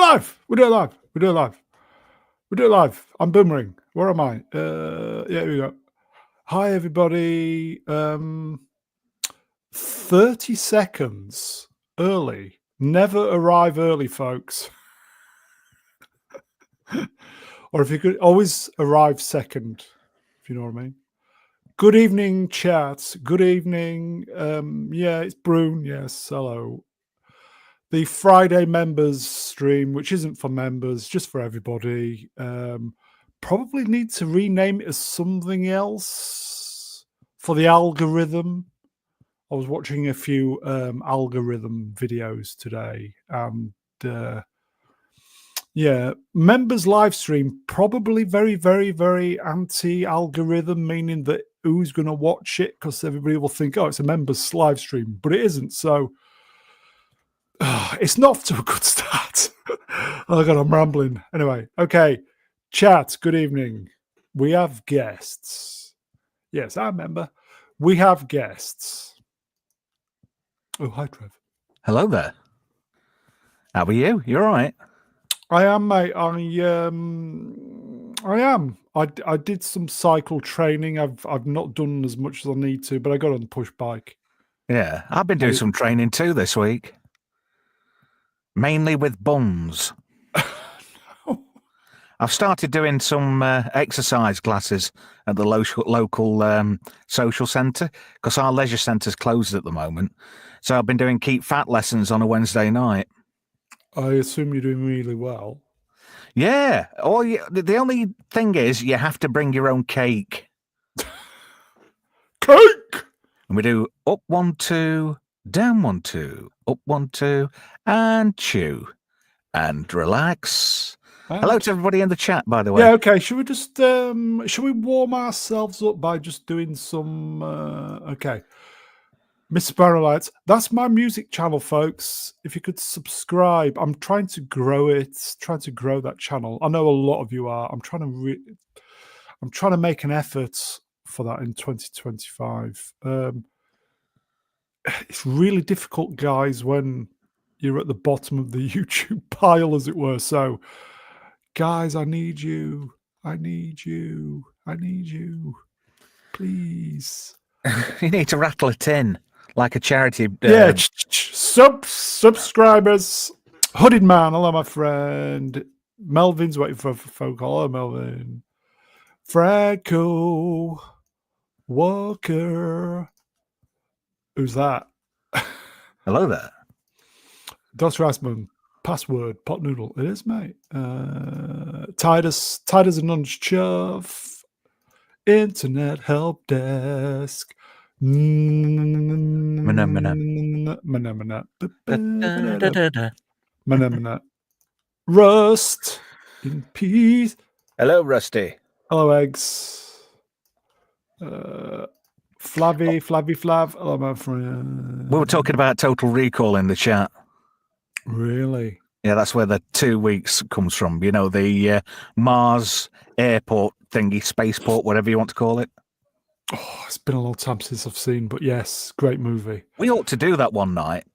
live. We do it live. We do it live. We do it live. I'm boomering. Where am I? Yeah, here we go. Hi, everybody. 30 seconds early. Never arrive early, folks. Or if you could always arrive second, if you know what I mean. Good evening, chat. Good evening. Yeah, it's Brune. Yes, hello. The Friday members stream, which isn't for members, just for everybody. Probably need to rename it as something else for the algorithm. I was watching a few algorithm videos today, and yeah, members live stream probably very, very, very anti-algorithm, meaning that who's going to watch it because everybody will think, oh, it's a members live stream, but it isn't. So it's not to a good start. Oh God, I'm rambling. Anyway, okay, chat. Good evening. We have guests. Yes, I remember. We have guests. Oh, hi, Trev. Hello there. How are you? You all right? I am, mate. I am. I did some cycle training. I've not done as much as I need to, but I got on the push bike. Yeah, I've been doing some training too this week. Mainly with buns. No. I've started doing some exercise classes at the local social centre because our leisure centre's closed at the moment. So I've been doing keep fat lessons on a Wednesday night. I assume you're doing really well. Yeah. The only thing is you have to bring your own cake. Cake! And we do up 1, 2, down 1, 2, up 1, 2, and chew. And relax. Hello to everybody in the chat, by the way. Yeah, okay. Should we just should we warm ourselves up by just doing some okay. Mr. Barrelites, that's my music channel, folks. If you could subscribe, I'm trying to grow it, trying to grow that channel. I know a lot of you are. I'm trying to make an effort for that in 2025. It's really difficult, guys, when you're at the bottom of the YouTube pile, as it were. So, guys, I need you. I need you. I need you. Please. You need to rattle a tin like a charity. Yeah, subscribers. Hooded Man, hello, my friend. Melvin's waiting for a phone call. Hello, Melvin. Franco Walker. Who's that? Hello there. Dos Rasmus. Password pot noodle. It is, mate. Titus and Nunch Chuff. Internet Helpdesk. Rust in peace. Hello, Rusty. Hello, Eggs. Flav. Hello, my friend. We were talking about Total Recall in the chat. Really? Yeah, that's where the 2 weeks comes from. You know, the Mars airport thingy, spaceport, whatever you want to call it. Oh, it's been a long time since I've seen, but yes, great movie. We ought to do that one night.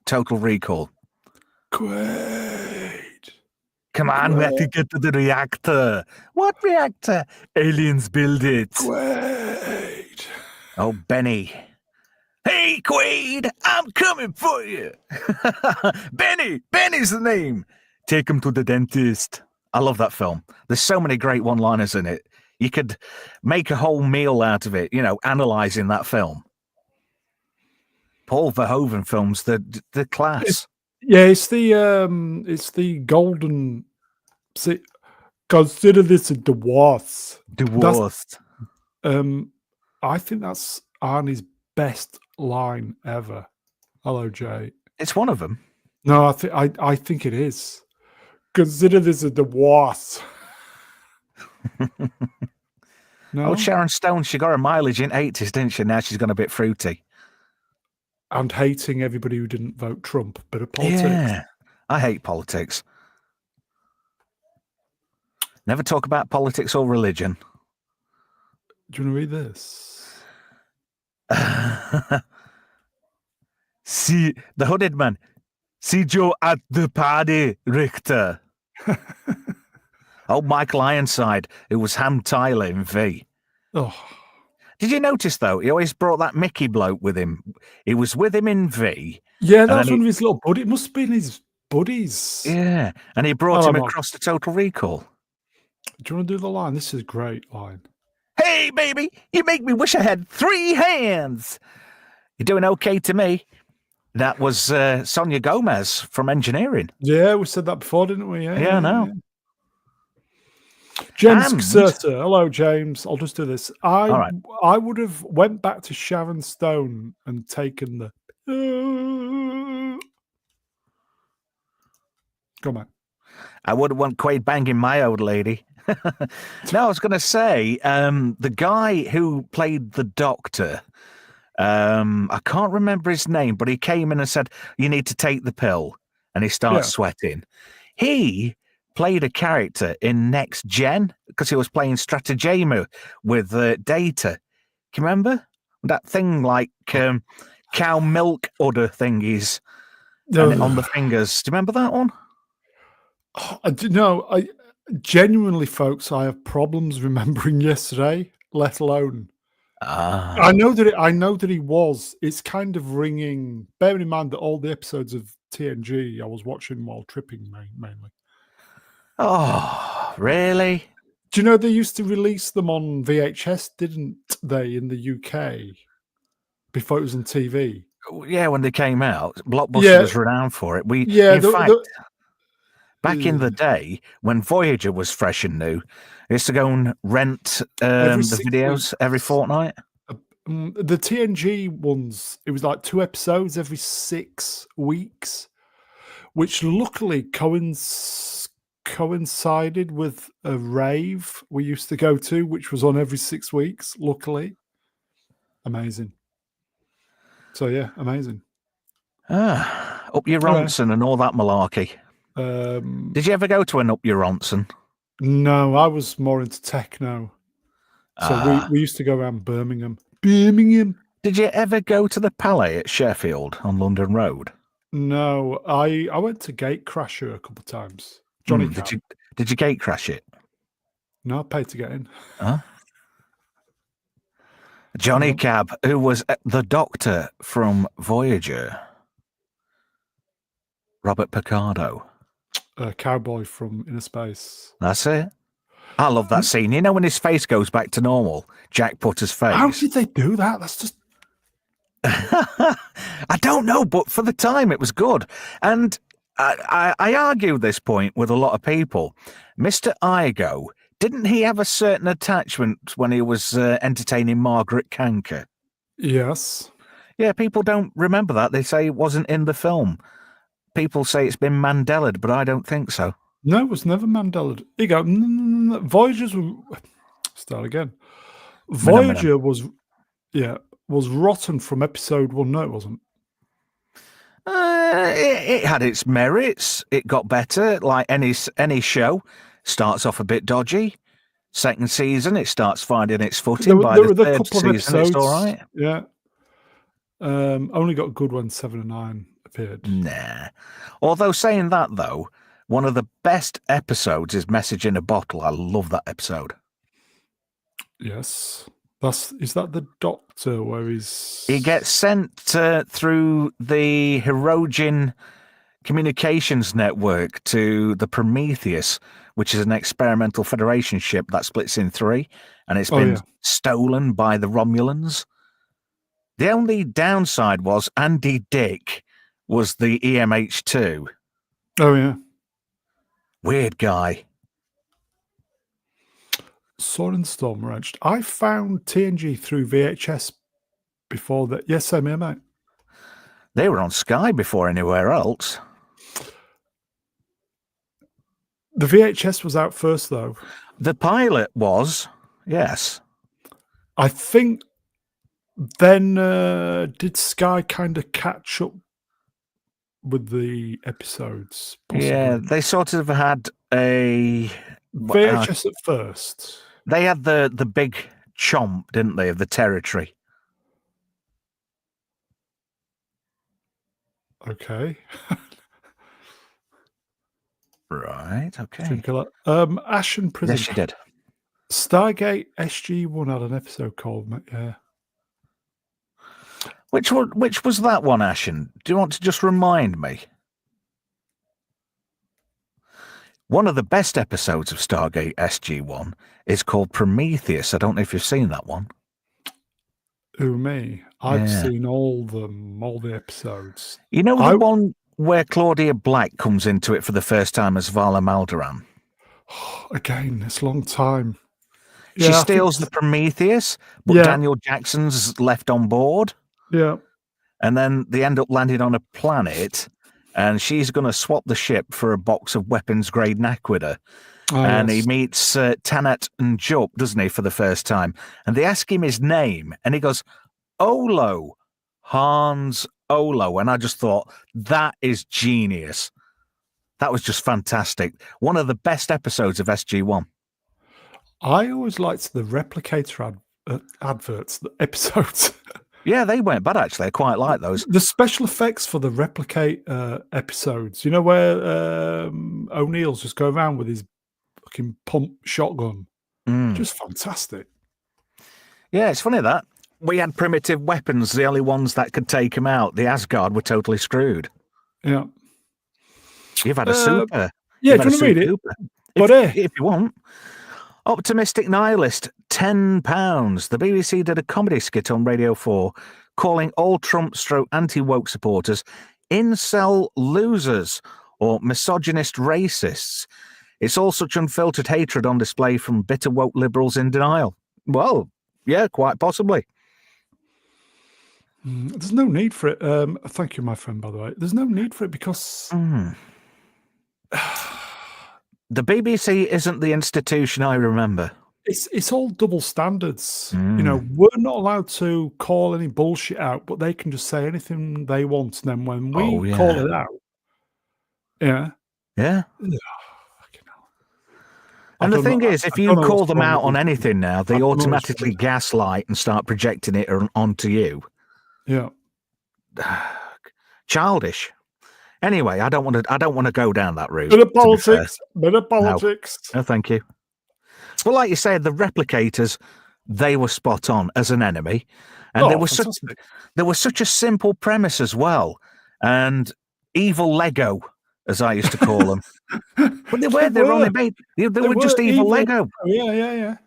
Total Recall. Great. Come on, we have to get to the reactor. What reactor? Aliens build it. Great. Oh, Benny. Hey, Quaid, I'm coming for you. Benny's the name. Take him to the dentist. I love that film. There's so many great one-liners in it. You could make a whole meal out of it, you know, analysing that film. Paul Verhoeven films, the class. It's the golden. See, consider this the worst. I think that's Arnie's best line ever. Hello, Jay. It's one of them. No, I think it is. Consider this the worst. No? Oh, Sharon Stone, she got her mileage in 80s, didn't she? Now she's gone a bit fruity. And hating everybody who didn't vote Trump. Bit of politics. Yeah, I hate politics. Never talk about politics or religion. Do you want to read this? See, the hooded man. See you at the party, Richter. Oh, Michael Ironside, who was Ham Tyler in V. Oh, Did you notice, though, he always brought that Mickey bloke with him? He was with him in V. yeah, and that then was one of his little buddies. It must have been his buddies. Yeah, and he brought Hello, him Mark. across to Total Recall. Do you want to do the line? This is a great line. Hey, baby, you make me wish I had 3 hands. You're doing okay to me. That was Sonia Gomez from Engineering. Yeah, we said that before, didn't we? Yeah, I know. Yeah. James And- Caserta. Hello, James. I'll just do this. All right. I would have went back to Sharon Stone and taken the. Come on. I wouldn't want Quaid banging my old lady. No, I was going to say, the guy who played the Doctor, I can't remember his name, but he came in and said, you need to take the pill. And he starts sweating. He played a character in Next Gen because he was playing Stratagema with Data. Can you remember? That thing like cow milk udder thingies on the fingers. Do you remember that one? Oh, I genuinely, folks, I have problems remembering yesterday, let alone. I know that he was. It's kind of ringing. Bearing in mind that all the episodes of TNG I was watching while tripping mainly. Oh, really? Do you know they used to release them on VHS, didn't they, in the UK before it was on TV? Yeah, when they came out, Blockbuster was renowned for it. Back in the day when Voyager was fresh and new, I used to go and rent the videos every fortnight. The TNG ones, it was like 2 episodes every 6 weeks, which luckily coincided with a rave we used to go to, which was on every 6 weeks, luckily. Amazing. So, yeah, amazing. Up your Ronson and all that malarkey. Did you ever go to an Up Your Ronson? No, I was more into techno. So we used to go around Birmingham. Did you ever go to the Palais at Sheffield on London Road? No, I went to Gatecrasher a couple of times. Johnny Cab. Did you gate crash it? No, I paid to get in. Huh? Johnny Cab, who was the Doctor from Voyager. Robert Picardo. A cowboy from Inner Space. That's it. I love that scene. You know when his face goes back to normal? Jack Putter's face. How did they do that? That's just... I don't know, but for the time it was good. And I argue this point with a lot of people. Mr. Igo, didn't he have a certain attachment when he was entertaining Margaret Kanker? Yes. Yeah, people don't remember that. They say it wasn't in the film. People say it's been Mandela'd, but I don't think so. No, it was never Mandela'd. Here you go. Voyager's... Start again. Voyager was rotten from episode 1. No, it wasn't. It had its merits. It got better. Like any show, starts off a bit dodgy. Second season, it starts finding its footing. By the third season, it's all right. Yeah. Only got good when 7 and 9 appeared. Nah. Although saying that, though, one of the best episodes is Message in a Bottle. I love that episode. Yes. Is that the Doctor where he gets sent through the Hirogen communications network to the Prometheus, which is an experimental Federation ship that splits in 3, and it's been stolen by the Romulans. The only downside was Andy Dick was the EMH2. Oh, yeah. Weird guy. Sword and Storm Wrenched. I found TNG through VHS before that. Yes, same here, mate. They were on Sky before anywhere else. The VHS was out first, though. The pilot was, yes. I think then did Sky kind of catch up with the episodes? Possibly? Yeah, they sort of had a... VHS at first. They had the big chomp, didn't they, of the territory? Okay. right. Okay. Stream killer. Ashen Prison. Yes, she did. Stargate SG-1 had an episode called, yeah. Which was that one, Ashen? Do you want to just remind me? One of the best episodes of Stargate SG-1 is called Prometheus. I don't know if you've seen that one. Who, me? I've seen all the episodes. You know the one where Claudia Black comes into it for the first time as Vala Maldoran? Again, it's a long time. She steals the Prometheus, but Daniel Jackson's left on board. Yeah. And then they end up landing on a planet, and she's going to swap the ship for a box of weapons-grade Naquita. And he meets Tanat and Jup, doesn't he, for the first time? And they ask him his name, and he goes, Olo, Hans Olo. And I just thought, that is genius. That was just fantastic. One of the best episodes of SG-1. I always liked the Replicator adverts, the episodes. Yeah, they weren't bad, actually. I quite like those. The special effects for the Replicate episodes, you know, where O'Neill's just going around with his fucking pump shotgun. Just fantastic. Yeah, it's funny that. We had primitive weapons, the only ones that could take him out. The Asgard were totally screwed. Yeah. You've had a super. Yeah, do you want to read it? If you want. Optimistic Nihilist, £10. The BBC did a comedy skit on Radio 4 calling all Trump/anti-woke supporters incel losers or misogynist racists. It's all such unfiltered hatred on display from bitter woke liberals in denial. Well, yeah, quite possibly. There's no need for it. Thank you, my friend, by the way. There's no need for it because... The BBC isn't the institution I remember. It's all double standards. You know, we're not allowed to call any bullshit out, but they can just say anything they want. And then when we call it out, yeah. Fucking hell. And the thing is, if you call them out on anything now, they automatically gaslight and start projecting it onto you. Yeah. Childish. Anyway, I don't want to go down that route. Bit of politics. No, thank you. Well, like you said, the Replicators, they were spot on as an enemy, and there was such a simple premise as well, and evil Lego, as I used to call them. But they weren't. They were only made. They were just evil Lego. Yeah.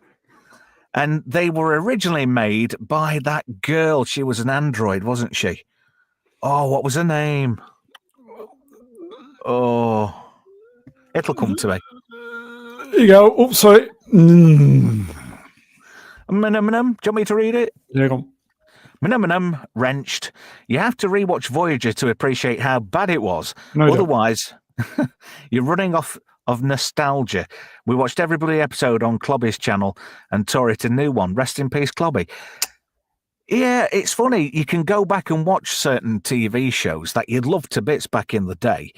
And they were originally made by that girl. She was an android, wasn't she? Oh, what was her name? Oh, it'll come to me. Here you go. Oh, sorry. Do you want me to read it? Yeah, go on. Wrenched. You have to rewatch Voyager to appreciate how bad it was. No, otherwise, you're running off of nostalgia. We watched every bloody episode on Clobby's channel and tore it a new one. Rest in peace, Clobby. Yeah, it's funny. You can go back and watch certain TV shows that you'd love to bits back in the day.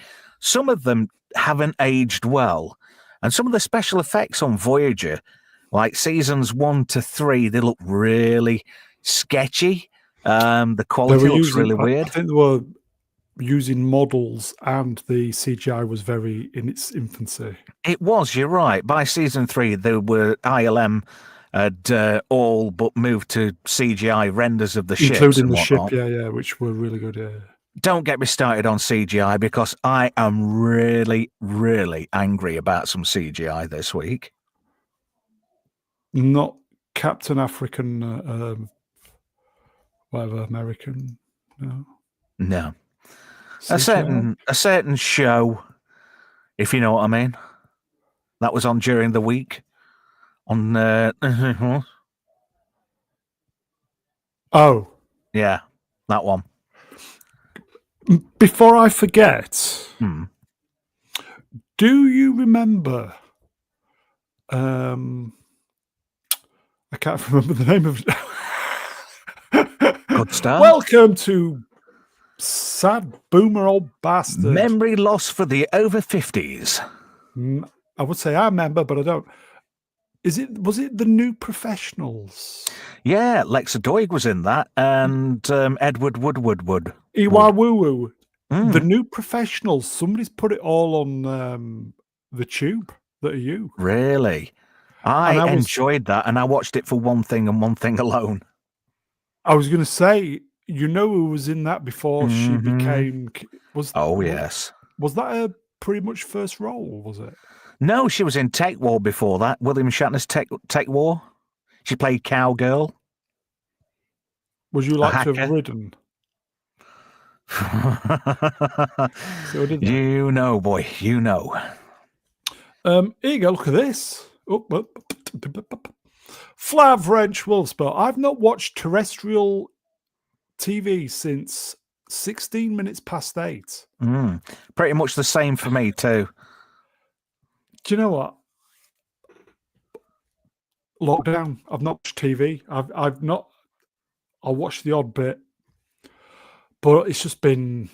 Some of them haven't aged well. And some of the special effects on Voyager, like seasons 1 to 3, they look really sketchy. The quality looks really weird. I think they were using models and the CGI was very in its infancy. It was, you're right. By season 3, there were ILM had all but moved to CGI renders of the ships. Including the ship, yeah, which were really good, yeah. Don't get me started on CGI because I am really, really angry about some CGI this week. Not Captain African, whatever, American, no. No. A certain show, if you know what I mean, that was on during the week. On oh. Yeah, that one. Before I forget, do you remember? I can't remember the name of it. Good start. Welcome to Sad Boomer Old Bastard. Memory loss for the over 50s. I would say I remember, but I don't. Was it the New Professionals? Yeah, Lexa Doig was in that, and Edward Woodward. Iwa Woo Woo. The New Professionals. Somebody's put it all on the Tube that are you. Really? I enjoyed that, and I watched it for one thing and one thing alone. I was going to say, you know who was in that before she became... Yes. Was that a pretty much first role, was it? No, she was in Tech War before that. William Shatner's Tech War. She played Cowgirl. Would you like to have ridden? So did that. You know, boy, you know. Here you go, look at this. Flav Wrench Wolfspot. I've not watched terrestrial TV since 16 minutes past 8. Pretty much the same for me too. Do you know what? Lockdown. I've not watched TV. I'll watch the odd bit, but it's just been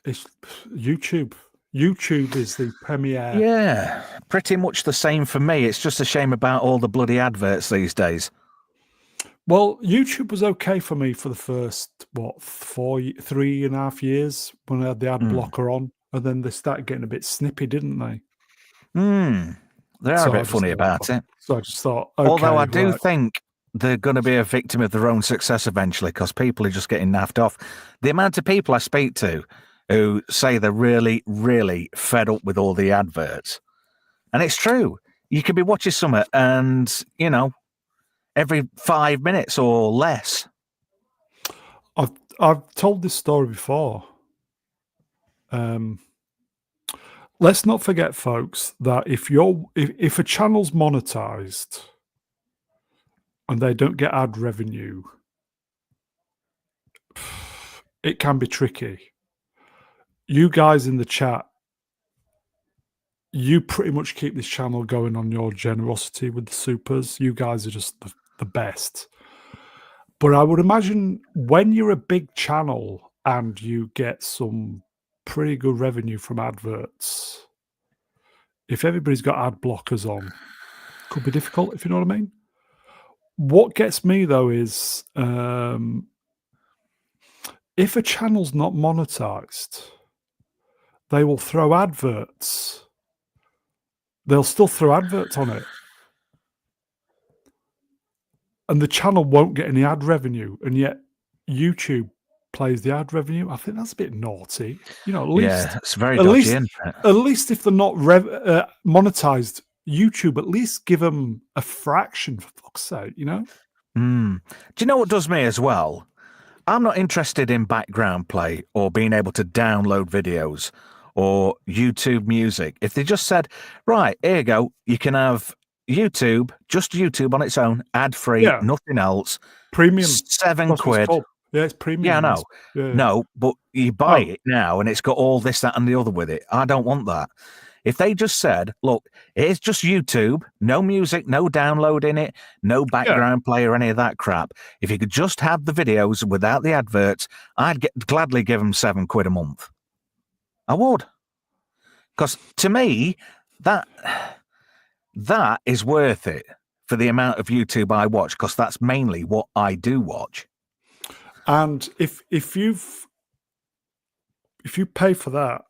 YouTube. YouTube is the premiere. Yeah, pretty much the same for me. It's just a shame about all the bloody adverts these days. Well, YouTube was okay for me for the first, 3.5 years when I had the ad blocker on, and then they started getting a bit snippy, didn't they? They are a bit funny about it. So I just thought, okay, although I do think they're going to be a victim of their own success eventually, because people are just getting naffed off. The amount of people I speak to who say they're really, really fed up with all the adverts. And it's true. You could be watching something and, every 5 minutes or less. I've told this story before. Let's not forget, folks, that if a channel's monetized and they don't get ad revenue, it can be tricky. You guys in the chat, you pretty much keep this channel going on your generosity with the supers. You guys are just the best. But I would imagine when you're a big channel and you get some pretty good revenue from adverts, if everybody's got ad blockers on, it could be difficult, if you know what I mean. What gets me, though, is if a channel's not monetized, they will throw adverts. They'll still throw adverts on it. And the channel won't get any ad revenue, and yet YouTube plays the ad revenue. I think that's a bit naughty. At least it's very dodgy, isn't it? At least if they're not monetized, YouTube at least give them a fraction, for fuck's sake, Do you know what does me as well? I'm not interested in background play or being able to download videos or YouTube music. If they just said, right, here you go, you can have YouTube, just YouTube on its own, ad-free, nothing else. Premium. £7. Yeah, it's premium. Yeah, I know. Yeah. No, but you buy it now and it's got all this, that, and the other with it. I don't want that. If they just said, look, it's just YouTube, no music, no downloading it, no background play or any of that crap. If you could just have the videos without the adverts, I'd gladly give them £7 a month. I would. Because to me, that is worth it for the amount of YouTube I watch, because that's mainly what I do watch. And if you pay for that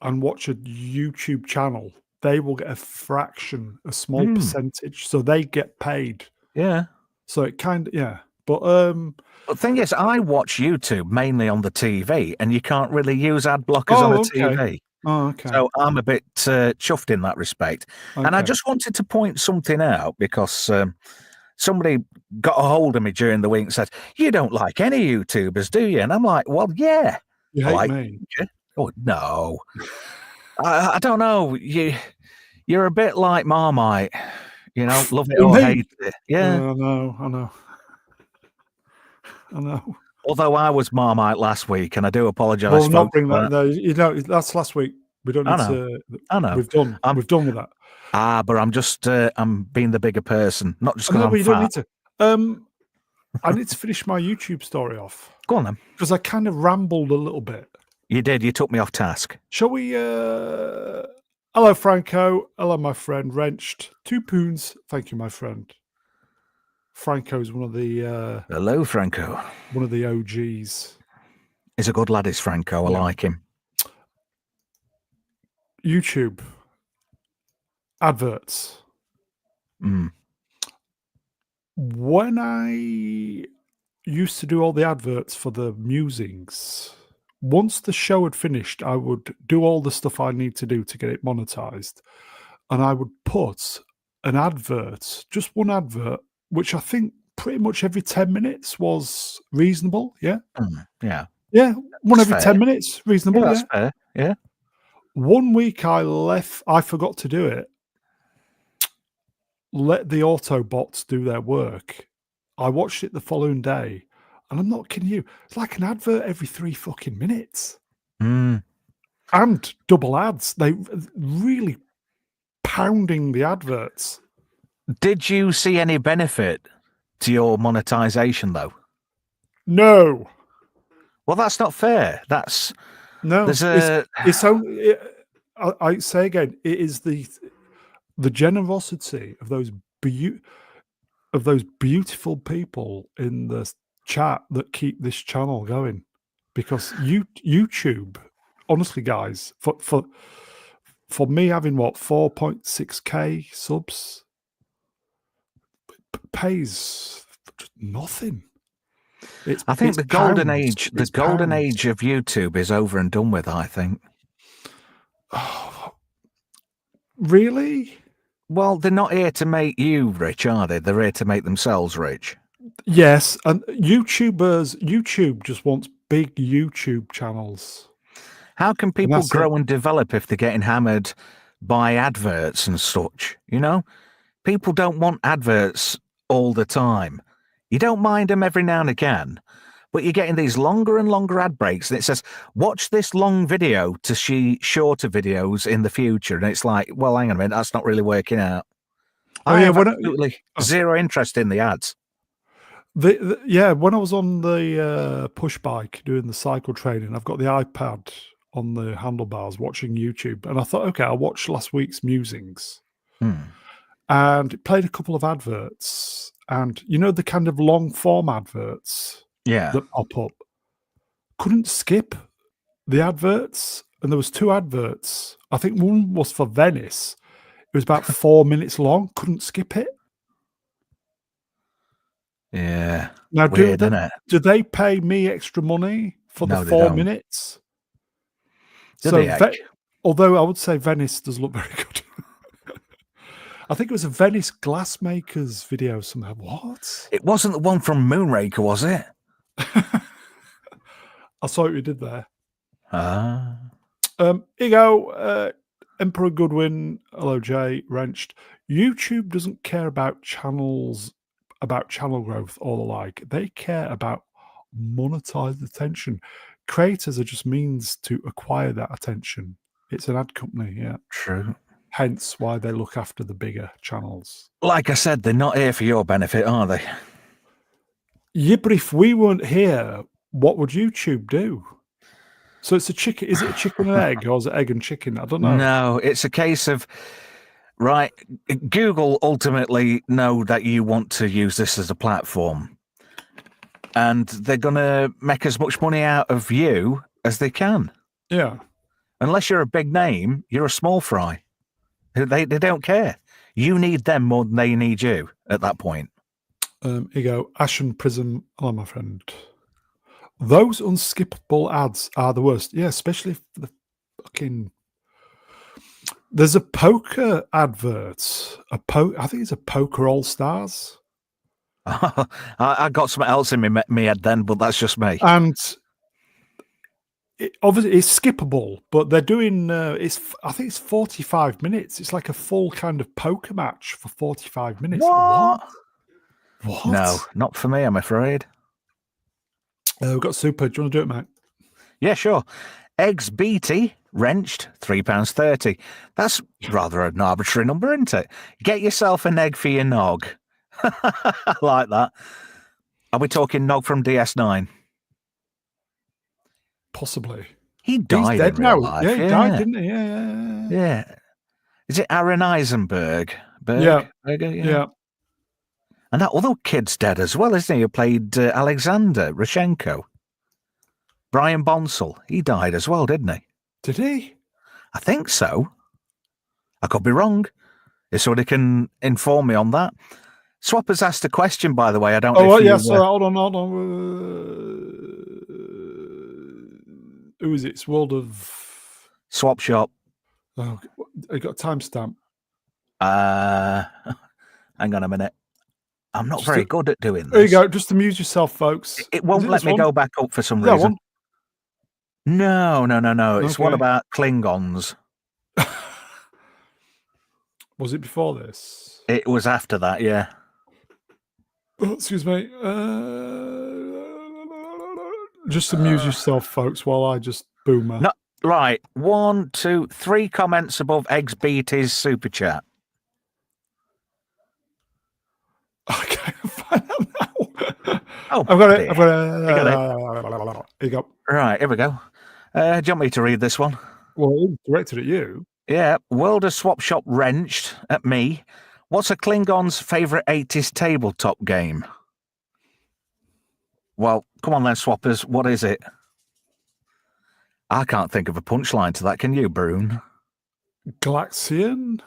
and watch a YouTube channel, they will get a fraction, a small percentage, so they get paid. Yeah. So it kind of But the thing is, I watch YouTube mainly on the TV, and you can't really use ad blockers on a TV. Oh, okay. So I'm a bit chuffed in that respect. Okay. And I just wanted to point something out, because somebody got a hold of me during the week and said, you don't like any YouTubers, do you? And I'm like, well, yeah. You hate me? Oh, no. I don't know. You're a bit like Marmite, love it or hate it. Yeah. I know. Although I was Marmite last week, and I do apologise. Well, not bring that. No, that's last week. We don't need to. I know. We've done with that. But I'm just I'm being the bigger person, not just because I'm fat. Don't need to. I need to finish my YouTube story off. Go on then, because I kind of rambled a little bit. You did. You took me off task. Shall we? Hello, Franco. Hello, my friend. Wrenched. 2 poons. Thank you, my friend. Franco's one of the... Hello, Franco. One of the OGs. He's a good lad, is Franco. I like him. YouTube. adverts. When I used to do all the adverts for the musings, once the show had finished, I would do all the stuff I need to do to get it monetized, and I would put an advert, just one advert, which I think pretty much every 10 minutes was reasonable. Yeah. Yeah. Yeah. One That's every fair. 10 minutes, Yeah, reasonable. that's Yeah. fair. Yeah. One week I forgot to do it. Let the Autobots do their work. I watched it the following day, and I'm not kidding you. It's like an advert every 3 fucking minutes. And double ads. They really pounding the adverts. Did you see any benefit to your monetization, though? No. Well, that's not fair. That's No. there's a It's only. I say again, it is the generosity of those beautiful people in the chat that keep this channel going, because YouTube, honestly, guys, for me having what 4.6k subs pays nothing. I think it's the golden pounds. age, the It's golden pounds. age of YouTube is over and done with, I think. Oh, really? Well, they're not here to make you rich, are they? They're here to make themselves rich. Yes, and YouTube just wants big YouTube channels. How can people that's it. grow and develop if they're getting hammered by adverts and such? You know, people don't want adverts all the time. You don't mind them every now and again, but you're getting these longer and longer ad breaks, and it says, watch this long video to see shorter videos in the future. And it's like, well, hang on a minute, that's not really working out. I have absolutely zero interest in the ads. When I was on the push bike doing the cycle training, I've got the iPad on the handlebars watching YouTube, and I thought, okay, I'll watch last week's musings. And it played a couple of adverts, and you know the kind of long form adverts that pop up. Couldn't skip the adverts, and there was 2 adverts. I think one was for Venice. It was about 4 minutes long. Couldn't skip it. Yeah. Now, weird, do they pay me extra money for the 4 minutes? Although I would say Venice does look very good. I think it was a Venice glassmakers video somehow. What? It wasn't the one from Moonraker, was it? I saw what you did there. Here you go. Emperor Goodwin, hello Jay, Wrenched. YouTube doesn't care about channel growth or the like. They care about monetized attention. Creators are just means to acquire that attention. It's an ad company, yeah. True. Hence why they look after the bigger channels. Like I said, they're not here for your benefit, are they? Yeah, but if we weren't here, what would YouTube do? So it's a chicken. Is it a chicken and egg, or is it egg and chicken? I don't know. No, it's a case of, right, Google ultimately know that you want to use this as a platform, and they're going to make as much money out of you as they can. Yeah. Unless you're a big name, you're a small fry. They don't care. You need them more than they need you at that point. Here you go. Ashen Prism. Hello, my friend. Those unskippable ads are the worst. Yeah, especially for the fucking... There's a poker advert. I think it's a Poker All Stars. I got something else in me head then, but that's just me. And obviously it's skippable, but they're doing I think it's 45 minutes. It's like a full kind of poker match for 45 minutes. What? No, not for me, I'm afraid. We've got Super. Do you want to do it, mate? Yeah, sure. Eggs BT, wrenched, £3.30. That's rather an arbitrary number, isn't it? Get yourself an egg for your nog. I like that. Are we talking nog from DS9? Possibly. He died in real life. Yeah, he died, didn't he? Yeah. Is it Aaron Eisenberg? Yeah. And that other kid's dead as well, isn't he? Who played Alexander Rashenko. Brian Bonsall. He died as well, didn't he? Did he? I think so. I could be wrong. so they can inform me on that. Swapper's asked a question, by the way. I don't Oh, know if yeah. you... So hold on. Who is it? It's World of Swap Shop. Oh, I got a timestamp. Hang on a minute. I'm not very good at doing this. There you go. Just amuse yourself, folks. It won't let me go back up for some That reason. one? No. It's one Okay. about Klingons. Was it before this? It was after that, yeah. Oh, excuse me. Just amuse yourself, folks, while I just boomer. No, right. 1, 2, 3 comments above Eggs beat his super chat. I can't find that now. Oh, I've got it. Here you go. Right, here we go. Do you want me to read this one? Well, it's directed at you. Yeah. World of Swap Shop wrenched at me. What's a Klingon's favourite 80s tabletop game? Well, come on then, swappers. What is it? I can't think of a punchline to that. Can you, Brune? Galaxian?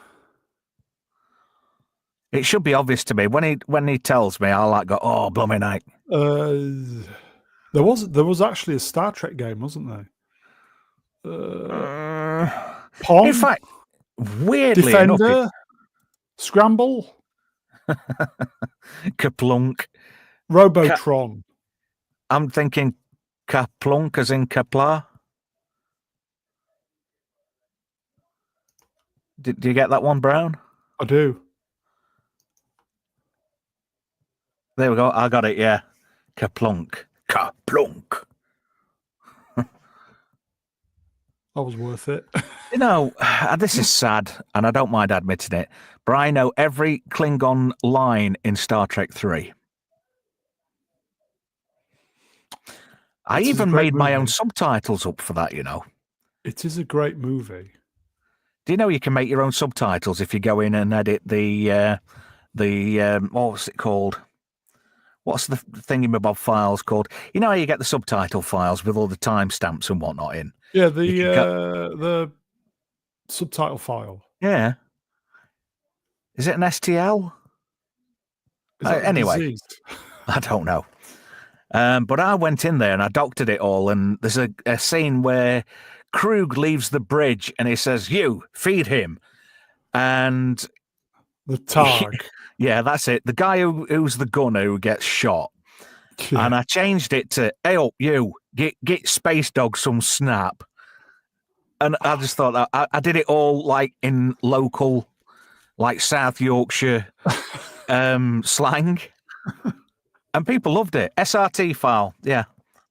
It should be obvious to me. When he tells me, I'll like go, oh, blooming night. There was actually a Star Trek game, wasn't there? Pong? In fact, weirdly Defender? enough, Scramble? Kaplunk. Robotron. I'm thinking Kaplunk as in Kapla. Do you get that one, Brown? I do. There we go. I got it, yeah. Kaplunk. Kaplunk. That was worth it. You know, this is sad, and I don't mind admitting it, but I know every Klingon line in Star Trek 3. I even made my own subtitles up for that, you know. It is a great movie. Do you know you can make your own subtitles if you go in and edit the what's it called? What's the thingamabob files called? You know how you get the subtitle files with all the timestamps and whatnot in? Yeah, the subtitle file. Yeah. Is it an STL? Anyway, I don't know. But I went in there and I doctored it all, and there's a scene where Krug leaves the bridge and he says, "You, feed him." And the tag. Yeah, that's it. The guy who's the gunner who gets shot. Yeah. And I changed it to, "Hey up, you, get Space Dog some snap." And I just thought that I did it all like in local, like South Yorkshire slang. And people loved it. SRT file. Yeah,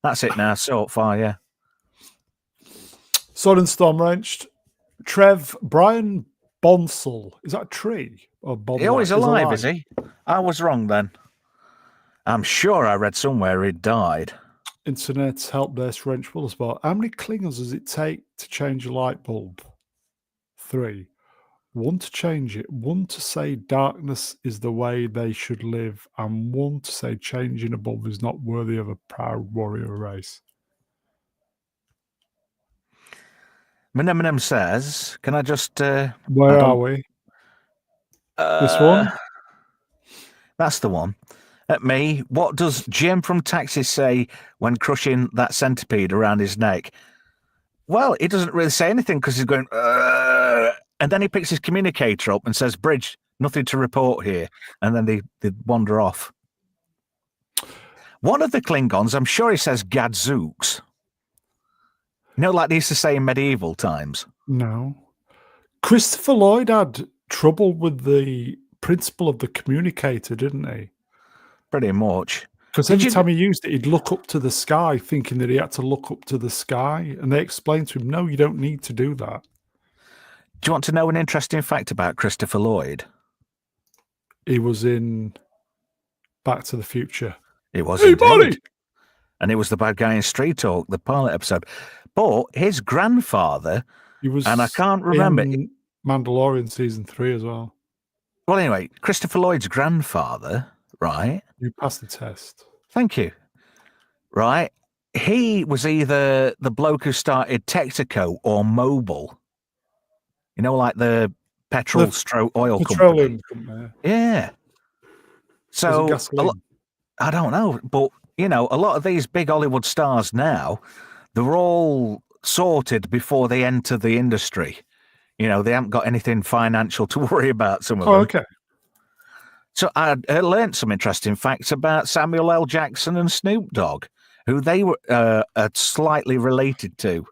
that's it now. Sort file, yeah. Sword and Storm wrenched. Trev, Brian Bonsall. Is that a tree? Or He's alive, is he? I was wrong then. I'm sure I read somewhere he died. Internet Helpdesk wrench Willersport. How many Klingons does it take to change a light bulb? 3. 1 to change it. 1 to say darkness is the way they should live. And 1 to say changing a bulb is not worthy of a proud warrior race. Menem says, can I just... Where are we? This one? That's the one. At me, what does Jim from Taxi say when crushing that centipede around his neck? Well, he doesn't really say anything because he's going... And then he picks his communicator up and says, "Bridge, nothing to report here." And then they wander off. One of the Klingons, I'm sure he says Gadzooks. You know, like they used to say in medieval times? No. Christopher Lloyd had trouble with the principle of the communicator, didn't he? Pretty much. Because every time he used it, he'd look up to the sky, thinking that he had to look up to the sky. And they explained to him, no, you don't need to do that. Do you want to know an interesting fact about Christopher Lloyd? He was in Back to the Future. He was indeed. Buddy! And he was the bad guy in Street Talk, the pilot episode. But his grandfather, he was, and I can't remember, in Mandalorian season 3 as well. Well, anyway, Christopher Lloyd's grandfather, right? You passed the test. Thank you. Right? He was either the bloke who started Texaco or Mobile. You know, like the petrol oil company. Petroleum company. Yeah. So Was it gasoline? I don't know, but a lot of these big Hollywood stars now, they're all sorted before they enter the industry. They haven't got anything financial to worry about, some of them. Okay. So I learned some interesting facts about Samuel L. Jackson and Snoop Dogg, who they were slightly related to.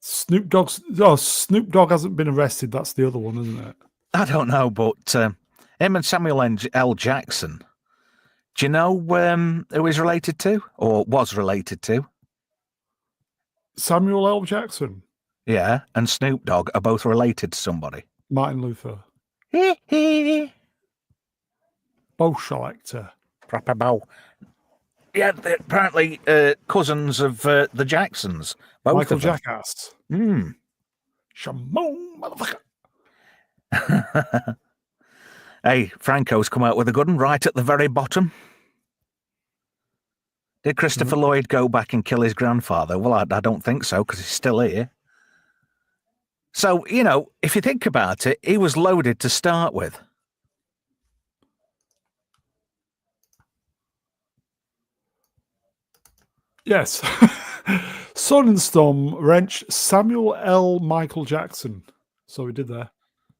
Snoop Dogg hasn't been arrested. That's the other one, isn't it? I don't know, but him and Samuel L. Jackson, do you know who he's related to or was related to? Samuel L. Jackson. Yeah, and Snoop Dogg are both related to somebody. Martin Luther. Bow selector. Proper bow. Yeah, they're apparently cousins of the Jacksons. Both Michael of them. Jackass. Shamon, motherfucker. Hey, Franco's come out with a good one right at the very bottom. Did Christopher Lloyd go back and kill his grandfather? Well, I don't think so, because he's still here. So, if you think about it, he was loaded to start with. Yes. Sun and Storm wrenched Samuel L. Michael Jackson. So we did there.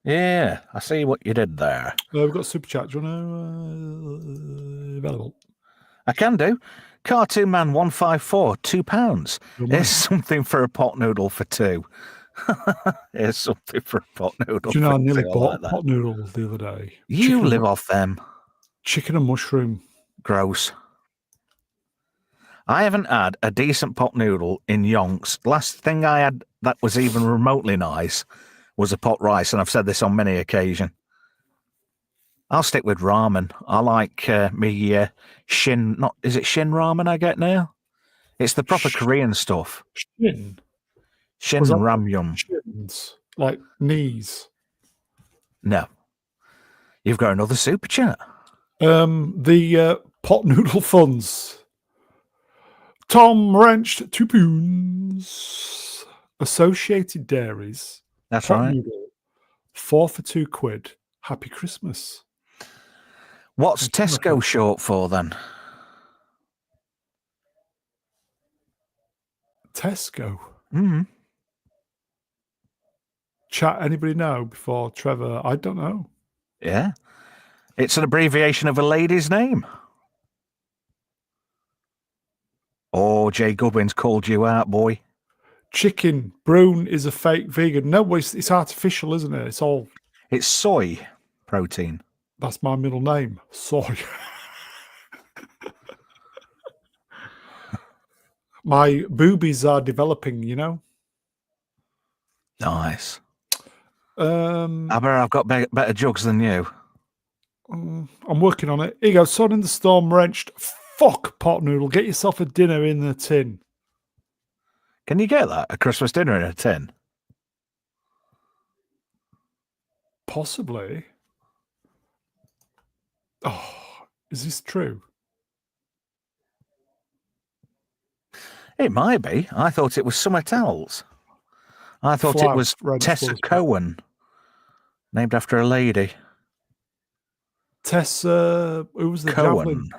Yeah, I see what you did there. We've got super chat. Do you want to available? I can do. Cartoon Man 154, £2. Here's something for a pot noodle for two. Here's something for a pot noodle. Do you know I nearly bought a pot noodle the other day? You live off them. Chicken and mushroom. Gross. I haven't had a decent pot noodle in yonks. Last thing I had that was even remotely nice was a pot rice, and I've said this on many occasions. I'll stick with ramen. I like me shin. Is it shin ramen I get now? It's the proper Korean stuff. Shin Ramyun. Shins, like knees. No. You've got another super chat. The pot noodle funds. Tom wrenched £2. Associated Dairies. That's pot right. Noodle, 4 for £2. Happy Christmas. What's Tesco short for then? Tesco. Chat, anybody know before Trevor? I don't know. Yeah. It's an abbreviation of a lady's name. Oh, Jay Goodwin's called you out, boy. Chicken. Brune is a fake vegan. No, it's artificial, isn't it? It's soy protein. That's my middle name. Soy. My boobies are developing, Nice. I bet I've got better jugs than you. I'm working on it. Here you go. Sun in the Storm wrenched. Fuck pot noodle. Get yourself a dinner in the tin. Can you get that? A Christmas dinner in a tin? Possibly. Oh, is this true? It might be. I thought it was something else. I thought it was Tessa Cohen, named after a lady. Tessa, who was the Cohen? javelin?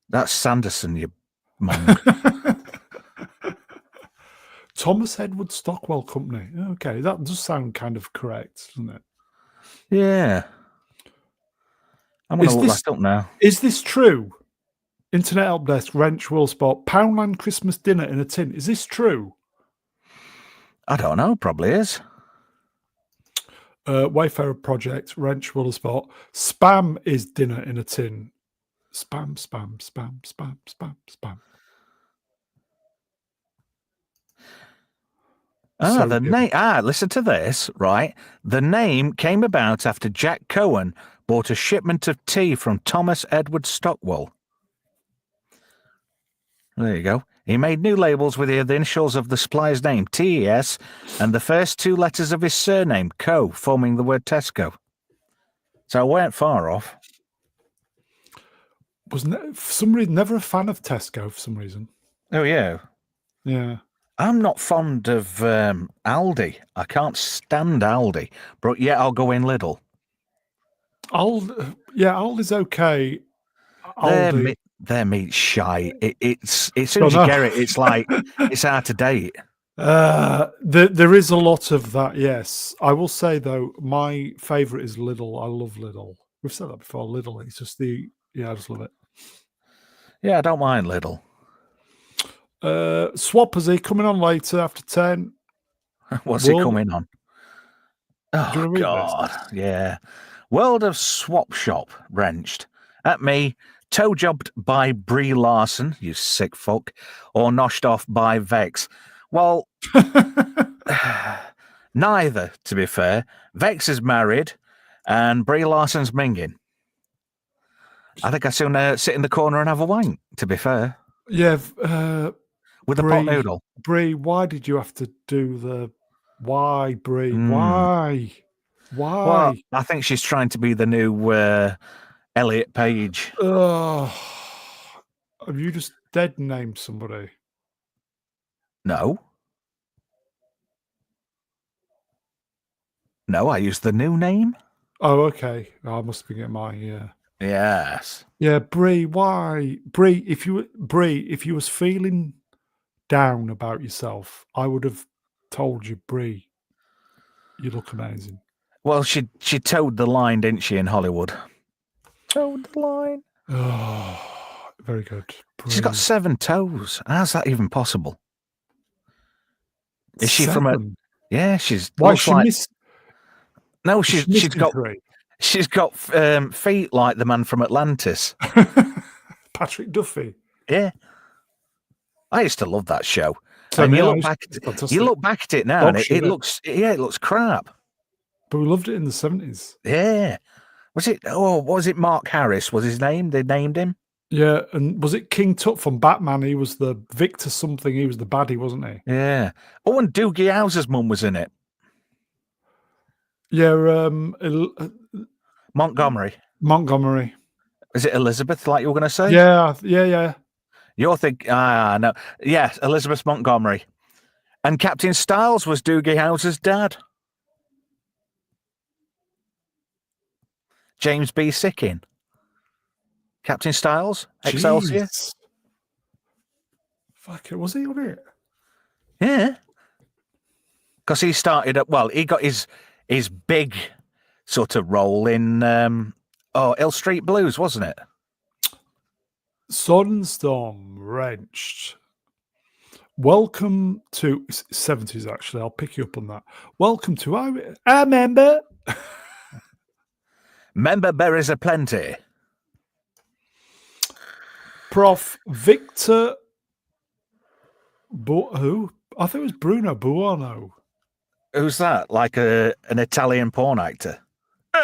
That's Sanderson, you monk. Thomas Edward Stockwell Company. Okay, that does sound kind of correct, doesn't it? Yeah. I'm going to look that up now. Is this true? Internet Helpdesk, wrench, will spot, Poundland Christmas dinner in a tin. Is this true? I don't know. Probably is. Wayfarer Project, wrench, will spot. Spam is dinner in a tin. Spam, spam, spam, spam, spam, spam. The name. Listen to this, right? The name came about after Jack Cohen bought a shipment of tea from Thomas Edward Stockwell. There you go. He made new labels with the initials of the supplier's name, TES, and the first two letters of his surname, Co, forming the word Tesco. So I weren't far off. For some reason, never a fan of Tesco for some reason. Oh, yeah. Yeah. I'm not fond of Aldi. I can't stand Aldi, but yeah, I'll go in Lidl. Aldi's okay. Their Aldi. meat, their meat's shite. It's as soon Don't as you know. get it, it's like it's out of date. There is a lot of that. Yes, I will say though, my favourite is Lidl. I love Lidl. We've said that before. Lidl. It's just I just love it. Yeah, I don't mind Lidl. Swappers, he coming on later after 10. What's it World, coming on? do you Oh want to read this? God, yeah. World of Swap Shop wrenched at me. Toe jobbed by Brie Larson, you sick fuck, or noshed off by Vex. Well, neither, to be fair. Vex is married, and Brie Larson's minging. I think I sooner sit in the corner and have a wank, to be fair. Yeah, With a pot noodle. Brie, why did you have to do the? Why, Brie? Mm. Why? Well, Why? I think she's trying to be the new Elliot Page. Ugh. Have you just dead named somebody? No. No, I used the new name. Oh, okay. I must be getting mine. Yeah. Yes. Yeah, Brie. Why, Brie? If you was feeling down about yourself, I would have told you, Brie, you look amazing. Well, she towed the line, didn't she, in Hollywood? Towed the line. Oh, very good. Brie. She's got 7 toes. How's that even possible? Is she from a? 7? Yeah, she's Why looks she like. missed? No, She's she's missing got 3. feet like the man from Atlantis. Patrick Duffy. Yeah, I used to love that show. So And you now look it's back, fantastic. you look back at it now, Dog and shit, it looks, it looks crap. but we loved it in the 70s. Yeah. Was it? Oh, was it Mark Harris? Was his name? They named him. Yeah, and was it King Tut from Batman? He was the Victor something. He was the baddie, wasn't he? Yeah. Oh, and Doogie Howser's mum was in it. Yeah, Montgomery. Montgomery. Is it Elizabeth? Like you were going to say? Yeah. You're thinking? No. Yes, Elizabeth Montgomery. And Captain Styles was Doogie Howser's dad. James B. Sickin. Captain Styles, Excelsior. Jeez. Fuck it, was he on it? Yeah. Because he started up. Well, he got his big sort of role in Hill Street Blues, wasn't it? Sunstorm wrenched. Welcome to 70s. Actually, I'll pick you up on that. Welcome to I remember. Member berries aplenty. Prof. Victor. Who? I think it was Bruno Buono. Who's that? Like an Italian porn actor?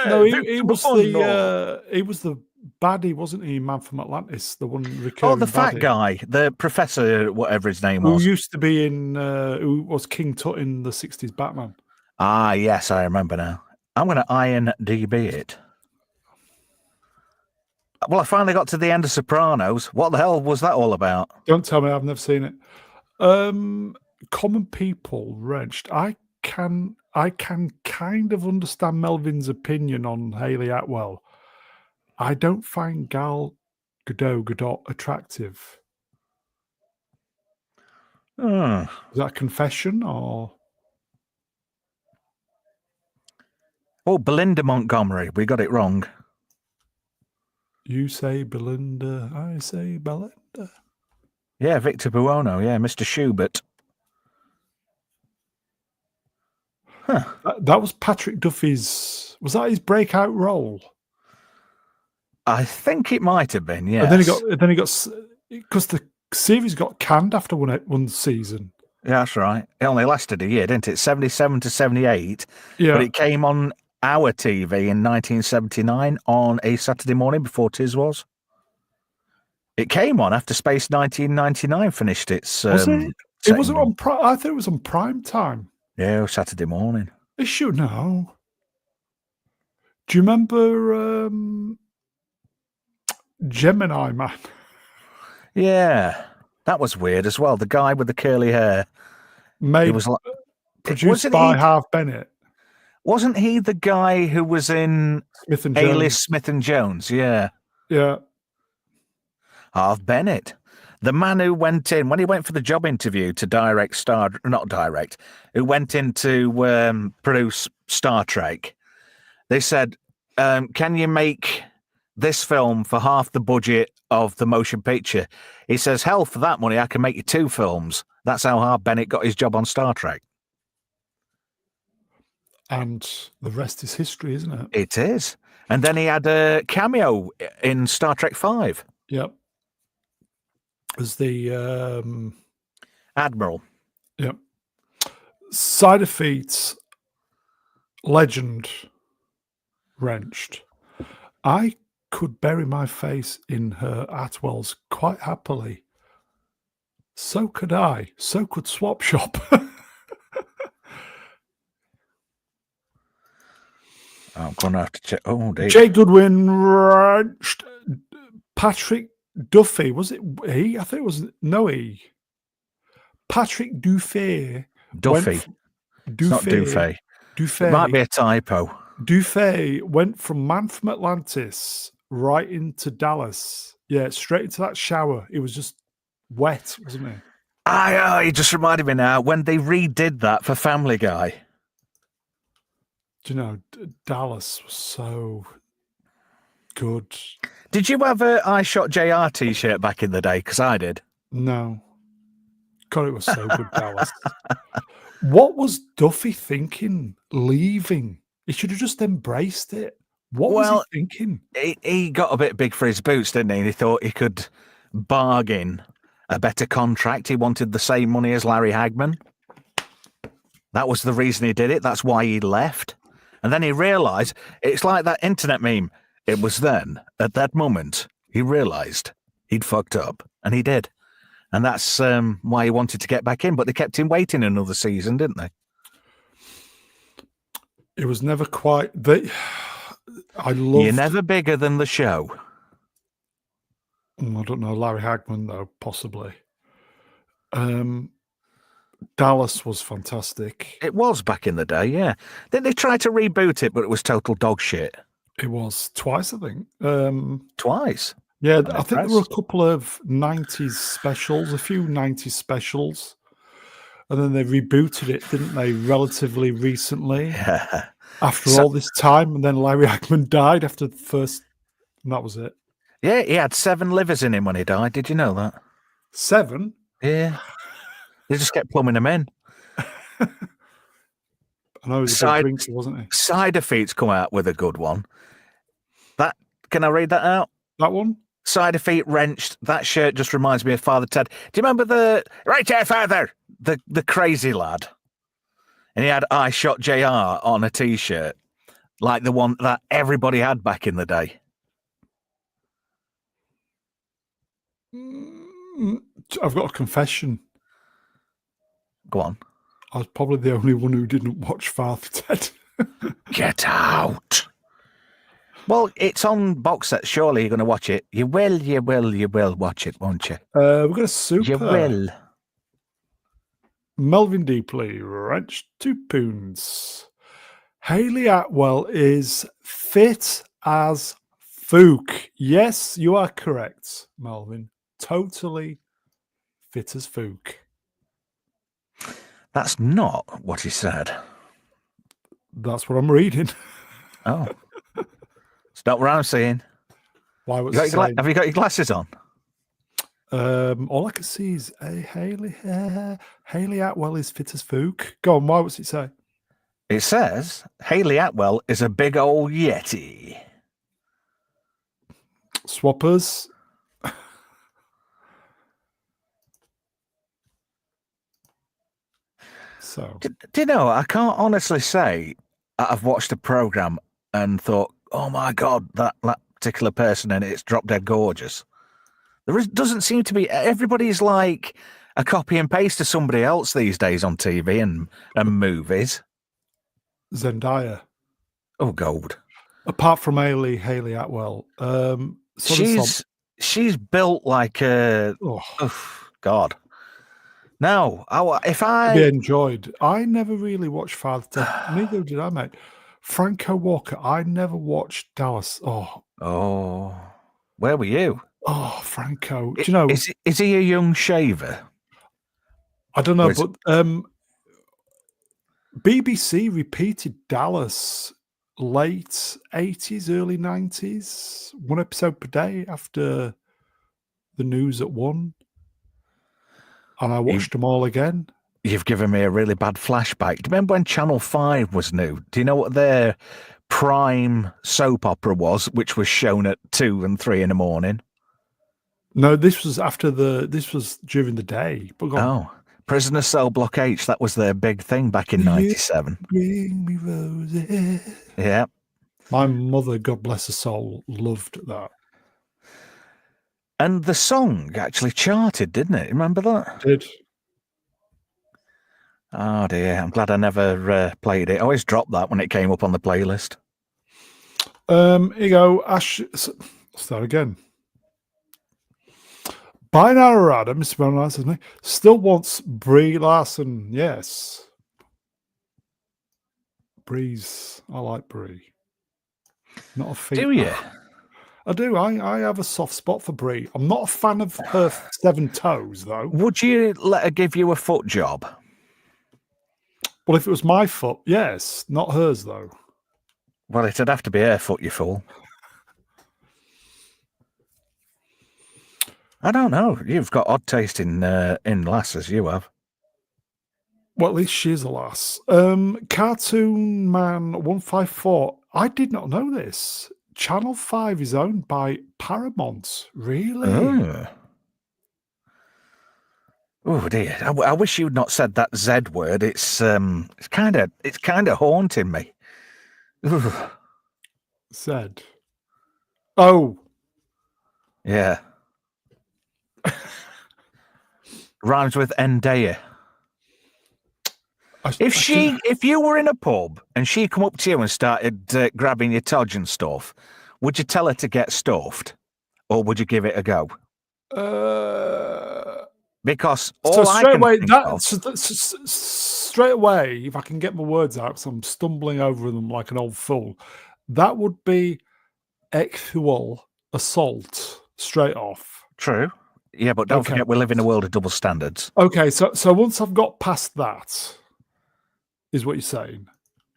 No, he was the baddie, wasn't he? Man from Atlantis, the one recurring. Oh, the fat baddie. guy, the professor, whatever his name Who was. used to be in, who was King Tut in the 60s Batman. Ah, yes, I remember now. I'm going to IMDb it. Well, I finally got to the end of Sopranos. What the hell was that all about? Don't tell me, I've never seen it. Common People wrenched. I can kind of understand Melvin's opinion on Hayley Atwell. I don't find Gal Gadot attractive. Is that a confession or? Oh, Belinda Montgomery. We got it wrong. You say Belinda, I say Belinda. Yeah, Victor Buono. Yeah, Mr. Schubert. Huh. That was Patrick Duffy's. Was that his breakout role? I think it might have been. Yes. And then he got because the series got canned after one season. Yeah, that's right. It only lasted a year, didn't it? 77 to 78. Yeah. But it came on our TV in 1979 on a Saturday morning before Tiz was. It came on after Space 1999 finished its. Was it? It wasn't on. I thought it was on prime time. Yeah, Saturday morning. It should know. Do you remember Gemini Man? Yeah, that was weird as well. The guy with the curly hair. Made, He was like, produced wasn't by he? Harv Bennett, Wasn't he the guy who was in Smith and A-List Jones. Smith and Jones? Yeah, Yeah. Harv Bennett, the man who went in when he went for the job interview to direct who went in to produce Star Trek. They said, "Can you make this film for half the budget of the motion picture?" He says, "Hell, for that money, I can make you 2 films." That's how Harv Bennett got his job on Star Trek. And the rest is history, isn't it? It is. And then he had a cameo in Star Trek 5. Yep. As the Admiral. yep. Side of Feet legend wrenched. I could bury my face in her Atwells quite happily. So could I. So could Swap Shop. I'm going to have to check. Oh, dear. Jay Goodwin wrenched. Patrick Duffy. Was it he? I think it was no he. Patrick Dufay. Duffy. It's not Dufay. Dufay. It might be a typo. Dufay went from Man from Atlantis right into Dallas. Yeah, straight into that shower. It was just wet, wasn't it? He just reminded me now when they redid that for Family Guy. Do you know, Dallas was so good. Did you have a I Shot JR t-shirt back in the day? Because I did. No. God, it was so good, Dallas. What was Duffy thinking leaving? He should have just embraced it. What was he thinking? He got a bit big for his boots, didn't he? And he thought he could bargain a better contract. He wanted the same money as Larry Hagman. That was the reason he did it. That's why he left. And then he realised, it's like that internet meme. It was then, at that moment, he realised he'd fucked up. And he did. And that's why he wanted to get back in. But they kept him waiting another season, didn't they? It was never quite... You're never bigger than the show. I don't know, Larry Hagman, though, possibly. Dallas was fantastic. It was back in the day, yeah. Then they tried to reboot it, but it was total dog shit. It was twice, I think. Twice? Yeah, I think there were a couple of 90s specials, a few 90s specials. And then they rebooted it, didn't they, relatively recently? Yeah. After all this time, and then Larry Hagman died after the first, and that was it. Yeah, he had 7 livers in him when he died. Did you know that? 7? Yeah. They just kept plumbing him in. I know he was a big drinker, wasn't he? Side of Feet's come out with a good one. Can I read that out? That one? Side of Feet wrenched. That shirt just reminds me of Father Ted. Do you remember the right here, Father? The crazy lad. And he had I Shot JR on a t-shirt. Like the one that everybody had back in the day. I've got a confession. Go on. I was probably the only one who didn't watch Father Ted. Get out. Well, it's on box set. Surely you're going to watch it. You will watch it, won't you? We've got a super. You will. Melvin Deeply, wrenched 2 pounds. Hayley Atwell is fit as Fook. Yes, you are correct, Melvin. Totally fit as Fook. That's not what he said. That's what I'm reading. Oh. It's not what I'm saying. Why was have you got your glasses on? All I can see is Hayley Atwell is fit as Fook. Go on, why was it say? It says Hayley Atwell is a big old Yeti. Swappers. So Do you know, I can't honestly say I've watched a program and thought, oh my God, that particular person in it's drop dead gorgeous. Doesn't seem to be. Everybody's like a copy and paste of somebody else these days on TV and movies. Zendaya. Oh, gold. Apart from Hayley Atwell, she's built like a. Oh God. No, if To I be enjoyed. I never really watched Father Ted. Neither did I, mate. Franco Walker. I never watched Dallas. oh, where were you? Franco. Do you know? Is he a young shaver? I don't know, Or is but BBC repeated Dallas late 80s, early 90s, one episode per day after the news at 1. And I watched them all again. You've given me a really bad flashback. Do you remember when Channel 5 was new? Do you know what their prime soap opera was, which was shown at 2 and 3 in the morning? No, this was during the day. But go on. Oh, Prisoner Cell Block H. That was their big thing back in 97. Bring me roses. Yeah. My mother, God bless her soul, loved that. And the song actually charted, didn't it? Remember that? Did. Oh dear, I'm glad I never played it. I always dropped that when it came up on the playlist. Here you go, Ash. Start again. Binary Adam, Mr. Brown Larson, still wants Brie Larson. Yes. Bree's. I like Brie. Not a feat. Do you? I do. I have a soft spot for Brie. I'm not a fan of her 7 toes, though. Would you let her give you a foot job? Well, if it was my foot, yes. Not hers, though. Well, it'd have to be her foot, you fool. I don't know. You've got odd taste in lasses, you have. Well, at least she's a lass. Cartoon Man 154. I did not know this. Channel 5 is owned by Paramount. Really? Oh dear! I wish you'd not said that Z word. It's kind of haunting me. Ooh. Said. Oh. Yeah. Rhymes with Endaya. If you were in a pub and she come up to you and started grabbing your todge and stuff, would you tell her to get stuffed, or would you give it a go? Because straight away, if I can get my words out, because I'm stumbling over them like an old fool, that would be actual assault straight off. True. Yeah, but don't forget we live in a world of double standards. Okay, so once I've got past that, is what you're saying.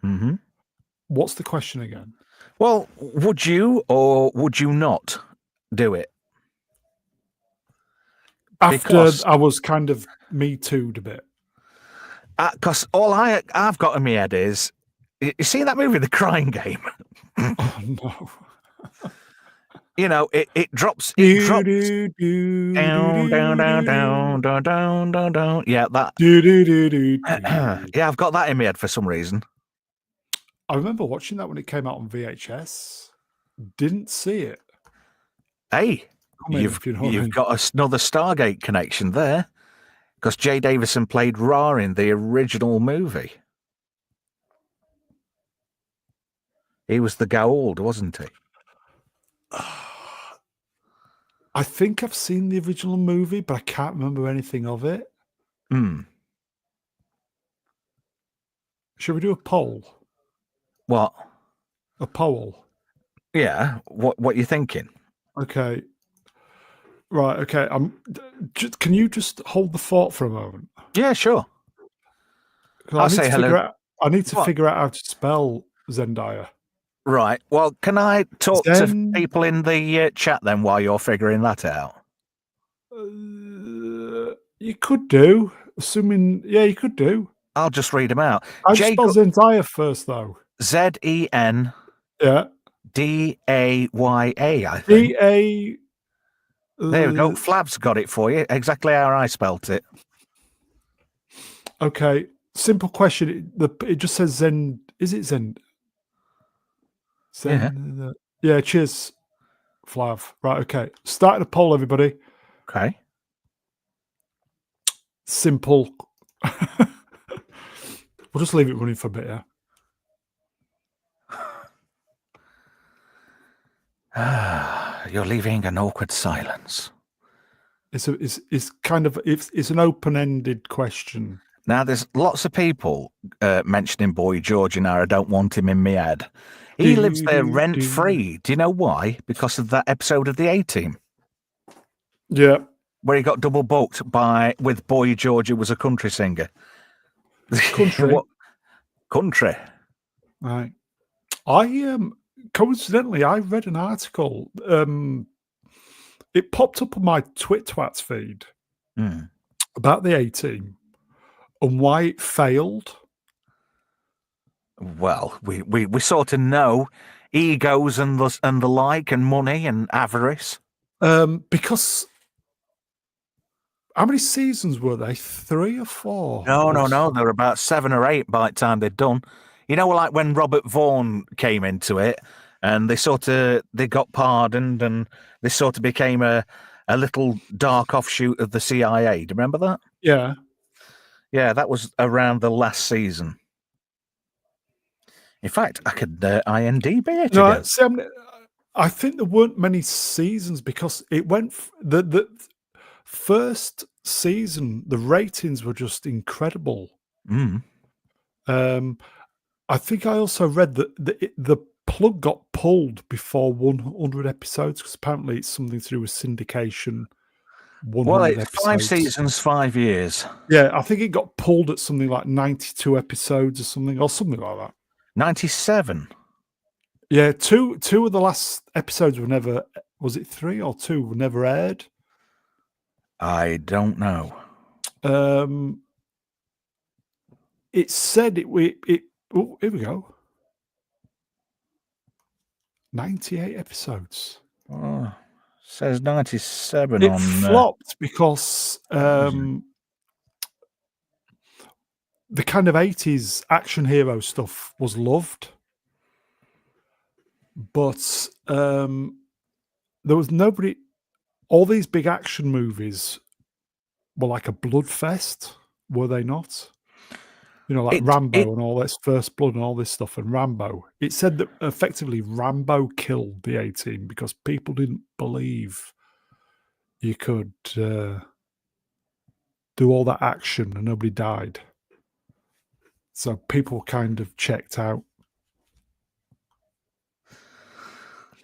Mm-hmm. What's the question again? Well, would you or would you not do it? After I was kind of Me Too'd a bit. Because all I've got in my head is, you see that movie, The Crying Game? Oh, no. You know, it drops down. Yeah, that. Yeah, I've got that in my head for some reason. I remember watching that when it came out on VHS. Didn't see it. Hey, you've got another Stargate connection there, because Jay Davison played Ra in the original movie. He was the Goa'uld, wasn't he? I think I've seen the original movie, but I can't remember anything of it. Should we do a poll? What? A poll? Yeah. What are you thinking? Okay. Right. Okay. Can you just hold the fort for a moment? Yeah, sure. I need to figure out how to spell Zendaya. Right. Well, can I talk to people in the chat then while you're figuring that out? You could do. Assuming, yeah, you could do. I'll just read them out. I spell Zendaya first, though. Z-E-N. Yeah. D-A-Y-A, I think. D-A... There we go. Flav's got it for you. Exactly how I spelt it. Okay. Simple question. It just says Zen. Is it Zen? Yeah, cheers, Flav. Right, okay. Starting a poll, everybody. Okay. Simple. We'll just leave it running for a bit, yeah. You're leaving an awkward silence. It's kind of it's an open-ended question. Now, there's lots of people mentioning Boy George and I don't want him in my head. He lives there rent-free. Do you know why? Because of that episode of the A-Team. Yeah. Where he got double booked with Boy George, who was a country singer. Country. What? Country. Right. Coincidentally, I read an article. It popped up on my Twitwats feed about the A-Team and why it failed. Well, we sort of know egos and the like, and money and avarice. Because how many seasons were they? 3 or 4? No. There were about 7 or 8 by the time they'd done. You know, like when Robert Vaughan came into it, and they got pardoned, and this sort of became a little dark offshoot of the CIA. Do you remember that? Yeah. Yeah, that was around the last season. In fact, I could IMDb it again. See, I think there weren't many seasons because it went the first season. The ratings were just incredible. I think I also read that the plug got pulled before 100 episodes because apparently it's something to do with syndication. 100 Well, it's episodes. 5 seasons, 5 years. Yeah, I think it got pulled at something like 92 episodes or something like that. 97. Yeah, two of the last episodes were never. Was it 3 or 2 were never aired? I don't know. It said it. Oh, here we go. 98 episodes. Oh, says 97 it on. Flopped because the kind of 80s action hero stuff was loved, but there was nobody. All these big action movies were like a bloodfest, were they not? You know, like Rambo and all this, First Blood and all this stuff, and Rambo. It said that effectively Rambo killed the A-Team because people didn't believe you could do all that action and nobody died. So people kind of checked out.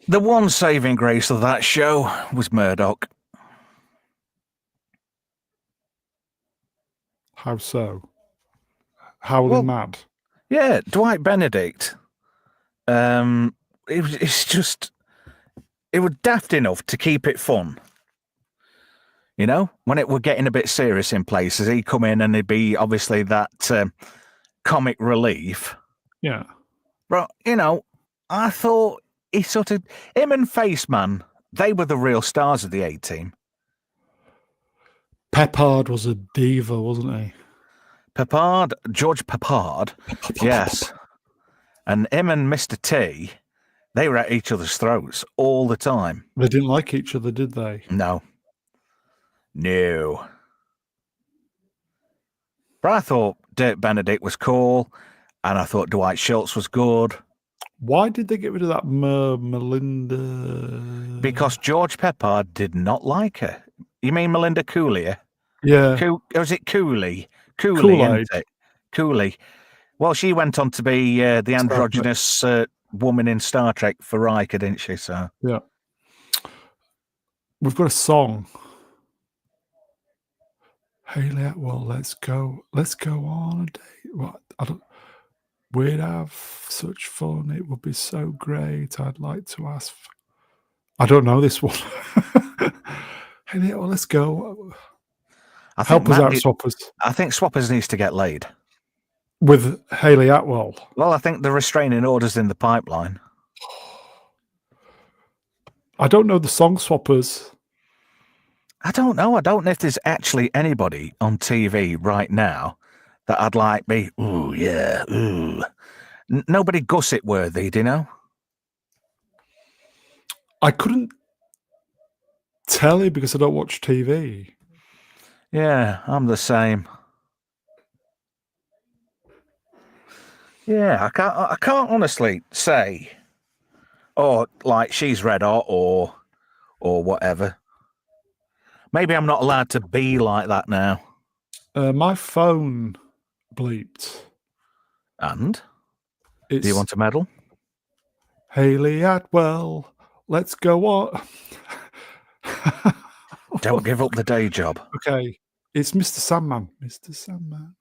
The one saving grace of that show was Murdoch. How so? Howling mad. Yeah, Dwight Benedict. It's just, it was daft enough to keep it fun. You know, when it were getting a bit serious in places, he'd come in and he'd be obviously that comic relief. Yeah. But, you know, I thought him and Faceman, they were the real stars of the A-Team. Peppard was a diva, wasn't he? George Peppard, yes. And him and Mr. T, they were at each other's throats all the time. They didn't like each other, did they? No. But I thought Dirk Benedict was cool, and I thought Dwight Schultz was good. Why did they get rid of that Melinda? Because George Peppard did not like her. You mean Melinda Cooley? Yeah. Was it Cooley? Kool-Aid. Isn't it? Cooley. Well, she went on to be the androgynous woman in Star Trek for Riker, didn't she? So yeah. We've got a song. Haley Atwell, let's go on a date. What? We'd have such fun. It would be so great. I'd like to ask. I don't know this one. Haley Atwell, let's go. Help us out, Swappers. I think Swappers needs to get laid. With Haley Atwell? Well, I think the restraining order's in the pipeline. I don't know the song Swappers. I don't know. I don't know if there's actually anybody on TV right now that I'd like be, ooh, yeah, ooh. Nobody gusset worthy, do you know? I couldn't tell you because I don't watch TV. Yeah, I'm the same. Yeah, I can't honestly say, like she's red hot or whatever. Maybe I'm not allowed to be like that now. My phone bleeped. And? It's Do you want a medal? Haley Atwell. Let's go on. Don't give up the day job. Okay. It's Mr. Sandman. Mr. Sandman.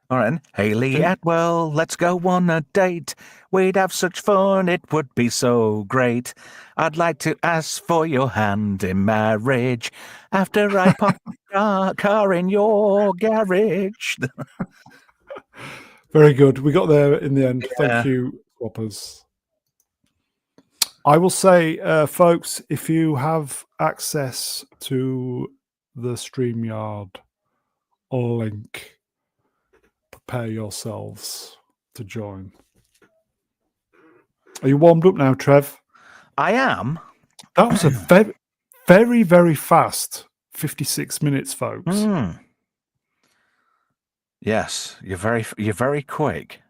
All right. Haley Atwell, let's go on a date. We'd have such fun, it would be so great. I'd like to ask for your hand in marriage after I park the car in your garage. Very good. We got there in the end. Yeah. Thank you, Swappers. I will say, folks, if you have access to the StreamYard link, prepare yourselves to join. Are you warmed up now, Trev? I am. That was a very, very, very fast 56 minutes, folks. Yes, you're very quick.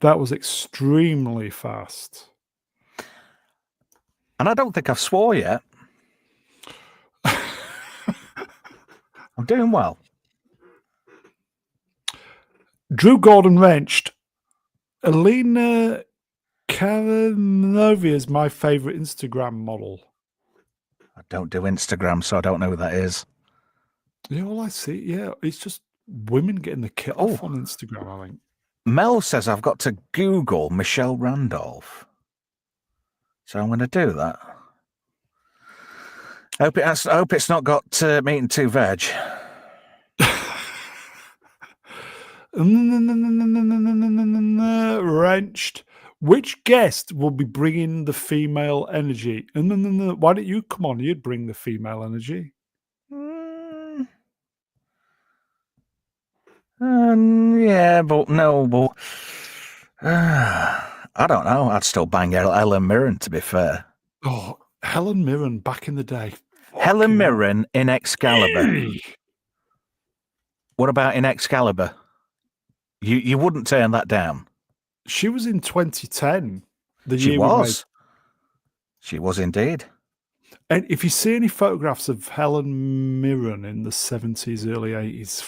That was extremely fast. And I don't think I've swore yet. I'm doing well. Drew Gordon wrenched. Alina Karanovia is my favorite Instagram model. I don't do Instagram, so I don't know who that is. Yeah, all I see, yeah, it's just women getting the kit off on Instagram, I think. Mel says I've got to Google Michelle Randolph. So I'm going to do that. I hope it's not got meat and two veg. Wrenched. Which guest will be bringing the female energy? Why don't you come on? You'd bring the female energy. Yeah, but no, but I don't know. I'd still bang Helen Mirren, to be fair. Oh, Helen Mirren back in the day. Helen Mirren in Excalibur. What about in Excalibur? You wouldn't turn that down. She was in 2010. She was. She was indeed. And if you see any photographs of Helen Mirren in the 70s, early 80s,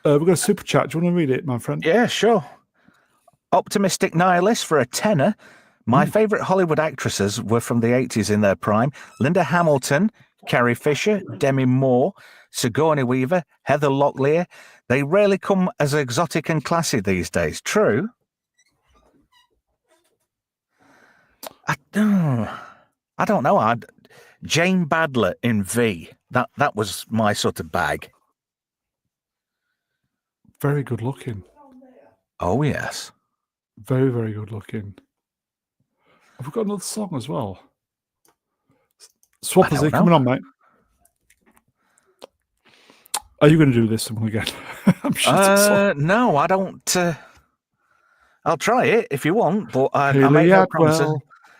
we've got a super chat. Do you want to read it, my friend? Yeah, sure. Optimistic Nihilist for a tenner. My favourite Hollywood actresses were from the 80s in their prime. Linda Hamilton, Carrie Fisher, Demi Moore, Sigourney Weaver, Heather Locklear. They rarely come as exotic and classy these days. True. I don't know. Jane Badler in V. That was my sort of bag. Very good looking. Oh, yes. Very, very good looking. Have we got another song as well? Swappers, are you coming on, mate? Are you going to do this one again? I'm no, I don't. I'll try it if you want, but I make no promises.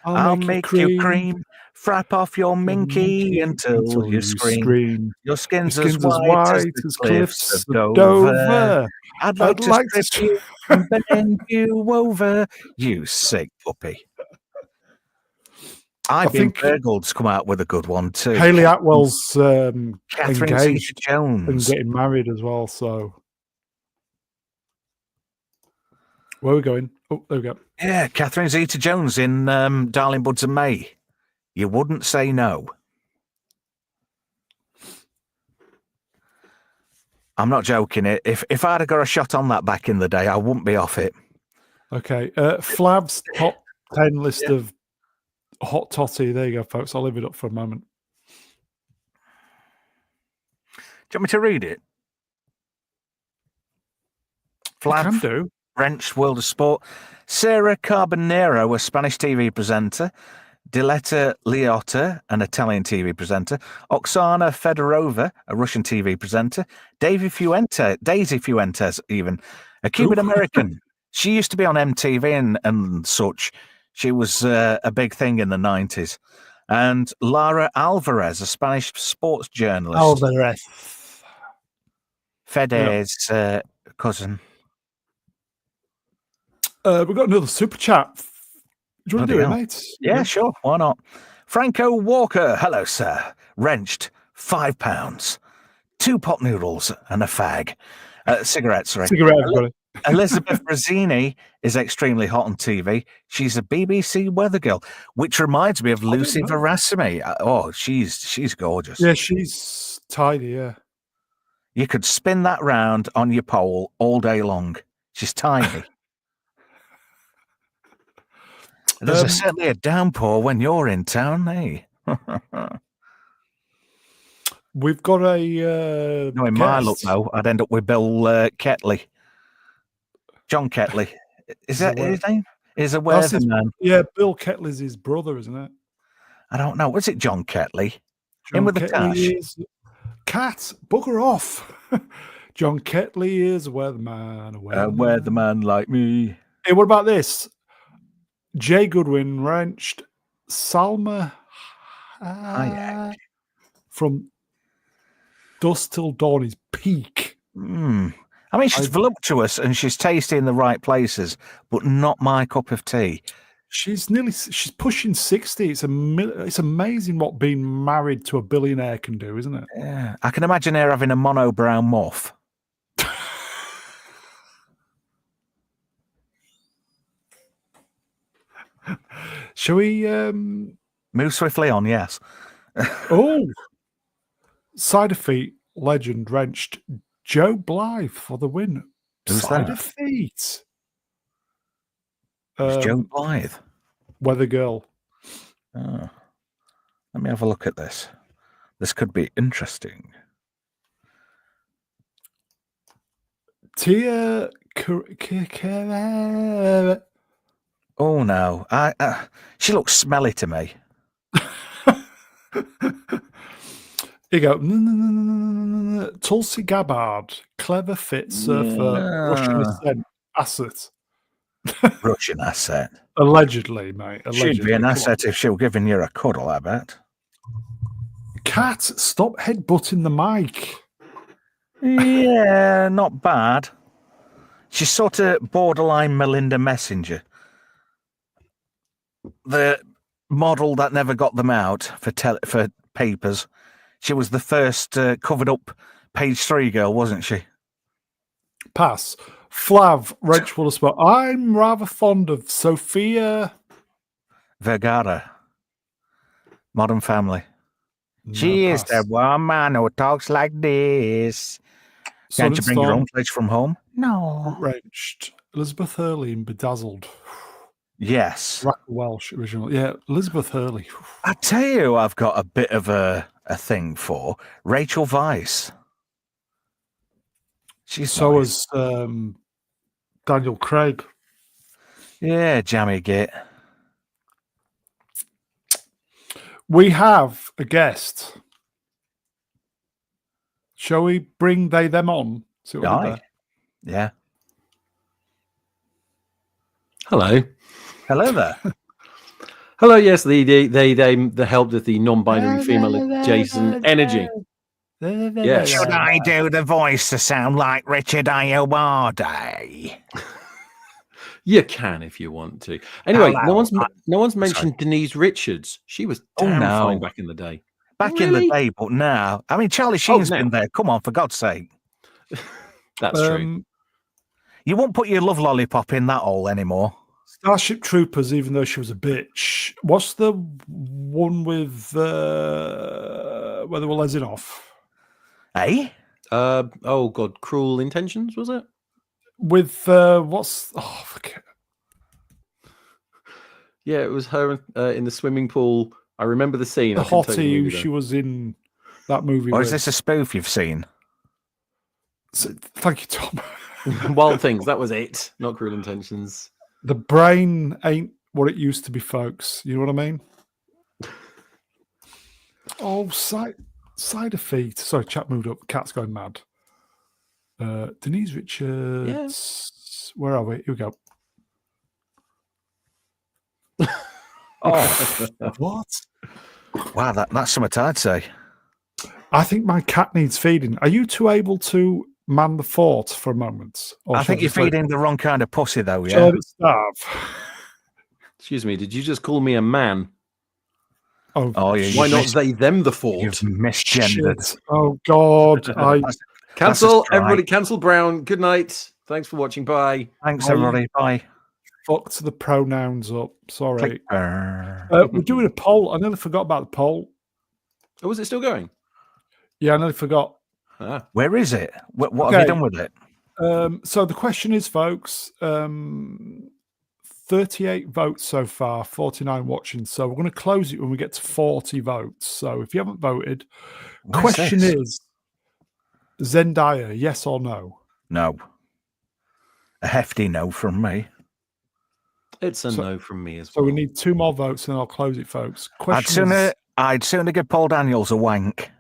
I'll make you cream, frap off your minky until you scream. Your skin's as white as the cliffs of Dover. I'd like to strip you and bend you over, you sick puppy. I think Burgold's come out with a good one too. Haley Atwell's Catherine engaged Zeta-Jones and getting married as well. So where are we going? Oh, there we go. Yeah, Catherine Zeta-Jones in Darling Buds and May. You wouldn't say no. I'm not joking. If I'd have got a shot on that back in the day, I wouldn't be off it. Okay. Flav's top 10 list of hot toddy. There you go, folks. I'll leave it up for a moment. Do you want me to read it? Flav, you can do. French World of Sport. Sarah Carbonero, a Spanish TV presenter. Diletta Liotta, an Italian TV presenter. Oksana Fedorova, a Russian TV presenter. Daisy Fuentes, even a Cuban American. She used to be on MTV and such. She was a big thing in the 90s. And Lara Alvarez, a Spanish sports journalist. Alvarez. Fede's cousin. We've got another super chat. Do you want to do it, mate? Yeah, sure. Why not? Franco Walker. Hello, sir. Wrenched, £5. 2 pot noodles and a fag. Cigarettes, sorry. Cigarette, everybody. Elizabeth Brazzini is extremely hot on TV. She's a BBC weather girl, which reminds me of Lucy Verasimi. Oh, she's gorgeous. Yeah, she's tidy, yeah. You could spin that round on your pole all day long. She's tiny. There's certainly a downpour when you're in town, eh? We've got a No, in my look, though, I'd end up with Bill Ketley. John Ketley. Is that his name? Is a weatherman. Yeah, Bill Ketley's his brother, isn't it? I don't know. Was it John Ketley? Him with the tash? Cat, bugger off. John Ketley is a weatherman. A weatherman like me. Hey, what about this? Jay Goodwin wrenched Salma Hayek from dusk till dawn is peak. I mean, she's voluptuous and she's tasty in the right places, but not my cup of tea. She's pushing 60. It's amazing what being married to a billionaire can do, isn't it? Yeah, I can imagine her having a mono brown muff. Shall we move swiftly on? Yes. Oh, Cider Feet legend wrenched Joe Blythe for the win. Who's Cider that? Feet. Joe Blythe. Weather girl. Oh. Let me have a look at this. This could be interesting. Tia. Oh no! She looks smelly to me. Here you go. Tulsi Gabbard, clever fit surfer, Russian asset. Russian asset. Allegedly, mate. Allegedly. She'd be an asset if she were giving you a cuddle, I bet. Cat, stop headbutting the mic. Yeah, not bad. She's sort of borderline Melinda Messenger. The model that never got them out for papers. She was the first covered up page 3 girl, wasn't she? Pass. Flav, wrench will spot. I'm rather fond of Sofia Vergara. Modern Family. She is the woman who talks like this. Can't you bring your own pledge from home? No. Wrenched. Elizabeth Hurley in Bedazzled. Yes. Rack Welsh original. Yeah, Elizabeth Hurley. I tell you, I've got a bit of a thing for Rachel Weisz. She's so nice. As Daniel Craig. Yeah, jammy git. We have a guest. Shall we bring them on? See what we do. Yeah. Hello. Hello there. Hello, yes, the help with the non-binary female adjacent energy. Yes. Should I do the voice to sound like Richard Ayoade? You can if you want to. Anyway, no one's mentioned Denise Richards. She was damn fine back in the day. Back in the day, but now, I mean, Charlie Sheen's been there. Come on, for God's sake. That's true. You won't put your love lollipop in that hole anymore. Starship Troopers, even though she was a bitch. What's the one with where they were lesing off? Eh? Oh God, Cruel Intentions, was it? With fuck. Yeah, it was her in the swimming pool. I remember the scene. The hottie who she was in that movie. Or is this a spoof you've seen? So, thank you, Tom. Wild Things, that was it. Not Cruel Intentions. The brain ain't what it used to be, folks. You know what I mean? Oh, Cider Feet. Sorry, chat moved up. Cat's going mad. Denise Richards. Yes. Where are we? Here we go. Oh, what? Wow, that's something I'd say. I think my cat needs feeding. Are you two able to man the fort for a moment? I think you're feeding the wrong kind of pussy, though. Yeah. Shall I let it starve? Excuse me, did you just call me a man? Oh, yeah. Why not they, them, the fault? You've misgendered. Shit. Oh, God. Cancel. Everybody cancel Brown. Good night. Thanks for watching. Bye. Thanks, everybody. Bye. Fucked the pronouns up. Sorry. Click. We're doing a poll. I nearly forgot about the poll. Oh, was it still going? Yeah, I nearly forgot. Where is it? What have you done with it? So the question is, folks, 38 votes so far, 49 watching. So we're going to close it when we get to 40 votes. So if you haven't voted, question is Zendaya, yes or no? No. A hefty no from me. It's a no from me as well. So we need 2 more votes and I'll close it, folks. I'd sooner give Paul Daniels a wank.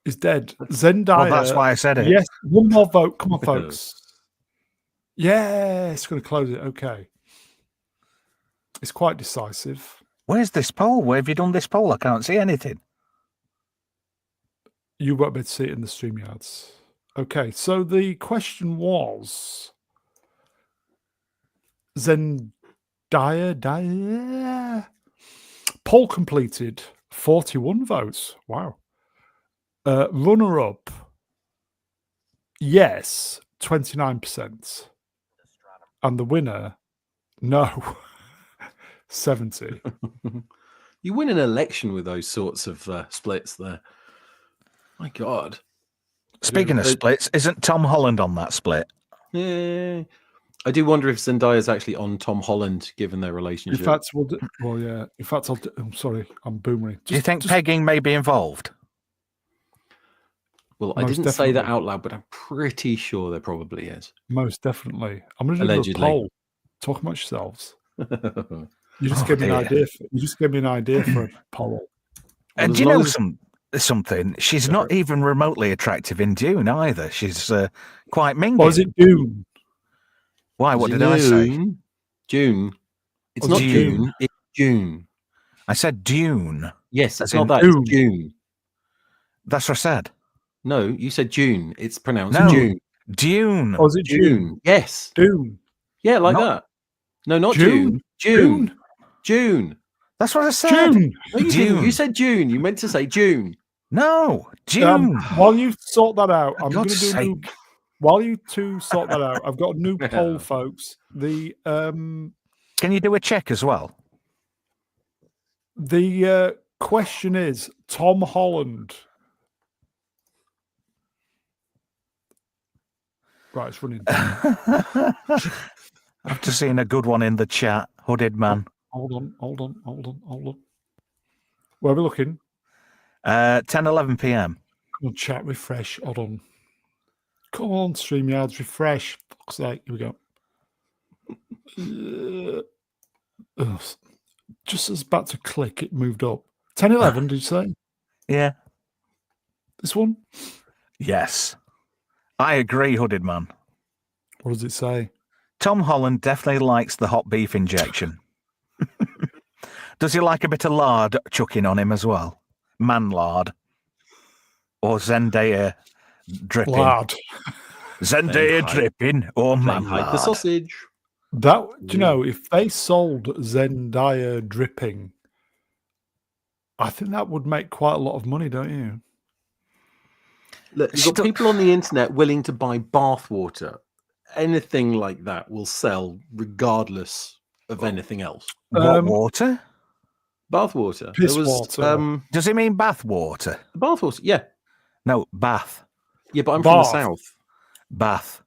Is dead. Zendaya. Well, that's why I said it. Yes, 1 more vote. Come on, folks. Yeah, it's going to close it. Okay. It's quite decisive. Where's this poll? Where have you done this poll? I can't see anything. You won't be able to see it in the StreamYards. Okay, so the question was Zendaya. Poll completed, 41 votes. Wow. Runner-up, yes, 29%. And the winner, no, 70. You win an election with those sorts of splits there. My God. Speaking of splits, isn't Tom Holland on that split? Yeah. I do wonder if Zendaya's actually on Tom Holland, given their relationship. In fact, yeah. In fact, I'm sorry, I'm boomering. Do you think pegging may be involved? Well, I didn't say that out loud, but I'm pretty sure there probably is. Most definitely. I'm going to do a poll. Talk amongst yourselves. You just gave me an idea. You just gave me an idea for a poll. And do you know something? She's not even remotely attractive in Dune either. She's quite minging. Or is it Dune? Why? What did I say? June. It's not June. It's June. I said Dune. Yes, it's not that. It's June. That's what I said. No, you said June. It's pronounced June. Dune. Or is it June? Yes. Dune. Yeah, like that. No, not June. June. That's what I said. June. No, you didn't. You said June. You meant to say June. No, June. While you sort that out, I'm going to do a new. While you two sort that out, I've got a new poll, folks. The Can you do a check as well? The question is Tom Holland. Right, it's running. I've just seen a good one in the chat. Hooded man. Hold on. Where are we looking? 10:11 p.m. Come on, chat, refresh. Hold on. Come on, StreamYards, refresh. Fuck's sake, here we go. Just as about to click, it moved up. 10:11, did you say? Yeah. This one? Yes. I agree, Hooded man. What does it say? Tom Holland definitely likes the hot beef injection. Does he like a bit of lard chucking on him as well? Man lard. Or Zendaya dripping? Lard. Zendaya dripping or man lard? The sausage. Do you know, if they sold Zendaya dripping, I think that would make quite a lot of money, don't you? Look, you've got people on the internet willing to buy bathwater. Anything like that will sell regardless of anything else. What water? Bathwater. Piss water. Does it mean bath water? Bathwater, yeah. No, bath. Yeah, but I'm from the south. Bath.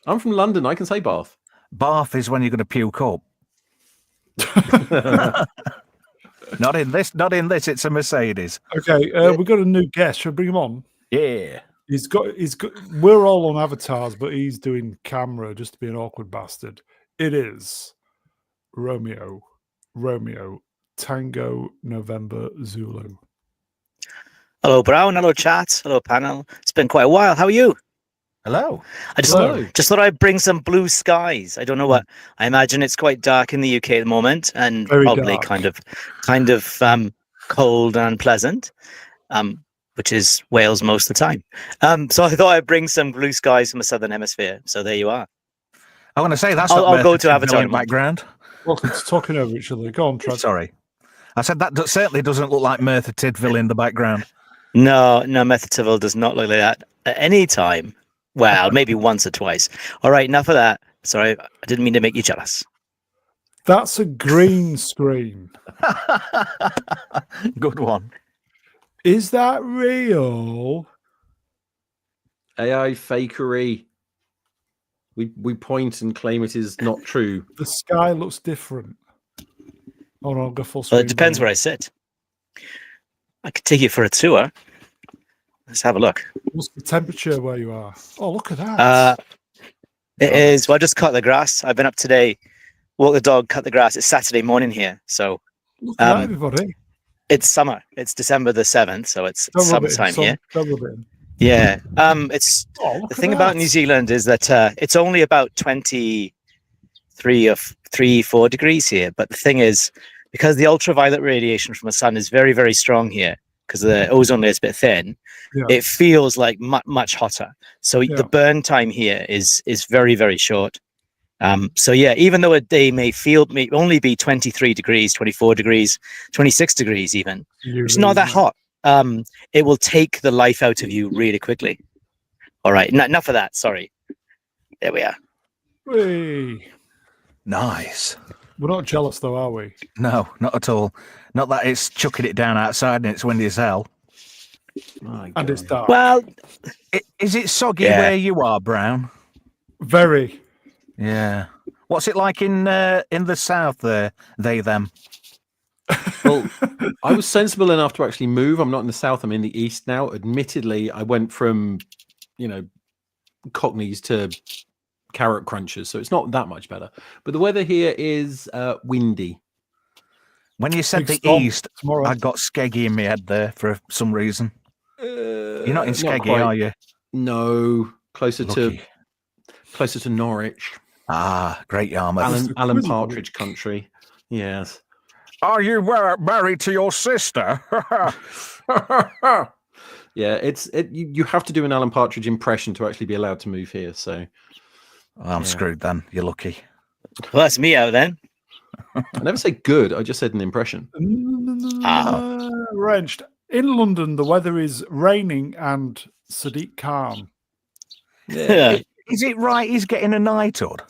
I'm from London. I can say bath. Bath is when you're going to puke up. Not in this. It's a Mercedes. Okay, we've got a new guest. Should I bring him on? Yeah. He's got. We're all on avatars, but he's doing camera just to be an awkward bastard. It is Romeo, Tango, November, Zulu. Hello, Brown. Hello, chat. Hello, panel. It's been quite a while. How are you? Hello. I just thought I'd bring some blue skies. I don't know what. I imagine it's quite dark in the UK at the moment, and very probably dark. kind of cold and pleasant. Which is Wales most of the time. So I thought I'd bring some blue skies from the southern hemisphere. So there you are. I want to say that's. I'll go to Avatar background. Welcome to talking over each other. Go on, Trev. Sorry. I said that certainly doesn't look like Merthyr Tydfil in the background. No, Merthyr Tydfil does not look like that at any time. Well, maybe once or twice. All right, enough of that. Sorry, I didn't mean to make you jealous. That's a green screen. Good one. Is that real? AI fakery. We point and claim it is not true. The sky looks different. Oh no, I'll go full Well, screen. it depends where I sit. I could take you for a tour. Let's have a look. What's the temperature where you are? Oh, look at that. It is. Well, I just cut the grass. I've been up today, walk the dog, cut the grass. It's Saturday morning here, so Look at that, everybody. it's summer. It's December the 7th, so it's Don't rub it in, summertime son. here. Don't rub it in. Yeah. It's Oh, look the at thing about that. New Zealand is that it's only about 23 or 4 degrees here. But the thing is, because the ultraviolet radiation from the sun is very, very strong here, because the ozone layer is a bit thin, Yeah. it feels like much hotter. So Yeah. the burn time here is very, very short. So yeah, even though a day may only be 23 degrees, 24 degrees, 26 degrees even, it's not that hot. It will take the life out of you really quickly. All right, enough of that. Sorry. There we are. Hey. Nice. We're not jealous though, are we? No, not at all. Not that it's chucking it down outside and it's windy as hell. My And it's God. dark. Well, Is it soggy Yeah. where you are, Brown? Very. Yeah. What's it like in the south there? They, them. Well, I was sensible enough to actually move. I'm not in the south. I'm in the east now. Admittedly, I went from, Cockneys to carrot crunchers, so it's not that much better. But the weather here is windy. When you said Big the storm east, tomorrow. I got Skeggy in my head there for some reason. You're not in Skeggy, quite. are you? No, closer Lucky. to Norwich, Ah, great Yarmouth. Alan Partridge country. Yes. Are you married to your sister? Yeah, you have to do an Alan Partridge impression to actually be allowed to move here. So I'm screwed then. You're lucky. well, that's me out then. I never say good. I just said an impression. Wrenched. In London, the weather is raining and Sadiq Khan. Yeah. Is it right he's getting a knighthood?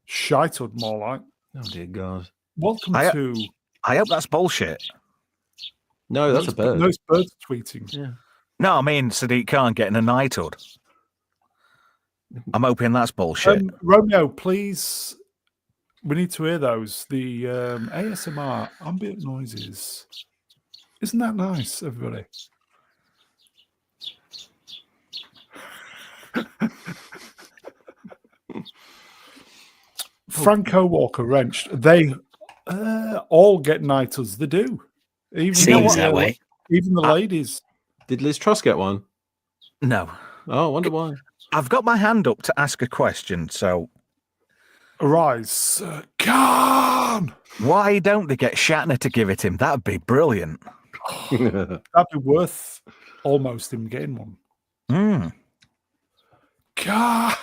Shited, more like. Oh dear God. Welcome I- to. I hope that's bullshit. No, that's a bird. Those birds tweeting. Yeah. No, I mean Sadiq Khan getting a knighthood. I'm hoping that's bullshit. Romeo, please. We need to hear those. The ASMR ambient noises. Isn't that nice, everybody? Franco Walker wrenched. They all get knighthoods. They do. Even Seems that way. Even the ladies. Did Liz Truss get one? No. Oh, I wonder why. I've got my hand up to ask a question, so Arise, Khan. why don't they get Shatner to give it him? That'd be brilliant. That'd be worth almost him getting one. Mm. Khan.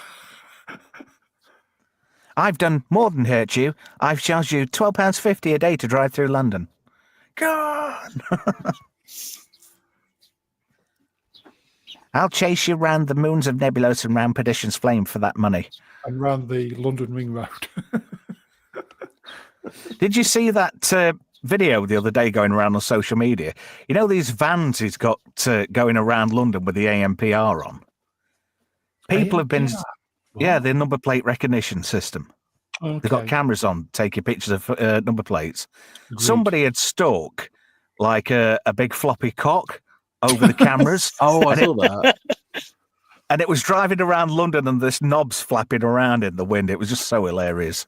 I've done more than hurt you. I've charged you £12.50 a day to drive through London. God! I'll chase you round the moons of Nebulos and round Perdition's Flame for that money. And round the London Ring Road. Did you see that video the other day going around on social media? You know these vans he's got going around London with the AMPR on? People have been... AMPR? Yeah, the number plate recognition system. Okay. They've got cameras on taking pictures of number plates. Agreed. Somebody had stuck like a big floppy cock over the cameras. Oh, I saw that. And it was driving around London and this knob's flapping around in the wind. It was just so hilarious.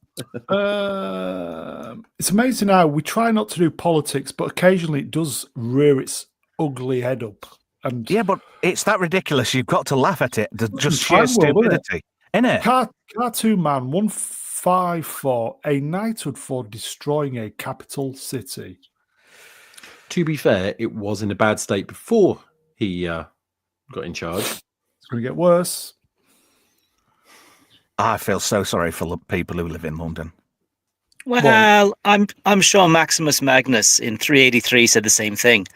It's amazing how we try not to do politics, but occasionally it does rear its ugly head up. And Yeah, but it's that ridiculous. You've got to laugh at it. Just Time sheer will, isn't it? stupidity. Innit? Cartoon Man 154, a knighthood for destroying a capital city. To be fair, it was in a bad state before he got in charge. It's going to get worse. I feel so sorry for the people who live in London. Well, I'm sure Maximus Magnus in 383 said the same thing.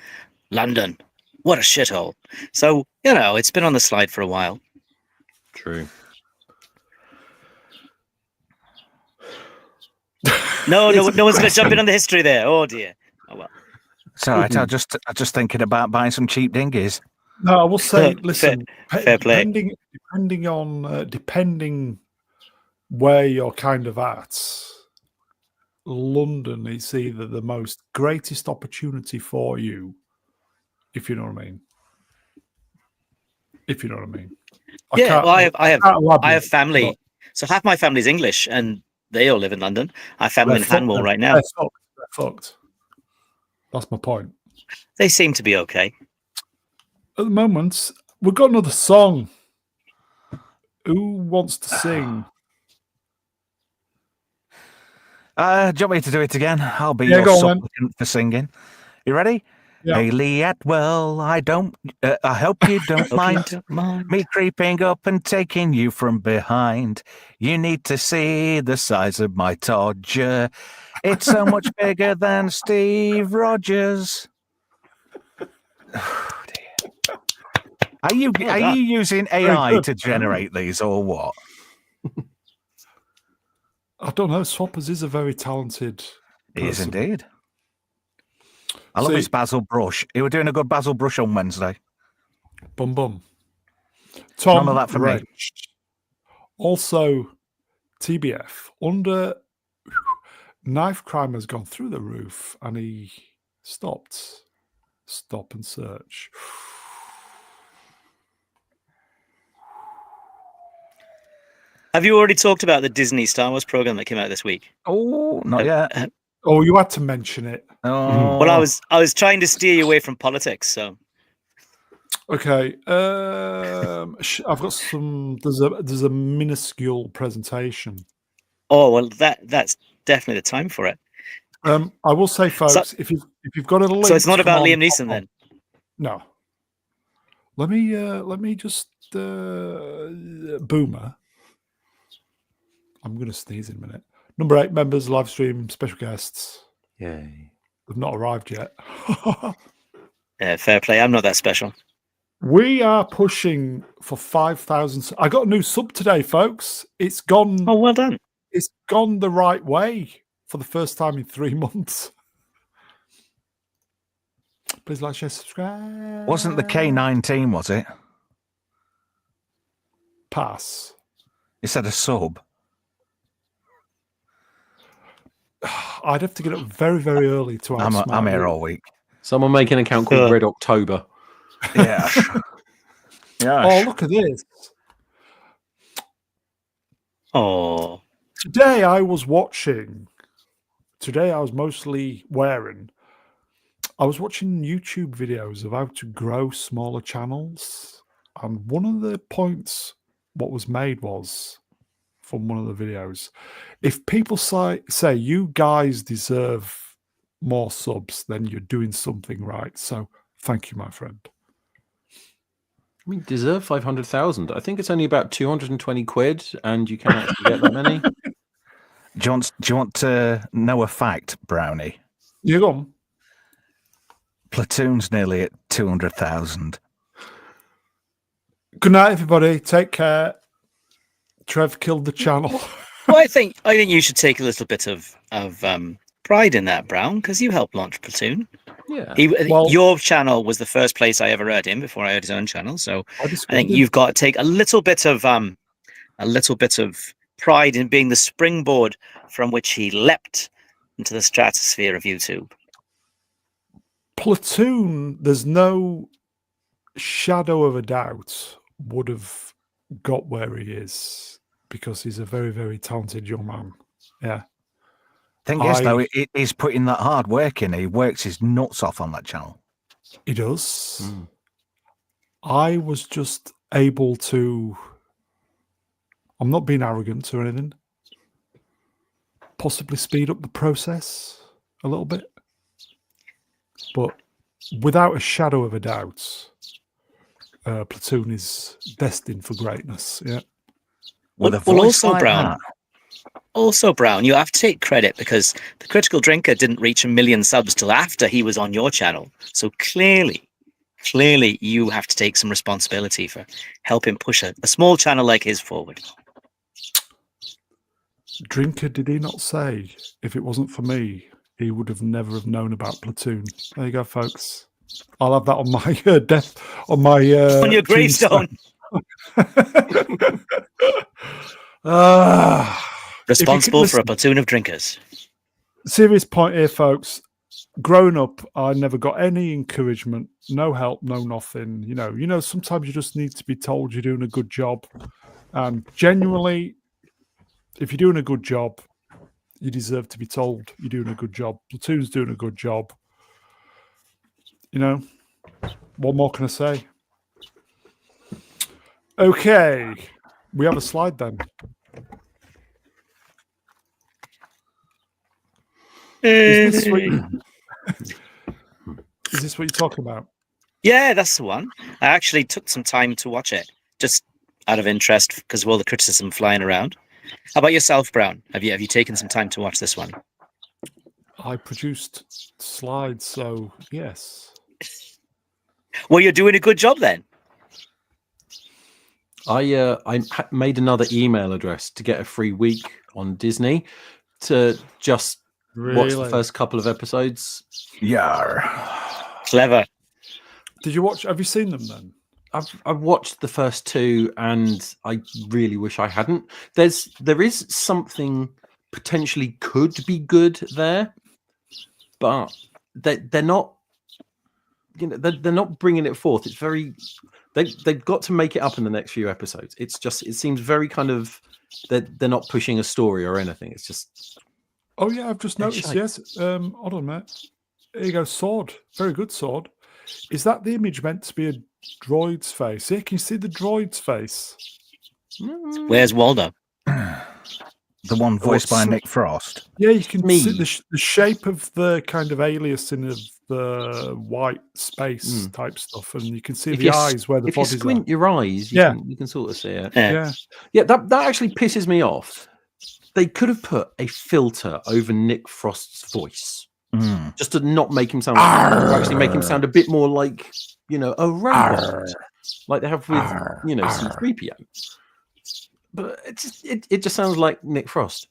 London, what a shithole. So, it's been on the slide for a while. True. No one's going to jump in on the history there. Oh dear. Oh well. It's all right. I'm just thinking about buying some cheap dinghies. No, I will say, listen, fair play. depending where you're kind of at, London is either the most greatest opportunity for you, if you know what I mean. If you know what I mean. I have family. So half my family's English, and they all live in London. I have family in Hanwell right now. They're fucked. That's my point. They seem to be okay. At the moment, we've got another song. Who wants to sing? Do you want me to do it again? I'll be your supplicant for singing. You ready? Yeah. Hayley Atwell, I hope you don't mind me creeping up and taking you from behind. You need to see the size of my todger. It's so much bigger than Steve Rogers. Oh, dear. Are you using AI to generate these or what? I don't know. Swappers is a very talented person. He is indeed. I love his basil brush. He was doing a good basil brush on Wednesday. Bum bum. Tom, none of that for me. Also, TBF under knife crime has gone through the roof, and he stopped. Stop and search. Have you already talked about the Disney Star Wars program that came out this week? Oh, not yet. Oh, you had to mention it. Oh. Well, I was trying to steer you away from politics, so. Okay. I've got some. There's a minuscule presentation. Oh well, that's definitely the time for it. I will say, folks, if you've got a link, so it's not about Liam Neeson then. No. Let me just Boomer. I'm going to sneeze in a minute. Number 8 members, live stream, special guests. Yay. They've not arrived yet. Yeah, fair play. I'm not that special. We are pushing for 5,000. I got a new sub today, folks. It's gone. Oh, well done. It's gone the right way for the first time in 3 months. Please like, share, subscribe. Wasn't the K19, was it? Pass. You said a sub. I'd have to get up very, very early to answer. I'm here all week. Someone make an account called Red October. Yeah. Yeah. Oh, look at this. Oh. Today I was mostly wearing. I was watching YouTube videos of how to grow smaller channels. And one of the points what was made was, from one of the videos, if people say you guys deserve more subs, then you're doing something right. So thank you, my friend. I mean, deserve 500,000. I think it's only about 220 quid, and you can actually get that many. Do you want to know a fact, Brownie? You go on. Platoon's nearly at 200,000. Good night, everybody. Take care. Trev killed the channel. Well, I think you should take a little bit of pride in that, Brown, because you helped launch Platoon. Yeah. Your channel was the first place I ever heard him before I heard his own channel. So I think you've got to take a little bit of pride in being the springboard from which he leapt into the stratosphere of YouTube. Platoon, there's no shadow of a doubt, would have got where he is because he's a very, very talented young man. Yeah. Thing is, though, he's putting that hard work in. He works his nuts off on that channel. He does. Mm. I was just able to. I'm not being arrogant or anything. Possibly speed up the process a little bit. But without a shadow of a doubt, Platoon is destined for greatness. Yeah. With a voice like Brown. that. Also, Brown, you have to take credit because the Critical Drinker didn't reach 1 million subs till after he was on your channel. So clearly you have to take some responsibility for helping push a small channel like his forward. Drinker, did he not say, if it wasn't for me, he would have never have known about Platoon? There you go, folks. I'll have that on my death, on my On your gravestone. Responsible for a platoon of drinkers. Serious point here, folks. Growing up, I never got any encouragement, no help, no nothing. You know, sometimes you just need to be told you're doing a good job. And genuinely, if you're doing a good job, you deserve to be told you're doing a good job. Platoon's doing a good job. You know, what more can I say? Okay, we have a slide then. Is this what you're talking about? Yeah, that's the one. I actually took some time to watch it, just out of interest because of all the criticism flying around. How about yourself, Brown? Have you taken some time to watch this one? I produced slides, so yes. Well, you're doing a good job then. I made another email address to get a free week on Disney to just watch the first couple of episodes. Yeah. Clever. Did you watch? Have you seen them then? I've watched the first two, and I really wish I hadn't. There is something potentially could be good there, but they're not. You know, they're not bringing it forth. It's very. They've got to make it up in the next few episodes. It seems very kind of they're not pushing a story or anything. It's just. Oh yeah, I've just noticed. shite. Yes. Hold on a minute. Here you go. Sword. Very good sword. Is that the image meant to be a droid's face? Yeah, can you see the droid's face? Where's Waldo? The one voiced by Nick Frost. Yeah, you can Me. see the shape of the kind of aliasing of the white space type stuff, and you can see the eyes where the if you bodies squint are. your eyes, you can sort of see it. Yeah. That actually pisses me off. They could have put a filter over Nick Frost's voice just to not make him sound actually make him sound a bit more like, you know, a robot, like they have with, you know, C-3PO. But it just sounds like Nick Frost.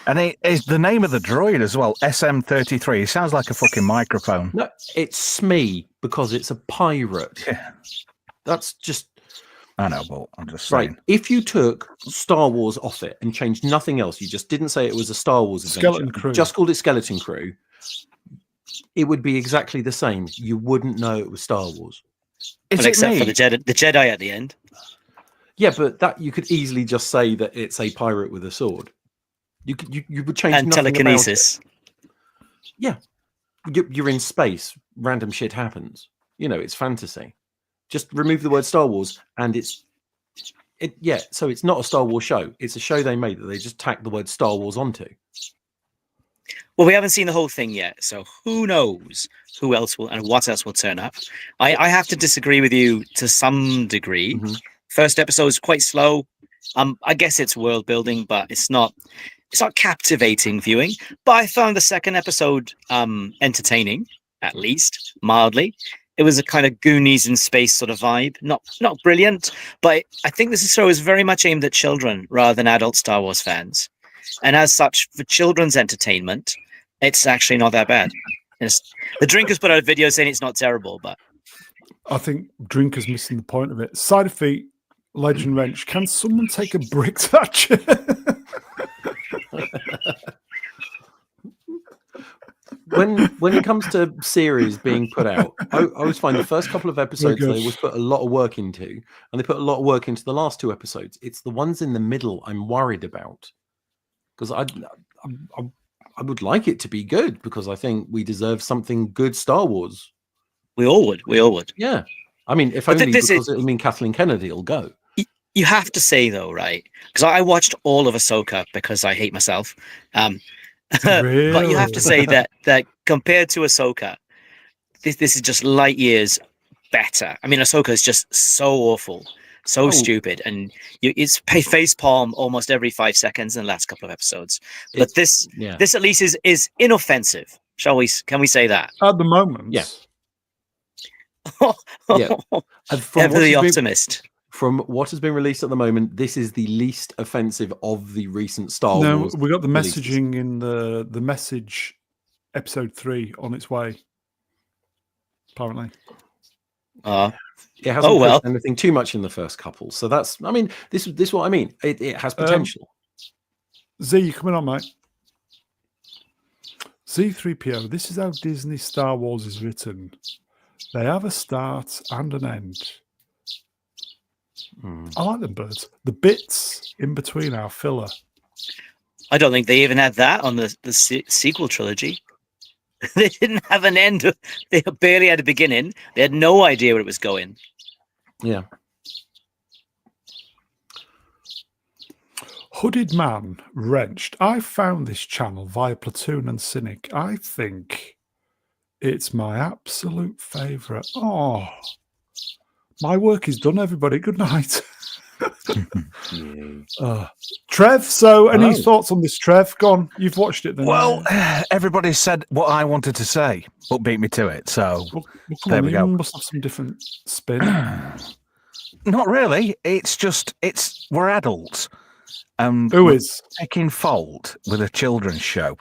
And it is the name of the droid as well, SM-33. It sounds like a fucking microphone. No, it's Smee because it's a pirate. Yeah. That's just... I know, but I'm just saying. Right, if you took Star Wars off it and changed nothing else, you just didn't say it was a Star Wars adventure, Skeleton Crew. just called it Skeleton Crew, it would be exactly the same. You wouldn't know it was Star Wars. Well, except for the Jedi at the end. Yeah, but that you could easily just say that it's a pirate with a sword. You would change And nothing telekinesis. about it. Yeah, you're in space. Random shit happens. You know, it's fantasy. Just remove the word Star Wars, and so it's not a Star Wars show. It's a show they made that they just tacked the word Star Wars onto. Well, we haven't seen the whole thing yet, so who knows who else will and what else will turn up. I have to disagree with you to some degree. Mm-hmm. First episode is quite slow. I guess it's world building, but it's not captivating viewing. But I found the second episode entertaining, at least mildly. It was a kind of Goonies in space sort of vibe. Not brilliant, but I think this show is very much aimed at children rather than adult Star Wars fans. And as such, for children's entertainment, it's actually not that bad. The Drinkers put out a video saying it's not terrible, but I think Drinker's missing the point of it. Side of feet, Legend Wrench. Can someone take a brick to that chair? When it comes to series being put out, I always find the first couple of episodes they always put a lot of work into, and they put a lot of work into the last two episodes. It's the ones in the middle I'm worried about, because I would like it to be good, because I think we deserve something good Star Wars. we all would. Yeah, I mean, if only because it'll mean Kathleen Kennedy will go. You have to say though, right? Because I watched all of Ahsoka because I hate myself. Really? But you have to say that compared to Ahsoka, this is just light years better. I mean, Ahsoka is just so awful. so stupid, and it's face palm almost every 5 seconds in the last couple of episodes. But this at least is inoffensive. Can we say that? At the moment, Yeah. Ever the optimist. From what has been released at the moment, this is the least offensive of the recent Star Wars. No, we got the releases. messaging in the message episode 3 on its way. Apparently. It hasn't pushed anything too much in the first couple. So that's, I mean, this is what I mean. It has potential. Z, you coming on, mate? Zee-ThreePIO, this is how Disney Star Wars is written. They have a start and an end. I like them birds. The bits in between are filler. I don't think they even had that on the sequel trilogy. They didn't have an end. They barely had a beginning. They had no idea where it was going. Yeah. Hooded Man, Wrenched. I found this channel via Platoon and Cynic. I think it's my absolute favourite. Oh, my work is done, everybody. Good night. Trev, so any thoughts on this, Trev? Go on. You've watched it then. Well, everybody said what I wanted to say, but beat me to it. So there we go. You must have some different spin. Not really. We're adults. Who is taking fault with a children's show?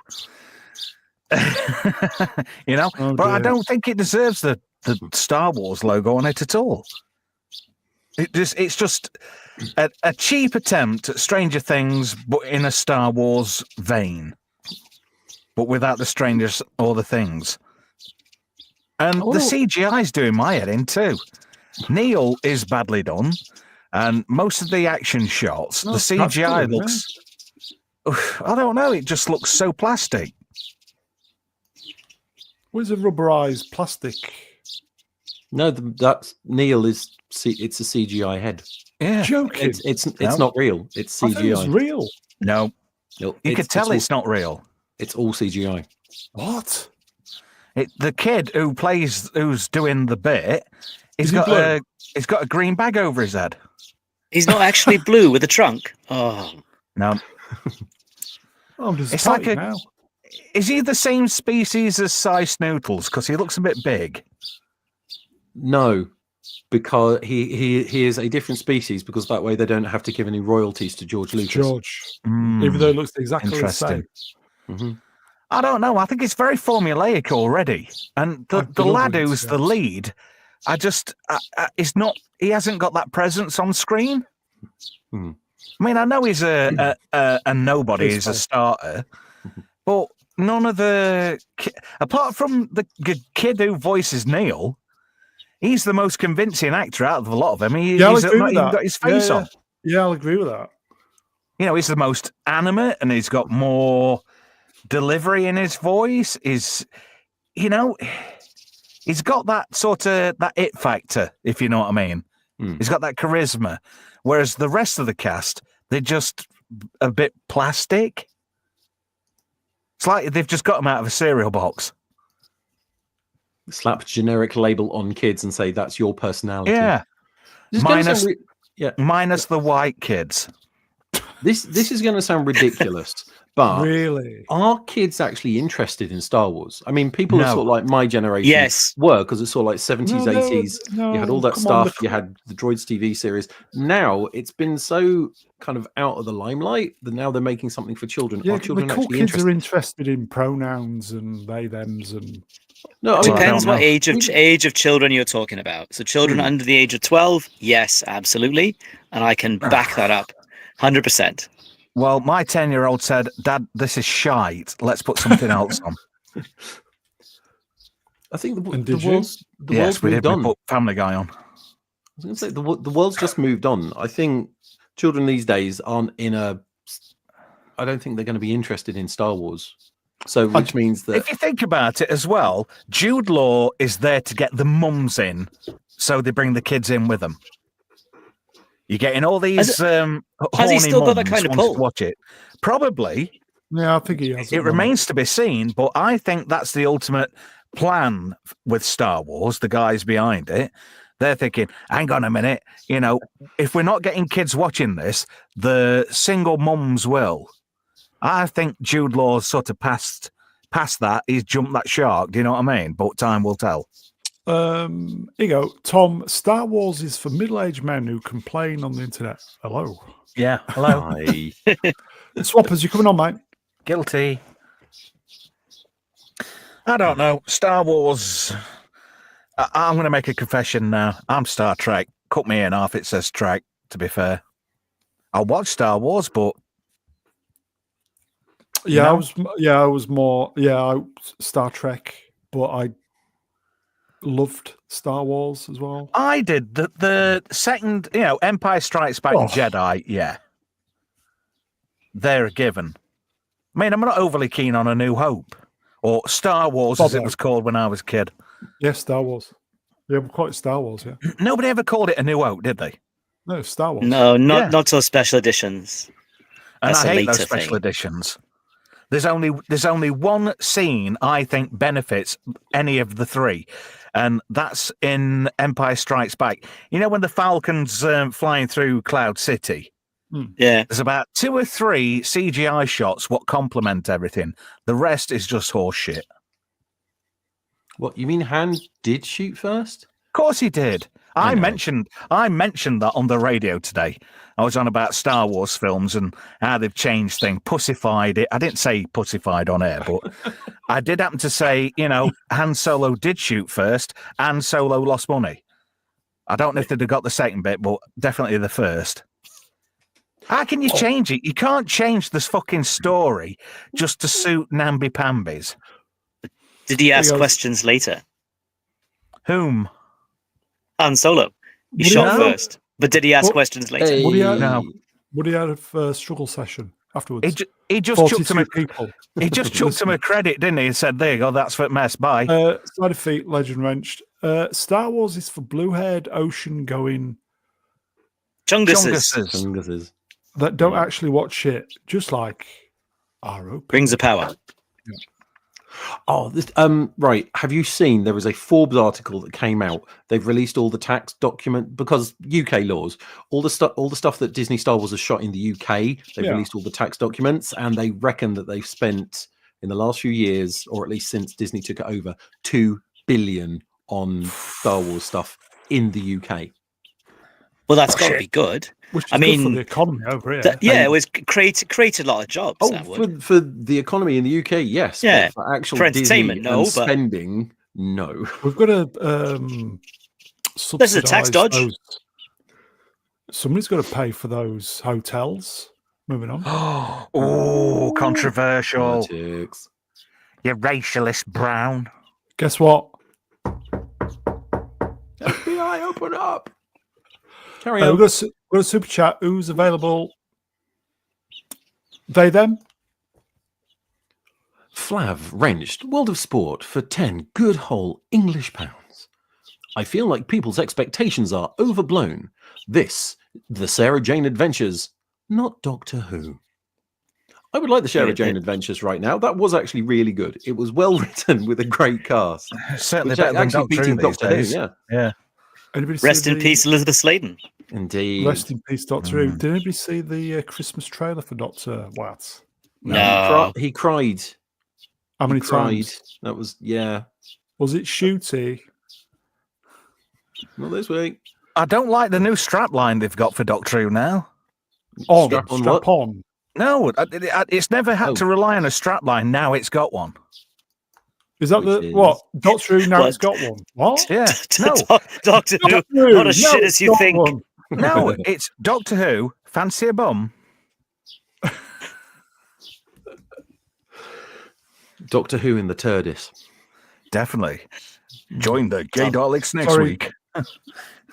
You know, but I don't think it deserves the Star Wars logo on it at all. It's just a cheap attempt at Stranger Things, but in a Star Wars vein, but without the strangers or the things. And the CGI's doing my head in too. Neil is badly done, and most of the action shots, the CGI looks. I don't know. It just looks so plastic. Where's a rubberized plastic? No, that's Neil is. It's a CGI head. Yeah, joking. It's not real. It's CGI. I thought it was real. No, you could tell it's not real. It's all CGI. What? The kid who's doing the bit, he's got a green bag over his head. He's not actually blue with a trunk. Oh no. It's like now. Is he the same species as Cy Snootles? Because he looks a bit big. No, because he is a different species, because that way they don't have to give any royalties to George Lucas. Even though it looks exactly the same. Mm-hmm. I don't know. I think it's very formulaic already. And the lad who's the lead, it's not. He hasn't got that presence on screen. Hmm. I mean, I know he's a nobody, he's a starter, but none of apart from the kid who voices Neil, he's the most convincing actor out of a lot of them. He's not even got his face on. Yeah, I'll agree with that. You know, he's the most animate, and he's got more delivery in his voice. He's got that sort of that it factor, if you know what I mean. He's got that charisma, whereas the rest of the cast, they're just a bit plastic. It's like they've just got them out of a cereal box. Slap generic label on kids and say that's your personality. Yeah, minus the white kids. This is going to sound ridiculous, but really, are kids actually interested in Star Wars? I mean, people are sort of like my generation were, because it's sort of like 70s, 80s. You had all that stuff. You had the Droids TV series. Now it's been so kind of out of the limelight that now they're making something for children. Yeah, are children the cool actually kids interested? are interested in pronouns and they thems and. No, it depends what age of children you're talking about. So children under the age of 12, yes, absolutely, and I can back that up, 100%. Well, my 10-year-old said, "Dad, this is shite. Let's put something else on." I think the world's moved we on. put Family Guy on. I was going to say the world's just moved on. I think children these days aren't I don't think they're going to be interested in Star Wars. So, which means that if you think about it as well, Jude Law is there to get the mums in, so they bring the kids in with them. You're getting all these has he still got that kind of pull? To watch it. Probably. Yeah, I think he has. It remains to be seen, but I think that's the ultimate plan with Star Wars, the guys behind it. they're thinking, hang on a minute, you know, if we're not getting kids watching this, the single mums will. I think Jude Law's sort of past that. He's jumped that shark. Do you know what I mean? But time will tell. Here you go. Tom, Star Wars is for middle-aged men who complain on the internet. Hello. Yeah. Hello. Hi. Swappers, you coming on, mate? Guilty. I don't know. Star Wars. I'm going to make a confession now. I'm Star Trek. Cut me in half. It says Trek, to be fair. I watch Star Wars, but Yeah, I was more Star Trek, but I loved Star Wars as well. I did the second, you know, Empire Strikes Back and Jedi. Yeah, they're a given. I mean, I'm not overly keen on A New Hope or Star Wars, as it was called when I was a kid. Yeah, Star Wars. Yeah, we call it Star Wars. Yeah. Nobody ever called it A New Hope, did they? No, Star Wars. No, not till special editions. And That's I a hate those later special thing. editions. There's only one scene I think benefits any of the three, and that's in Empire Strikes Back. You know when the Falcon's flying through Cloud City? Yeah. There's about 2 or 3 CGI shots what complement everything. The rest is just horse shit. What, you mean Han did shoot first? Of course he did. I mentioned that on the radio today. I was on about Star Wars films and how they've changed things, pussified it. I didn't say pussified on air, but I did happen to say, you know, Han Solo did shoot first and Solo lost money. I don't know if they'd have got the second bit, but definitely the first. How can you change it? You can't change this fucking story just to suit namby-pambies. Did he ask questions later? Whom? Han Solo. He shot first. But did he ask questions later? Hey. Would he have a struggle session afterwards? He just chucked him people. He just chucked him a credit, didn't he? And said, "There you go, that's for mess. Bye." Side of feet, Legend Wrenched. Star Wars is for blue-haired, ocean-going Chunguses. that don't actually watch shit, just like RO. Brings the power. Oh, this, right. Have you seen there was a Forbes article that came out? They've released all the tax document because UK laws, all the stuff that Disney Star Wars has shot in the UK. They've released all the tax documents, and they reckon that they've spent in the last few years, or at least since Disney took it over, $2 billion on Star Wars stuff in the UK. Well, that's got to be good. Which is good for the economy over here. It was created a lot of jobs. For the economy in the UK, yes. Yeah. But for actual For entertainment, Disney and spending, no. We've got to This is a tax dodge. Somebody's got to pay for those hotels. Moving on. Oh, controversial. Politics. You racialist Brown. Guess what? FBI, open up. Carry We've on. got a super chat. Who's available? They, them? Flav wrenched World of Sport for 10 good whole English pounds. I feel like people's expectations are overblown. This, the Sarah Jane Adventures, not Doctor Who. I would like the Sarah Jane Adventures right now. That was actually really good. It was well written with a great cast. Certainly better than Doctor Who these days. Yeah. Rest in peace, Elizabeth Sladen. Indeed. Rest in peace, Doctor Who. Did anybody see the Christmas trailer for Doctor What? No. He cried. How many times? That was, Was it shooty? Not this week. I don't like the new strap line they've got for Doctor Who now. Strap on. No, it's never had to rely on a strap line. Now it's got one. Is that what? Doctor Who now it's got one. What? Yeah. No. Doctor Who, not as shit as you think. One. No, it's Doctor Who. Fancy a bum? Doctor Who in the TARDIS. Definitely. Join the Gay Daleks next week.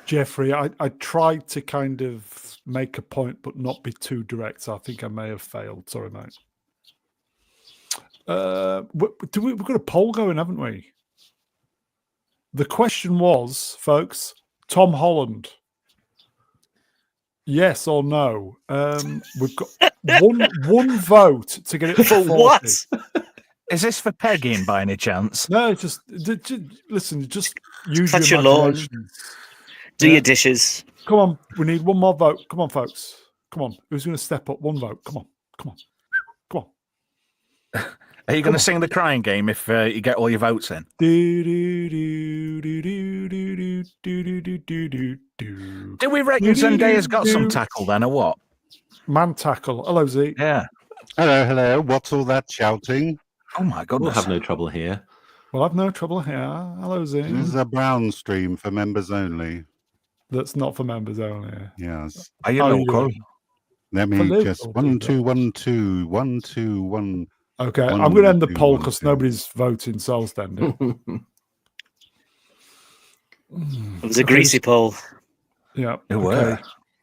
Jeffrey, I tried to kind of make a point, but not be too direct. So I think I may have failed. Sorry, mate. We've got a poll going, haven't we? The question was, folks, Tom Holland. Yes or no? We've got one vote to get it for 40. What? Is this for pegging by any chance? No, just listen. Just use Touch your your lawn. imagination. Do your dishes. Come on, we need one more vote. Come on, folks. Come on. Who's going to step up? One vote. Come on. Come on. Come on. Are you going to sing the crycrying game if you get all your votes in? Do we reckon Zendaya's got some tackle then, or what? Man tackle. Hello, Z. Yeah. Hello. What's all that shouting? Oh my We'll goodness. have no trouble here. Well, I've no trouble here. Hello, Z. This is a brown stream for members only. That's not for members only. Yes. Are you local? Let me For just local 1 people. 2 1 2 1 2 1. Okay, One, I'm going to end the two, poll one, because two. nobody's voting soul standing. It was a greasy poll. Yeah. It were.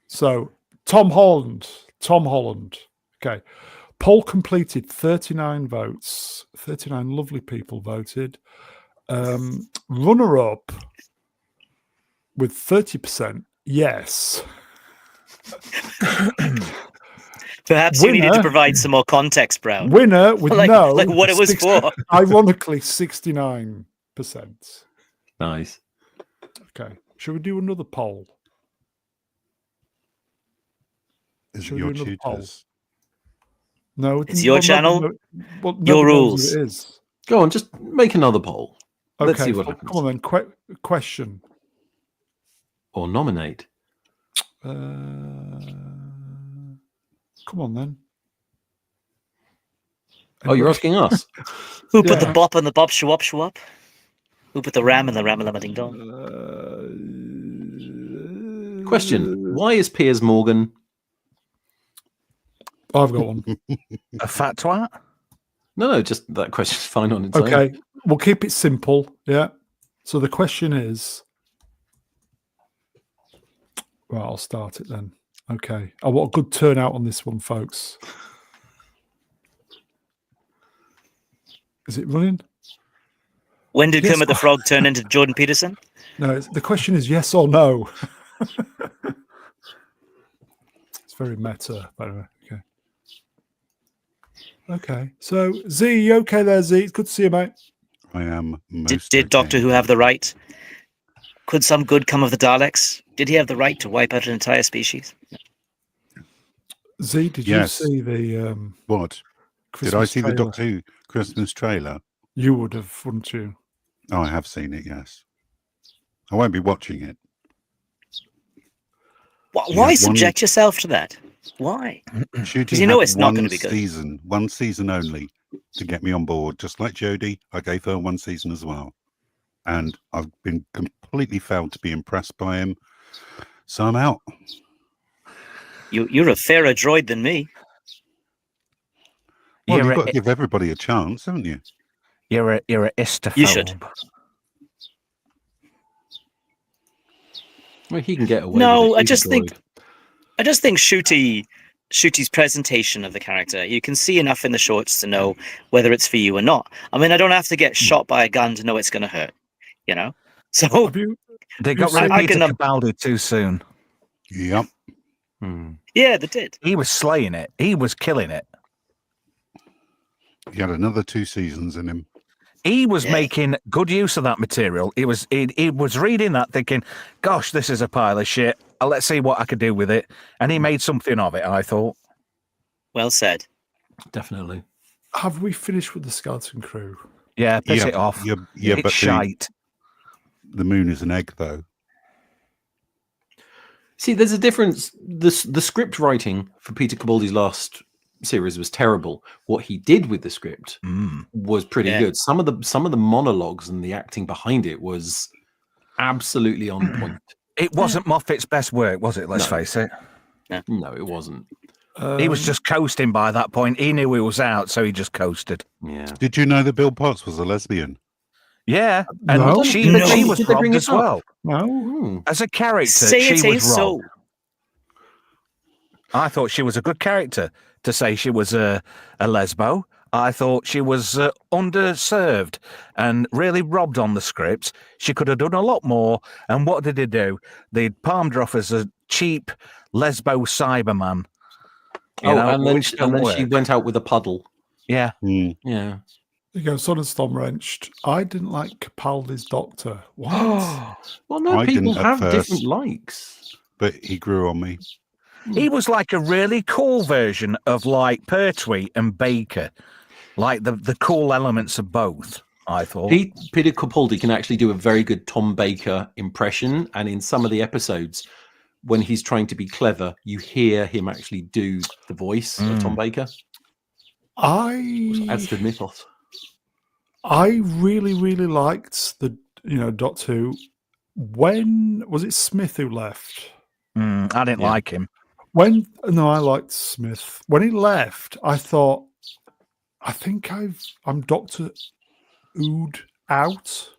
So Tom Holland. Okay. Poll completed, 39 votes. 39 lovely people voted. Runner up with 30%. Yes. Perhaps you needed to Winner. provide some more context, Brown. Winner with like no. what it was for. Ironically, 69%. Nice. Okay. Should we do another poll? Is Shall it we your do another poll? tutors? No, It's your channel, Well, your nobody knows rules. what it is. Go on, just make another poll. Let's Okay, see what come happens. on then. Question. Or nominate. Come on then. Oh, you're asking us? Who put the Yeah. bop on the bop shwop? Who put the ram in the ram ding dong? Question. Why is Piers Morgan? I've got one. A fat twat? No, just that question's fine on its own. Okay, we'll keep it simple. Yeah. So the question is, well, I'll start it then. Okay. I want a good turnout on this one, folks. Is it running? When did Yes. Kermit the Frog turn into Jordan Peterson? No, the question is yes or no. It's very meta, by the way. Okay. Okay. So, Z, you okay there, Z? It's good to see you, mate. I am most Did Doctor okay. Who have the right? Could some good come of the Daleks? Did he have the right to wipe out an entire species? Z, did Yes. you see the What? Christmas Did I see trailer? the Doctor Who Christmas trailer? You would have, wouldn't you? Oh, I have seen it, yes. I won't be watching it. Why had subject yourself to that? Why? Shooting you know had it's not gonna one be good. one season only to get me on board. Just like Jodie, I gave her one season as well. And I've been completely failed to be impressed by him. So I'm out. You're a fairer droid than me. Well, You're you've a- got to give everybody a chance, haven't you? You're a istophobe. You should. Well, he can get away No, with it. I He's a just think- droid. I just think Shooty's presentation of the character, you can see enough in the shorts to know whether it's for you or not. I mean, I don't have to get shot by a gun to know it's going to hurt, you know? So Have you? They got You rid I of Peter can, Capaldi too soon. Yep. yeah, they did. He was slaying it. He was killing it. He had another 2 seasons in him. He was Yeah. making good use of that material. He was reading that thinking, gosh, this is a pile of shit. Let's see what I could do with it. And he made something of it, I thought. Well said. Definitely. Have we finished with the skeleton crew? Yeah, piss Yeah, it off. yeah, yeah, it's but shite. the moon is an egg, though. See, there's a difference. The script writing for Peter Capaldi's last series was terrible. What he did with the script was pretty Yeah. good. Some of the monologues and the acting behind it was absolutely on point. It wasn't Moffat's best work, was it? Let's No. face it. No, it wasn't. He was just coasting by that point. He knew he was out, so he just coasted. Yeah. Did you know that Bill Potts was a lesbian? Yeah, and No. she No. was Did they bring robbed it as up? well. no. Hmm. As a character, Say she it ain't was so. robbed. I thought she was a good character to say she was a lesbo. I thought she was underserved and really robbed on the script. She could have done a lot more. And what did they do? They palmed her off as a cheap lesbo Cyberman. You know, and then, which don't she work. went out with a puddle. Yeah. Hmm. Yeah. You go, Son and Storm Wrenched. I didn't like Capaldi's Doctor. What? Well, no, I people didn't at have first. different likes. But he grew on me. He was like a really cool version of like Pertwee and Baker, like the cool elements of both. I thought Peter Capaldi can actually do a very good Tom Baker impression, and in some of the episodes, when he's trying to be clever, you hear him actually do the voice of Tom Baker. Which adds to the mythos. I really, really liked the Doctor Who. When was it Smith who left? I didn't like him. No, I liked Smith. When he left, I thought, I think I'm Doctor Who'd out.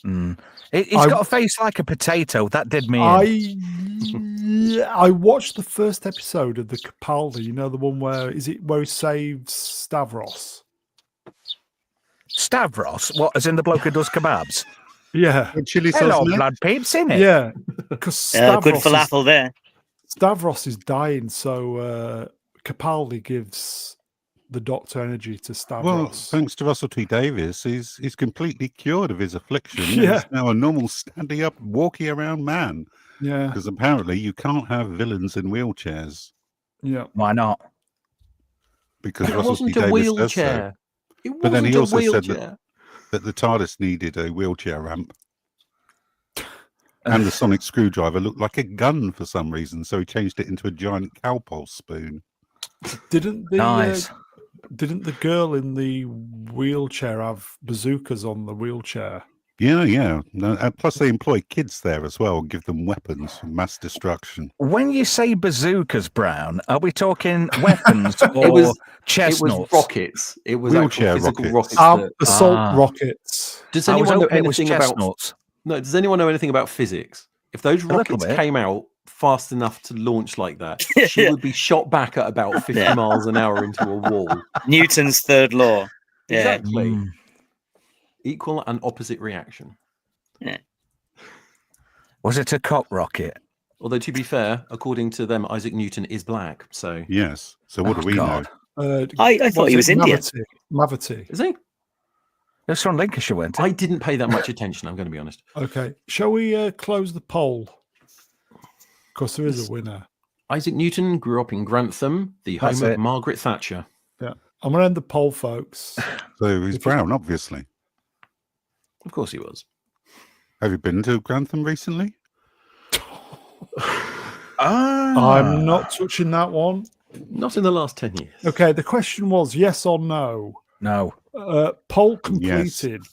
He's got a face like a potato. That did me in. I watched the first episode of the Capaldi. The one where he saves Stavros? Stavros? What, as in the bloke who does kebabs? Yeah. Chili sauce Hello, neck? blood peeps, innit? Yeah. Because Good falafel there. Stavros is dying, so Capaldi gives the Doctor energy to Stavros. Well, thanks to Russell T Davies, he's completely cured of his affliction. Yeah. He's now a normal, standing up, walking around man. Yeah. Because apparently you can't have villains in wheelchairs. Yeah. Why not? Because It Russell T wasn't a Davies says so. wheelchair. But then he also said wheelchair. that the TARDIS needed a wheelchair ramp. And the sonic screwdriver looked like a gun for some reason, so he changed it into a giant cowpole spoon. Didn't the Nice. didn't the girl in the wheelchair have bazookas on the wheelchair? Yeah. No, plus they employ kids there as well and give them weapons for mass destruction. When you say bazookas, Brown, are we talking weapons or It was chestnuts? rockets. It was Wheelchair actual physical rockets. rockets. Assault rockets. Does I was anyone know hoping it was anything about? chestnuts. No. Does anyone know anything about physics? If those little rockets bit. came out fast enough to launch like that, she would be shot back at about 50 miles an hour into a wall. Newton's third law. Yeah. Exactly. Equal and opposite reaction. Yeah. Was it a cock rocket? Although, to be fair, according to them, Isaac Newton is black. So Yes. So what Oh, do we God. know? I thought he was Indian. Mavity. is he? It's from Lincolnshire, weren't it? I didn't pay that much attention. I'm going to be honest. Okay. Shall we close the poll? Because there is a winner. Isaac Newton grew up in Grantham, the That's home of it. Margaret Thatcher. Yeah. I'm going to end the poll, folks. So he's brown, obviously. Of course, he was. Have you been to Grantham recently? I'm not touching that one. Not in the last 10 years. Okay. The question was yes or no. No. Poll completed.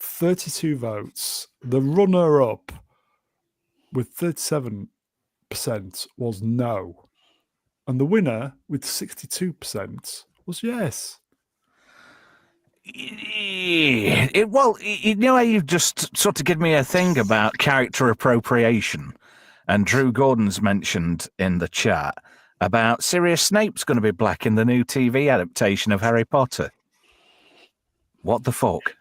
32 votes. The runner-up with 37% was no. And the winner with 62% was yes. Well, you know how you've just sort of given me a thing about character appropriation, and Drew Gordon's mentioned in the chat about Sirius Snape's going to be black in the new TV adaptation of Harry Potter. What the fuck?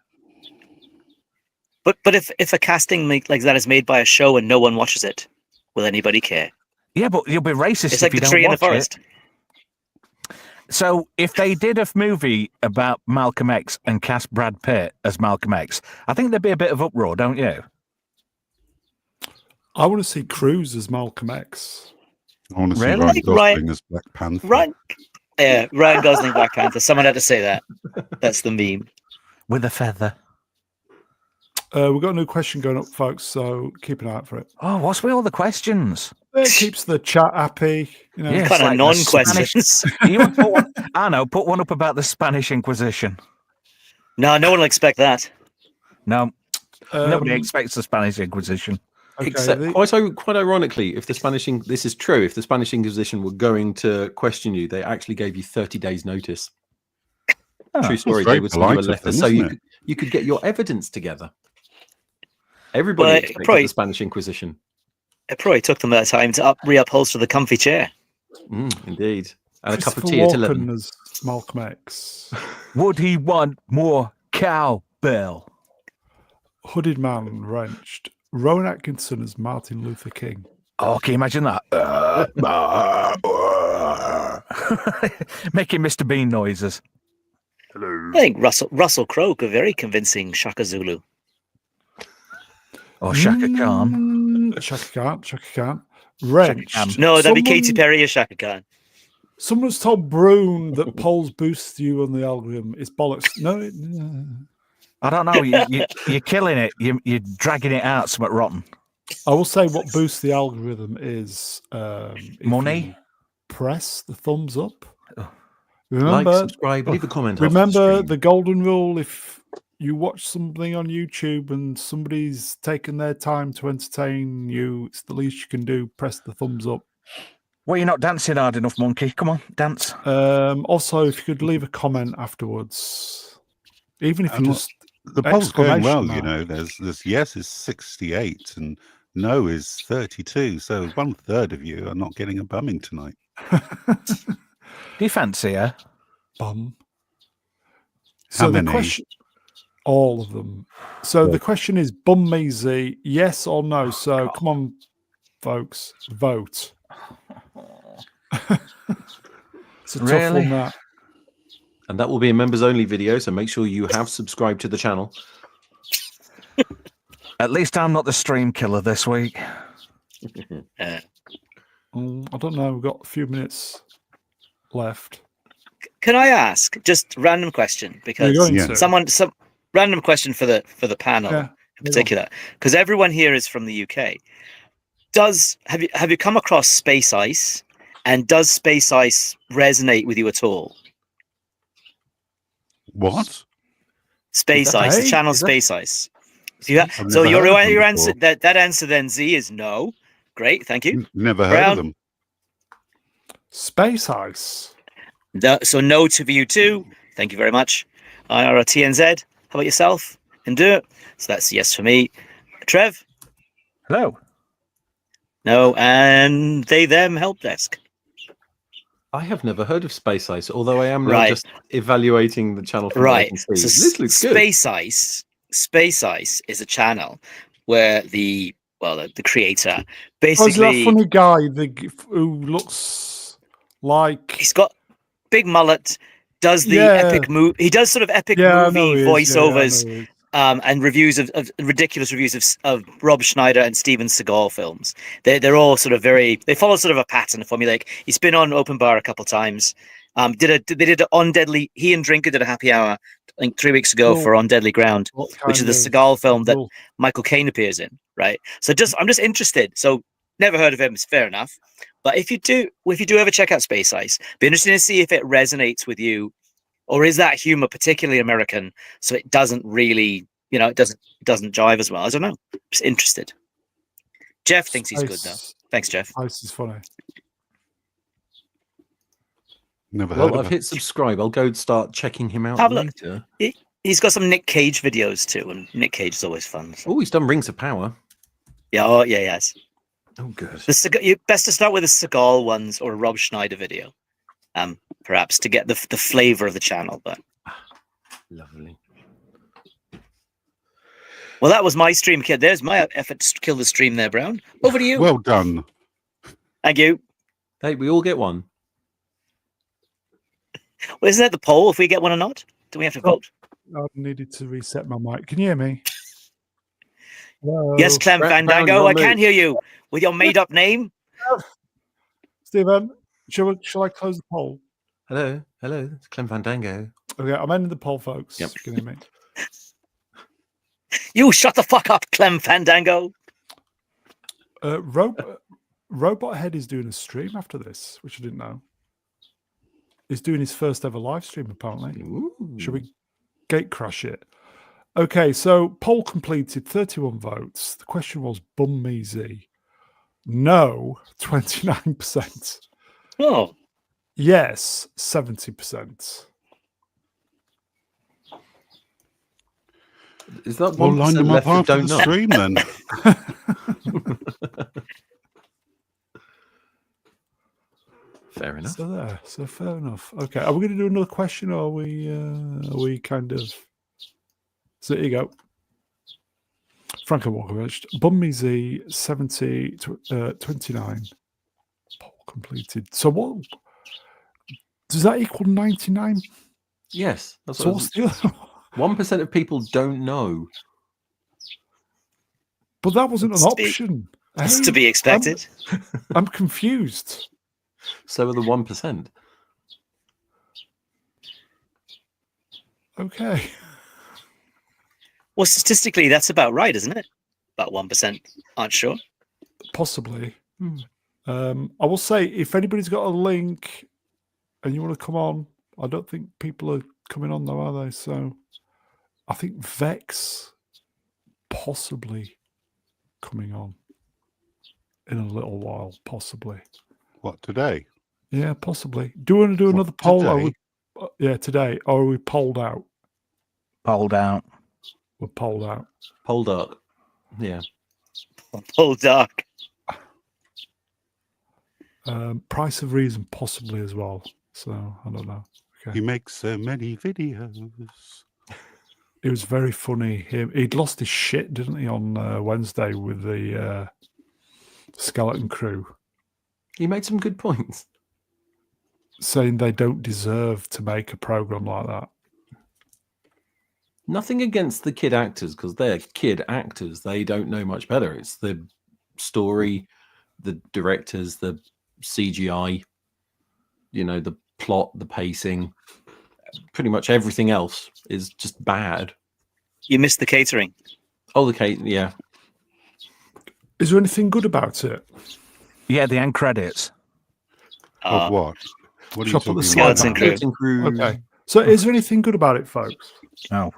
But if a casting like that is made by a show and no one watches it, will anybody care? Yeah, but you'll be racist It's if like you the don't tree in the watch it. forest. So if they did a movie about Malcolm X and cast Brad Pitt as Malcolm X, I think there'd be a bit of uproar, don't you? I want to see Cruz as Malcolm X. I want to see Really? Ryan Gosling Ryan- as Black Panther. Ryan Gosling, Black Panther. Someone had to say that. That's the meme. With a feather. We've got a new question going up, folks, so keep an eye out for it. Oh, what's with all the questions? It keeps the chat happy. Yeah, It's it's Kind of like the non-questions. You want to put one, I know, put one up about the Spanish Inquisition. No one will expect that. No, nobody Um, expects the Spanish Inquisition. okay, Except, the- quite ironically, if the Spanish this is true, if the Spanish Inquisition were going to question you, they actually gave you 30 days notice. Oh, True story. very They would send you a polite of letter, them, so isn't you could get your evidence together. Everybody Well, expected probably- the Spanish Inquisition. It probably took them that time to reupholster the comfy chair. Indeed, and a cup of Christopher tea at Walken 11. as Malcolm X. Would he want more cowbell? Hooded Man wrenched. Rowan Atkinson as Martin Luther King. Oh, can you imagine that? Making Mr. Bean noises. Hello. I think Russell Crowe, a very convincing Shaka Zulu. Or Shaka Khan. Shaka Khan. Wrenched. Khan. No, that'd be Katy Perry or Shaka Khan. Someone's told Brune that polls boost you on the algorithm. It's bollocks. No. I don't know. You're killing it. You're dragging it out somewhat rotten. I will say what boosts the algorithm is if Money? you press the thumbs up. Oh. Remember, Like, subscribe, leave a comment. remember after the golden rule: if you watch something on YouTube and somebody's taken their time to entertain you, it's the least you can do. Press the thumbs up. Well, you're not dancing hard enough, monkey. Come on, dance. Also, if you could leave a comment afterwards, even if you just the poll's going well, exclamation you know. There's yes is 68 and no is 32. So 1/3 of you are not getting a bumming tonight. Do you fancy her? bum. How So the many? question, all of them. So the question is, bum me Z, yes or no? So come on, folks, vote. It's a tough Really? one, that. And that will be a members only video, so make sure you have subscribed to the channel. At least I'm not the stream killer this week. I don't know. We've got a few minutes left. Can I ask just random question, because You're going Yeah. to. some random question for the panel Yeah, in particular, because everyone here is from the UK. Have you come across Space Ice, and does Space Ice resonate with you at all? What? Space that- Ice, the hey, channel is that- Space Ice. Yeah. I've So never your heard of them your answer before. that answer then Z is no. Great, thank you. Never heard Brown. of them. Space Ice. So no to you too. Thank you very much. RRTNZ. How about yourself? And do it. So that's yes for me. Trev? Hello. No, and they them help desk. I have never heard of Space Ice, although I am now Right. just evaluating the channel from what I Right. can see. So This looks good. Space Ice is a channel where the creator Oh, is that basically funny guy who looks like? he's got big mullet, does the Yeah. epic move. He does sort of epic Yeah, I movie know he is. voiceovers. Yeah, I know he is. And reviews of ridiculous reviews of Rob Schneider and Steven Seagal films. They're all sort of they follow sort of a pattern, a formulaic. He's been on Open Bar a couple of times. They did it on Deadly. He and Drinker did a happy hour, I think 3 weeks ago Cool. for On Deadly Ground, What which is kind the of Seagal film that rule? Michael Caine appears in, right? So I'm just interested. So never heard of him. It's fair enough. But if you do ever check out Space Ice, be interesting to see if it resonates with you, or is that humor particularly American, so it doesn't really, it doesn't jive as well. I don't know. Just interested. Jeff thinks he's good though. Thanks, Jeff. Ice is funny. Never heard Well, of I've it. hit subscribe. I'll go start checking him out Have a look. later. He's got some Nick Cage videos too, and Nick Cage is always fun. So. Oh, he's done Rings of Power. Yeah, oh yeah, yes. Oh, good. Best to start with the Seagal ones or a Rob Schneider video, perhaps to get the flavor of the channel. But Lovely. well, that was my stream, kid. There's my effort to kill the stream there, Brown. Over to you. Well done. Thank you. Hey, we all get one. Well, isn't that the poll? If we get one or not, do we have to Oh. vote? I needed to reset my mic. Can you hear me? Hello. Yes, Clem Brown, Fandango. you're I on can't mute. hear you with your made-up name. Stephen, shall I close the poll? Hello, it's Clem Fandango. Okay, I'm ending the poll, folks. Yep. Can you hear me? You shut the fuck up, Clem Fandango. Robot Head is doing a stream after this, which I didn't know. He's doing his first ever live stream, apparently. Ooh. Should we gate crash it? Okay, so poll completed, 31 votes. The question was bum me Z. No, 29%. Oh, Yes, 70%. Is that We'll 1% line them up left that after don't the know? stream then. Fair enough. So fair enough. Okay, are we going to do another question, or are we kind of? So here you go. Franco Walkovich, Bum me Z 70 29. Poll completed. So what does that equal? 99 Yes, that's So what what's the other? 1% of people don't know. But that wasn't an It's to be- option. It's to be expected. I'm confused. So are the 1%. Okay. Well, statistically, that's about right, isn't it? About 1% aren't sure. Possibly. I will say, if anybody's got a link and you want to come on, I don't think people are coming on though, are they? So I think Vex possibly coming on in a little while, possibly. What, today? Yeah, possibly. Do you want to do What, another poll? Or today? yeah, today. Or are we polled out? Polled out. We're polled out. Poldark. Yeah. Oh, dark. Price of Reason possibly as well. So I don't know. Okay. You make so many videos. It was very funny. He'd lost his shit, didn't he, on Wednesday with the Skeleton Crew, He made some good points. saying they don't deserve to make a program like that. Nothing against the kid actors, because they're kid actors. They don't know much better. It's the story, the directors, the CGI, the plot, the pacing. Pretty much everything else is just bad. You missed the catering. Oh, the case, yeah. Is there anything good about it? Yeah, the end credits. Of what? What are you Shall I put the talking slide about? back? Skeleton Crew. Okay. So is there anything good about it, folks? Oh,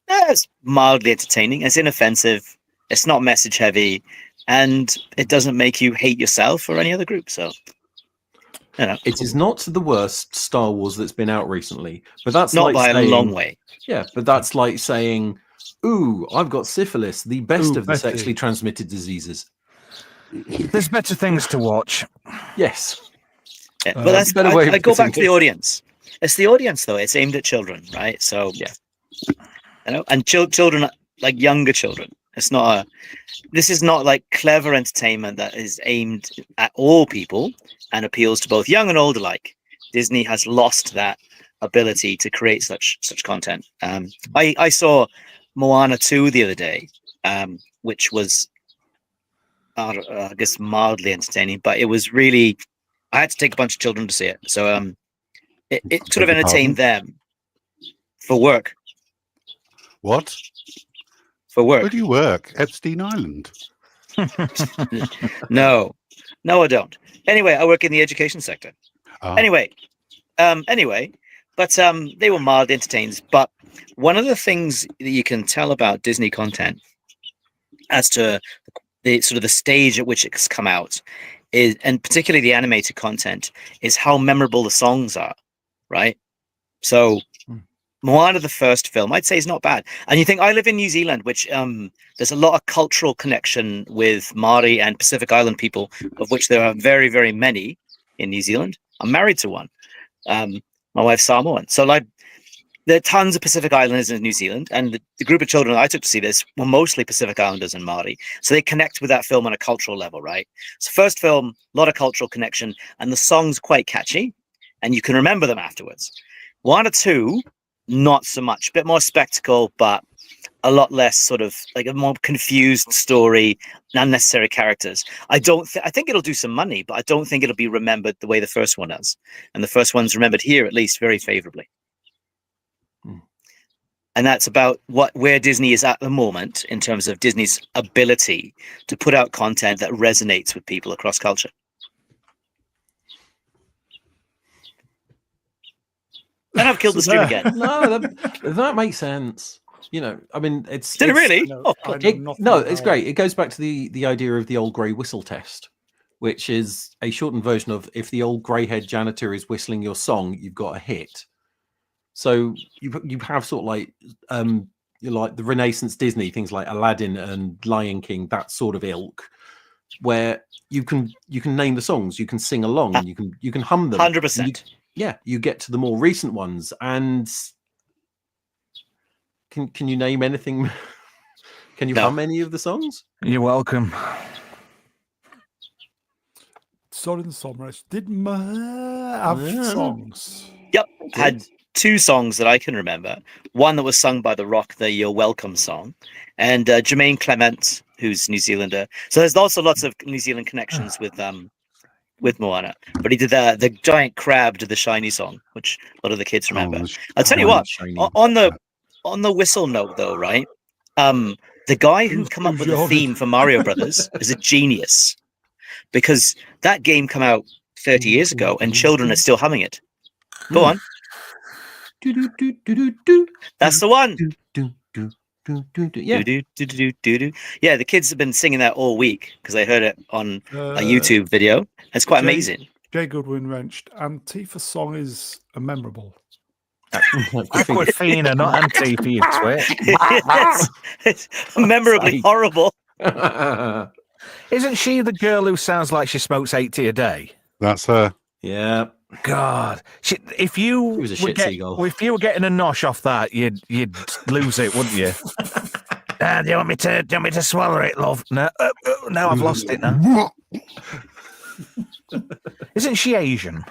It's mildly entertaining. It's inoffensive. It's not message heavy, and it doesn't make you hate yourself or any other group. So, It is not the worst Star Wars that's been out recently, but that's not like by saying, a long way. Yeah, but that's like saying, "Ooh, I've got syphilis, the best Ooh, of the Betty. sexually transmitted diseases." there's better things to watch. Yes, Yeah, but that's better way of I go back to putting the it. audience. It's the audience, though. It's aimed at children, right? So, Yeah. and children, like younger children. It's not this is not like clever entertainment that is aimed at all people and appeals to both young and old alike. Disney has lost that ability to create such content. I saw Moana 2 the other day, which was I guess mildly entertaining, but it was really, I had to take a bunch of children to see it. So it sort of Beg your entertained them for work. What? For Where work. do you work? Epstein Island. No, I don't. Anyway, I work in the education sector. Ah, Anyway, but they were mild entertainers. But one of the things that you can tell about Disney content as to the sort of the stage at which it's come out is, and particularly the animated content, is how memorable the songs are, right? So Moana, the first film, I'd say is not bad. And you think, I live in New Zealand, which there's a lot of cultural connection with Maori and Pacific Island people, of which there are very, very many in New Zealand. I'm married to one. My wife's Samoan. So like there are tons of Pacific Islanders in New Zealand, and the group of children I took to see this were mostly Pacific Islanders and Maori. So they connect with that film on a cultural level, right? So first film, a lot of cultural connection, and the song's quite catchy, and you can remember them afterwards. 1 or 2, not so much. A bit more spectacle, but a lot less sort of like a more confused story, unnecessary characters. I think it'll do some money, but I don't think it'll be remembered the way the first one does. And the first one's remembered here, at least, very favorably. And that's about where Disney is at the moment in terms of Disney's ability to put out content that resonates with people across culture. And I've killed the stream again. No, that makes sense. I mean, it's Did it really? No, it's great. It goes back to the idea of the old grey whistle test, which is a shortened version of if the old grey-haired janitor is whistling your song, you've got a hit. So you have sort of like like the Renaissance Disney things like Aladdin and Lion King, that sort of ilk, where you can name the songs, you can sing along, and you can hum them. 100%. You get to the more recent ones, and can you name anything? Can you hum any of the songs? You're welcome. Soren Somers did have songs. Yep, had two songs that I can remember. One that was sung by The Rock, the "You're Welcome" song, and Jermaine Clement, who's New Zealander. So there's also lots of New Zealand connections with Moana. But he did the giant crab to the shiny song, which a lot of the kids remember. I'll tell you what, on the whistle note though, right? The guy who come up with the theme for Mario Brothers is a genius, because that game came out 30 years ago and children are still humming it. Go on. That's the one. Yeah. Yeah, the kids have been singing that all week because they heard it on a YouTube video. It's quite amazing. Jay Goodwin wrenched. Antifa song is memorable. Aquafina, not Antifa, you twit. It's memorably horrible. Isn't she the girl who sounds like she smokes 80 a day? That's her. Yeah. God, if you was a shit seagull. if you were getting a nosh off that, you'd lose it, wouldn't you? Do you want me to swallow it, love? No, no, I've lost it now. Isn't she Asian?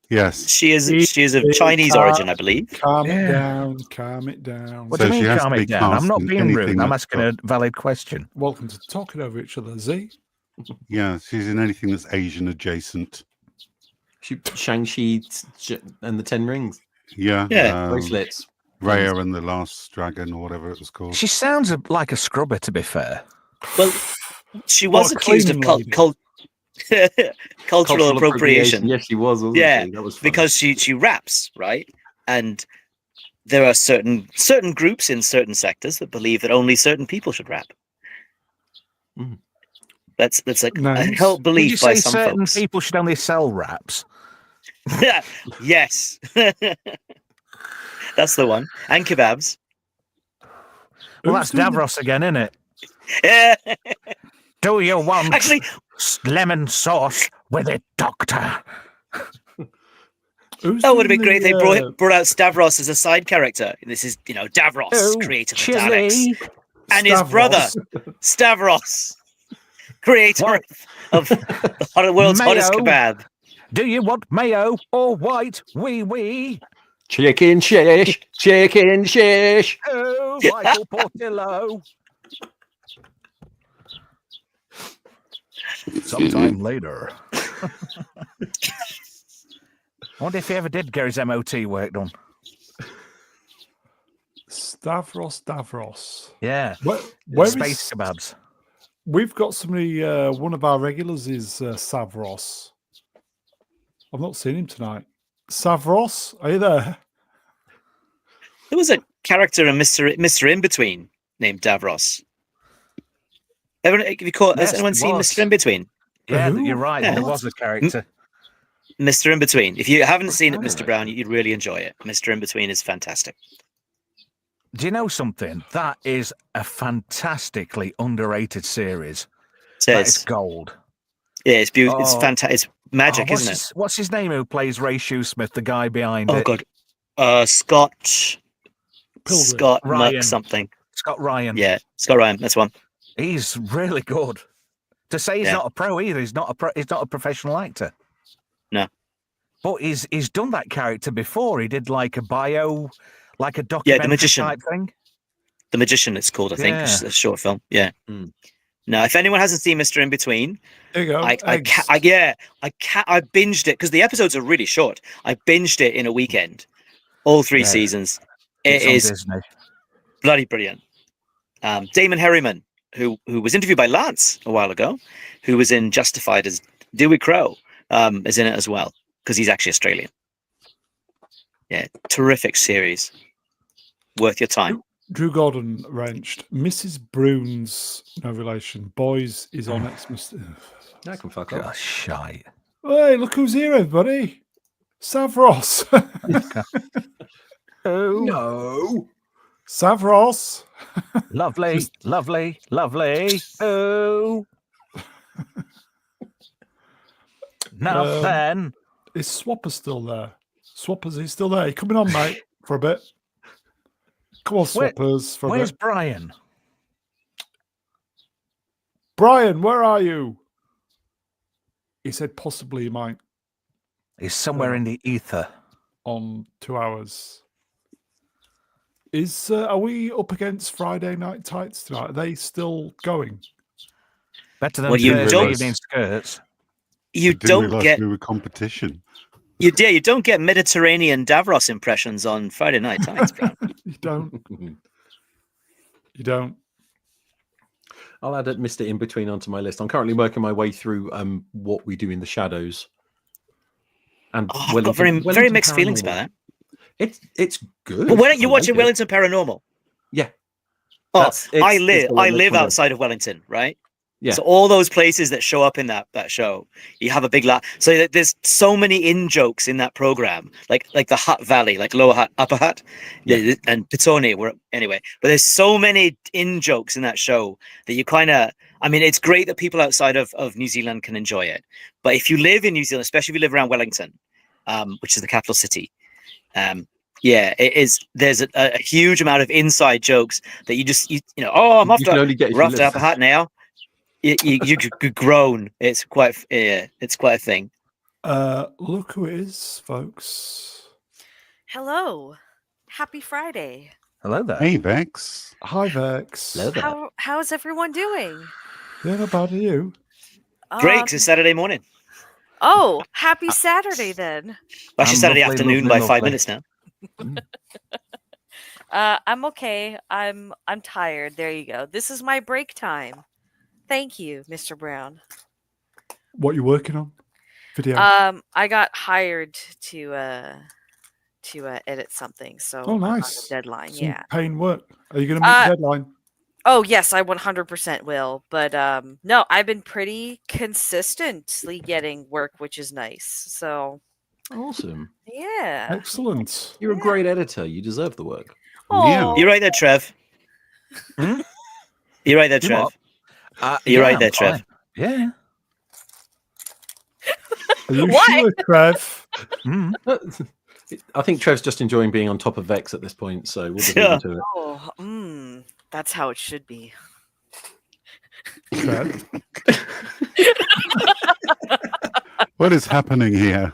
Yes. She is of Chinese origin, I believe. Calm it down. Calm it down. What do you mean, calm it down? I'm not cast in being rude. anything I'm that's asking a valid question. Welcome to talking over each other, Z. Yeah, she's in anything that's Asian adjacent. Shang-Chi and the Ten Rings. Yeah. Bracelets. Raya and the Last Dragon, or whatever it was called. She sounds like a scrubber, to be fair. Well, she was accused of cultural appropriation. Yes, she was. Wasn't Yeah, she? That was fun. because she raps, right? And there are certain groups in certain sectors that believe that only certain people should rap. Mm. That's like Nice. a held Did belief you by say some certain folks. people should only sell raps? Yes. That's the one. And kebabs. Well, Who's that's doing Davros again, isn't it? Yeah. Do you want Actually, lemon sauce with it, doctor? That would have been great. They brought out Stavros as a side character. This is, Davros, creator of the Daleks, and his brother, Stavros, creator of the world's hottest Mayo. kebab. Do you want mayo or white wee? Chicken shish. Oh, Michael Portillo. Sometime later. I wonder if he ever did get his MOT work done. Davros. Yeah. Where Space is, kebabs. we've got somebody, one of our regulars is Savros. I've not seen him tonight. Savros, are you there? There was a character in Mr. In-Between named Davros. Has anyone seen Mr. In-Between? Yeah, Who? you're right. Yeah. There was a character. Mr. In-Between. If you haven't seen it, Mr. Brown, you'd really enjoy it. Mr. In-Between is fantastic. Do you know something? That is a fantastically underrated series. That is gold. Yeah, it's beautiful. It's fantastic. It's magic, isn't it? What's his name who plays Ray Shoesmith, the guy behind it? Oh, God. Scott Ryan. Muck something. Scott Ryan. Yeah, Scott Ryan. That's one. He's really good. To say he's not a pro either. He's not a professional actor. No. But he's done that character before. He did like a documentary The Magician. type thing. The Magician, it's called, I think. Yeah. It's a short film. Yeah. Mm. Now, if anyone hasn't seen Mr. In-Between, There you go. I binged it because the episodes are really short. I binged it in a weekend, all 3 seasons. It is Disney. bloody brilliant. Damon Herriman, who was interviewed by Lance a while ago, who was in Justified as Dewey Crow, is in it as well because he's actually Australian. Yeah, terrific series, worth your time. Drew Gordon wrenched. Mrs. Brune's no relation. Boys is on Xmas. That can fuck up. Oh, shite. Hey, look who's here, everybody. Savros. Oh, No. Savros. lovely. Oh. Now then. Is Swapper still there? Swapper's he still there? You coming on, mate, for a bit? Come on, Swappers, for a Where's bit. Brian? Brian, where are you? He said possibly he might. He's somewhere in the ether. on 2 hours. Are we up against Friday Night Tights tonight? Are they still going? Better than Well, you Thursday don't- evening skirts. You I didn't don't realise get we were competition. you don't get Mediterranean Davros impressions on Friday Night Tights, Brown. You don't. You don't. I'll add Mr. In Between onto my list. I'm currently working my way through what we do in the shadows. And Oh, I've got very mixed feelings about that. It's good. But why don't you I watch like it, Wellington Paranormal? Yeah. Oh, It's I the live one that's my- outside of Wellington, right? Yeah. So all those places that show up in that show, you have a big laugh. So there's so many in jokes in that program, like the Hutt Valley, like Lower Hutt, Upper Hutt, Yeah. and Petone. Anyway, but there's so many in jokes in that show that you kind of. I mean, it's great that people outside of New Zealand can enjoy it, but if you live in New Zealand, especially if you live around Wellington, which is the capital city, yeah, it is. There's a huge amount of inside jokes that you I'm You off can only get if we're you off to live Upper Hutt now. You groan. It's quite a thing. Look who it is, folks. Hello. Happy Friday. Hello there. Hey, Vex. Hi, Vex. Hello there. How's everyone doing? Yeah, not bad. Are you? Great, 'cause it's Saturday morning. Oh, happy Saturday then. Actually, I'm Saturday lovely, afternoon lovely, by 5 lovely. minutes now. I'm okay. I'm tired. There you go. This is my break time. Thank you, Mr. Brown. What you working on? Video. I got hired to edit something, so Oh, I'm on a nice. deadline. Some Yeah. pain work. Are you going to meet the deadline? Oh yes, I 100% will. But no, I've been pretty consistently getting work, which is nice. So Awesome. yeah. Excellent. You're a great editor. You deserve the work. Oh, You're right there, Trev. Hmm? You're right there, You Trev. what? You're right I'm there, Trev. fine. Yeah. Are you Why? sure, Trev? Mm. I think Trev's just enjoying being on top of Vex at this point, so we'll just Yeah. leave him to it. Oh, that's how it should be. Trev? What is happening here?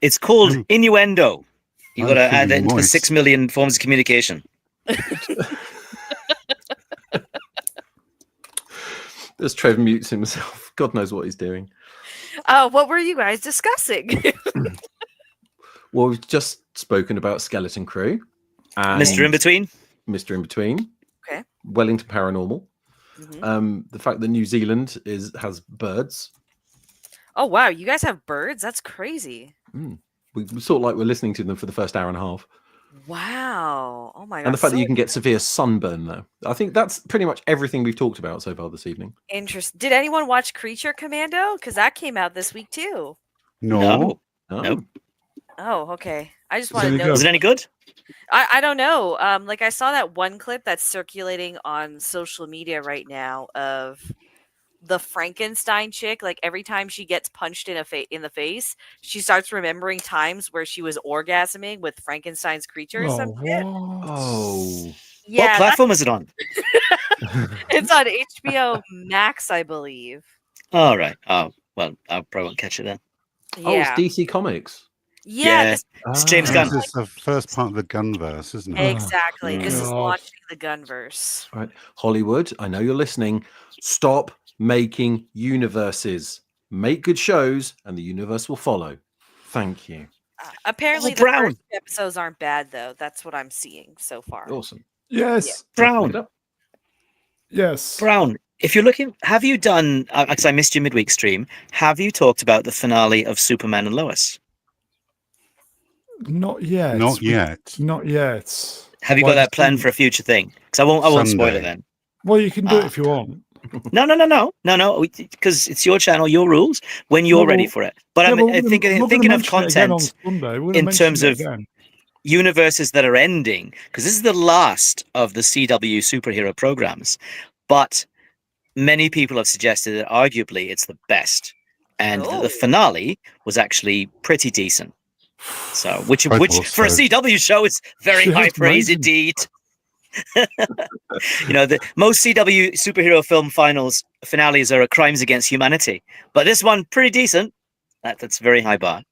It's called innuendo. You I'm got to add feeling that into the moist. 6 million forms of communication. As Trev mutes himself, God knows what he's doing. What were you guys discussing? Well, we've just spoken about Skeleton Crew and Mr. In Between. Mr. In Between. Okay. Wellington Paranormal. Mhm. The fact that New Zealand has birds. Oh wow, you guys have birds? That's crazy. We sort of like we're listening to them for the first hour and a half. Wow. Oh my god. And the fact that so you can get severe sunburn, though. I think that's pretty much everything we've talked about so far this evening. interesting. Did anyone watch Creature Commando? Because that came out this week too. No. Oh. Nope. Oh, okay. I just Is want it to any know. good? Was it any good? I don't know. Like I saw that one clip that's circulating on social media right now of the Frankenstein chick. Like every time she gets punched in the face, she starts remembering times where she was orgasming with Frankenstein's creature or Oh, something. what? Oh. Yeah, What platform is it on? it's on HBO Max, I believe. All right. Oh, well, I probably won't catch it then. Oh, it's Yeah, DC Comics. yeah, Yeah. It's James This Gunn. is the first part of the Gunverse, isn't it? exactly. This is God. launching the Gunverse. All right. Hollywood, I know you're listening. Stop making universes. Make good shows and the universe will follow. Thank you. Apparently, the Brown. first episodes aren't bad though. That's what I'm seeing so far. Awesome. Yes. Brown. Yes. Brown. If you're looking, have you done? Because I missed your midweek stream. Have you talked about the finale of Superman and Lois? Not yet. Not yet. Not yet. Have you Why got that does planned he- for a future thing? Because I won't spoil Sunday. it then. Well, you can do it Ah. if you want. No. Because it's your channel, your rules. When you're No, ready well- for it. But Yeah, I'm we're gonna- thinking we're gonna thinking of mention it again on content Sunday. We're gonna in mention terms it of again. universes that are ending. Because this is the last of the CW superhero programs. But many people have suggested that arguably it's the best, and that Oh. the finale was actually pretty decent. So, which I thought for a so. CW show is very Yeah, high it's praise amazing. indeed. The most CW superhero film finales are crimes against humanity, but this one pretty decent. That's a very high bar.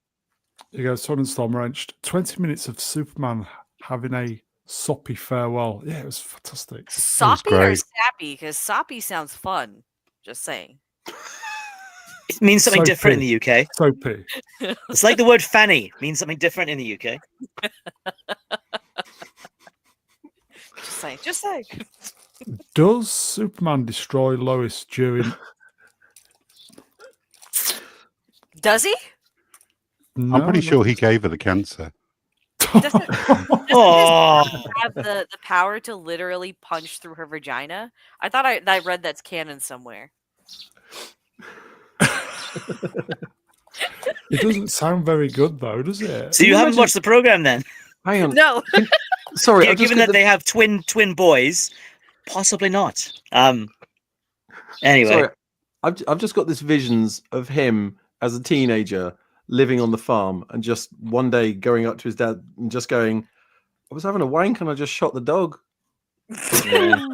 You go, Sun and Storm wrenched. 20 minutes of Superman having a soppy farewell. Yeah, it was fantastic. Soppy or great. sappy? Because soppy sounds fun. Just saying. It means something different in Soapy. the UK. Soapy. It's like the word fanny means something different in the UK. Just saying. Does Superman destroy Lois during... Does he? No, I'm pretty no. sure he gave her the cancer. Doesn't Oh, have the power to literally punch through her vagina? I thought I read that's canon somewhere. It doesn't sound very good, though, does it? so you haven't watched the program then? Hang on. No. Sorry, Yeah, I've just given got that they have twin boys, possibly not. Anyway, Sorry, I've just got this visions of him as a teenager living on the farm and just one day going up to his dad and just going, I was having a wank and I just shot the dog. yeah.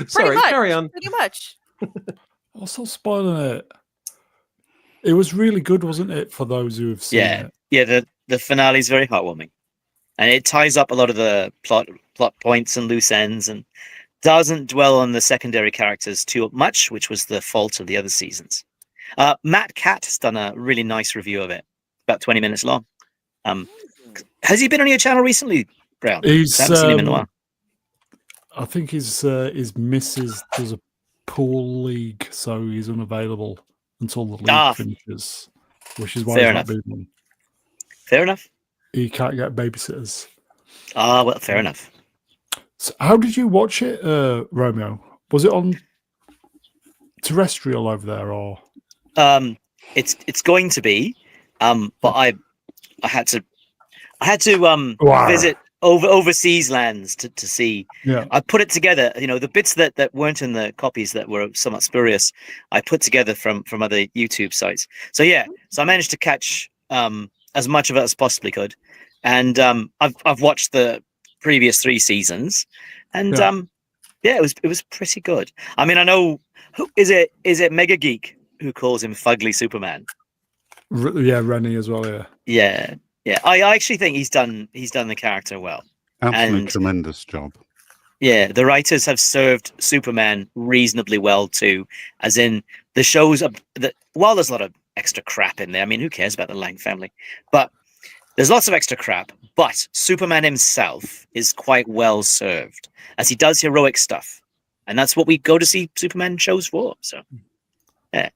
Sorry, much. carry on. Pretty much. Also spoiling it. It was really good, wasn't it, for those who have seen it? Yeah, the finale is very heartwarming, and it ties up a lot of the plot points and loose ends, and doesn't dwell on the secondary characters too much, which was the fault of the other seasons. Matt Cat has done a really nice review of it, about 20 minutes long. Has he been on your channel recently, Brown? I haven't seen him in a while. I think his missus does a pool league, so he's unavailable until the league finishes, which is why fair he's enough. not been on. Fair enough. He can't get babysitters. Well, fair enough. So how did you watch it, Romeo? Was it on terrestrial over there, or? It's going to be, but I had to visit overseas lands to see. Yeah. I put it together, the bits that weren't in the copies that were somewhat spurious, I put together from other YouTube sites. So I managed to catch as much of it as possibly could, and I've watched the previous 3 seasons, and it was pretty good. I mean, I know who is it Mega Geek who calls him Fugly Superman? Rennie as well. Yeah. I actually think he's done the character well. Absolute tremendous job. Yeah, the writers have served Superman reasonably well too, as in the shows while there's a lot of extra crap in there. I mean, who cares about the Lang family? But there's lots of extra crap. But Superman himself is quite well served, as he does heroic stuff, and that's what we go to see Superman shows for. So, yeah,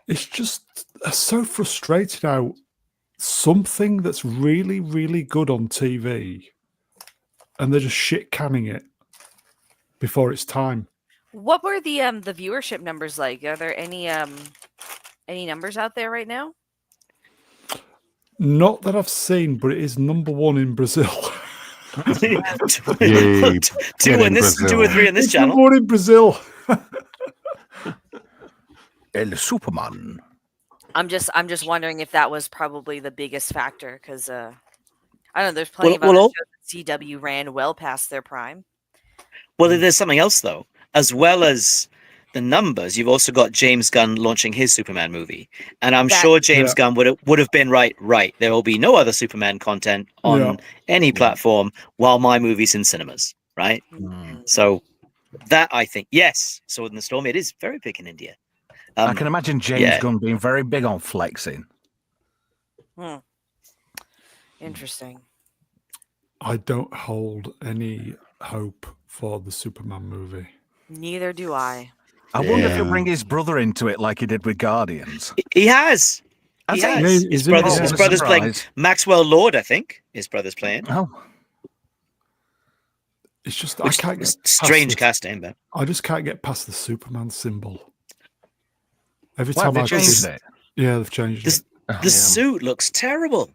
It's just so frustrating how something that's really, really good on TV, and they're just shit canning it before it's time. What were the viewership numbers like? Are there any numbers out there right now? Not that I've seen, but it is #1 in Brazil. 2 in this, 2 or 3 in this It's channel. #1 in Brazil. El Superman. I'm just wondering if that was probably the biggest factor, because I don't know. There's plenty of Well, other shows that CW ran well past their prime. Well, there's something else though, as well as the numbers. You've also got James Gunn launching his Superman movie, and I'm sure James Gunn would have been right. There will be no other Superman content on any platform while my movie's in cinemas. Right. So that, I think, yes. Sword in the Storm. It is very big in India. I can imagine James Gunn being very big on flexing. Interesting. I don't hold any hope for the Superman movie. Neither do I. I wonder if he'll bring his brother into it like he did with Guardians. He has. He has. His brother's playing Maxwell Lord, I think. His brother's playing. Oh. It's just I can't get strange casting, but I just can't get past the Superman symbol. Every What, time they changed it? Yeah, they've changed it. The suit looks terrible.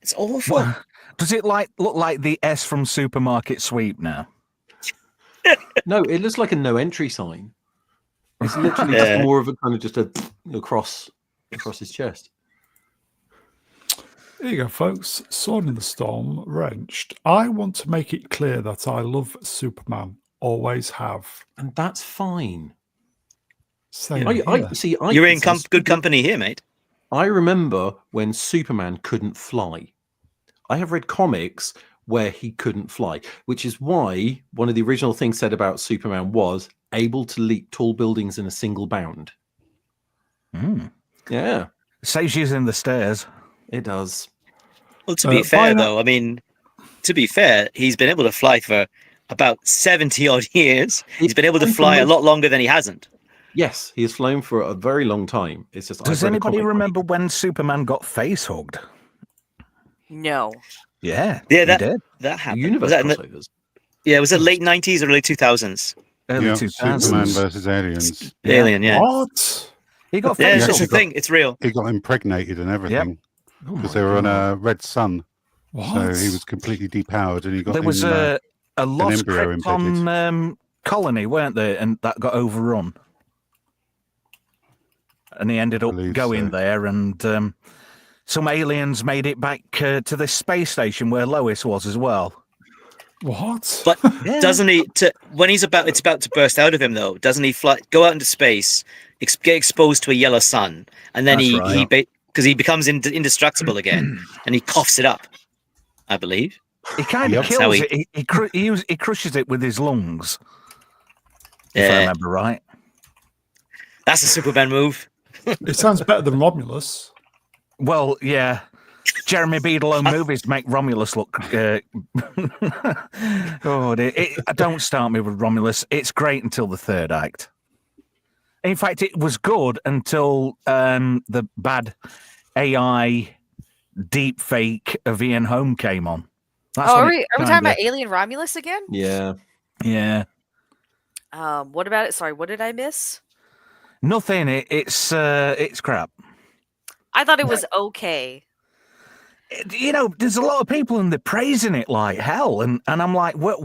It's awful. What? Does it look like the S from Supermarket Sweep now? No, it looks like a no entry sign. It's literally just more of a kind of just a cross across his chest. There you go, folks. Sword in the Storm, wrenched. I want to make it clear that I love Superman. Always have. And that's fine. Same I here. see. You're in good company here, mate. I remember when Superman couldn't fly. I have read comics where he couldn't fly, which is why one of the original things said about Superman was able to leap tall buildings in a single bound. Yeah, Saves using the stairs. it does. Well, to be fair, Final- though, I mean, to be fair, he's been able to fly for about 70 odd years. He's been able to fly a lot longer than he hasn't. Yes, he has flown for a very long time. It's just. Does anybody remember when Superman got face hugged? No. Yeah, Yeah, he that did. that happened. Universe Was that in the, crossovers? yeah, was it late 90s or early 2000s? Early Yeah, 2000s. Superman versus aliens. Yeah. Alien, yeah. What? He got Yeah, face it's a hugged. thing. It's real. He got impregnated and everything Oh because my they were on God. a red sun, What? so he was completely depowered, and he got There was in, a lost embryo Krypton colony, weren't there? And that got overrun. And he ended up Believe going so. there, and some aliens made it back to this space station where Lois was as well. What? But doesn't he? When it's about to burst out of him, though, doesn't he go out into space, get exposed to a yellow sun, and then That's because he becomes indestructible again, and he coughs it up, I believe. He kind of Yep. kills it. He crushes it with his lungs, if I Yeah, remember right. that's a Superman move. It sounds better than Romulus. Well, yeah. Jeremy Beadle movies make Romulus look. Don't start me with Romulus. It's great until the third act. In fact, it was good until the bad AI deep fake of Ian Holm came on. That's Are when we it talking kinda- about Alien Romulus again? Yeah. Yeah. What about it? Sorry, what did I miss? Nothing. It's crap. I thought it was okay. There's a lot of people and they're praising it like hell, and I'm like, what?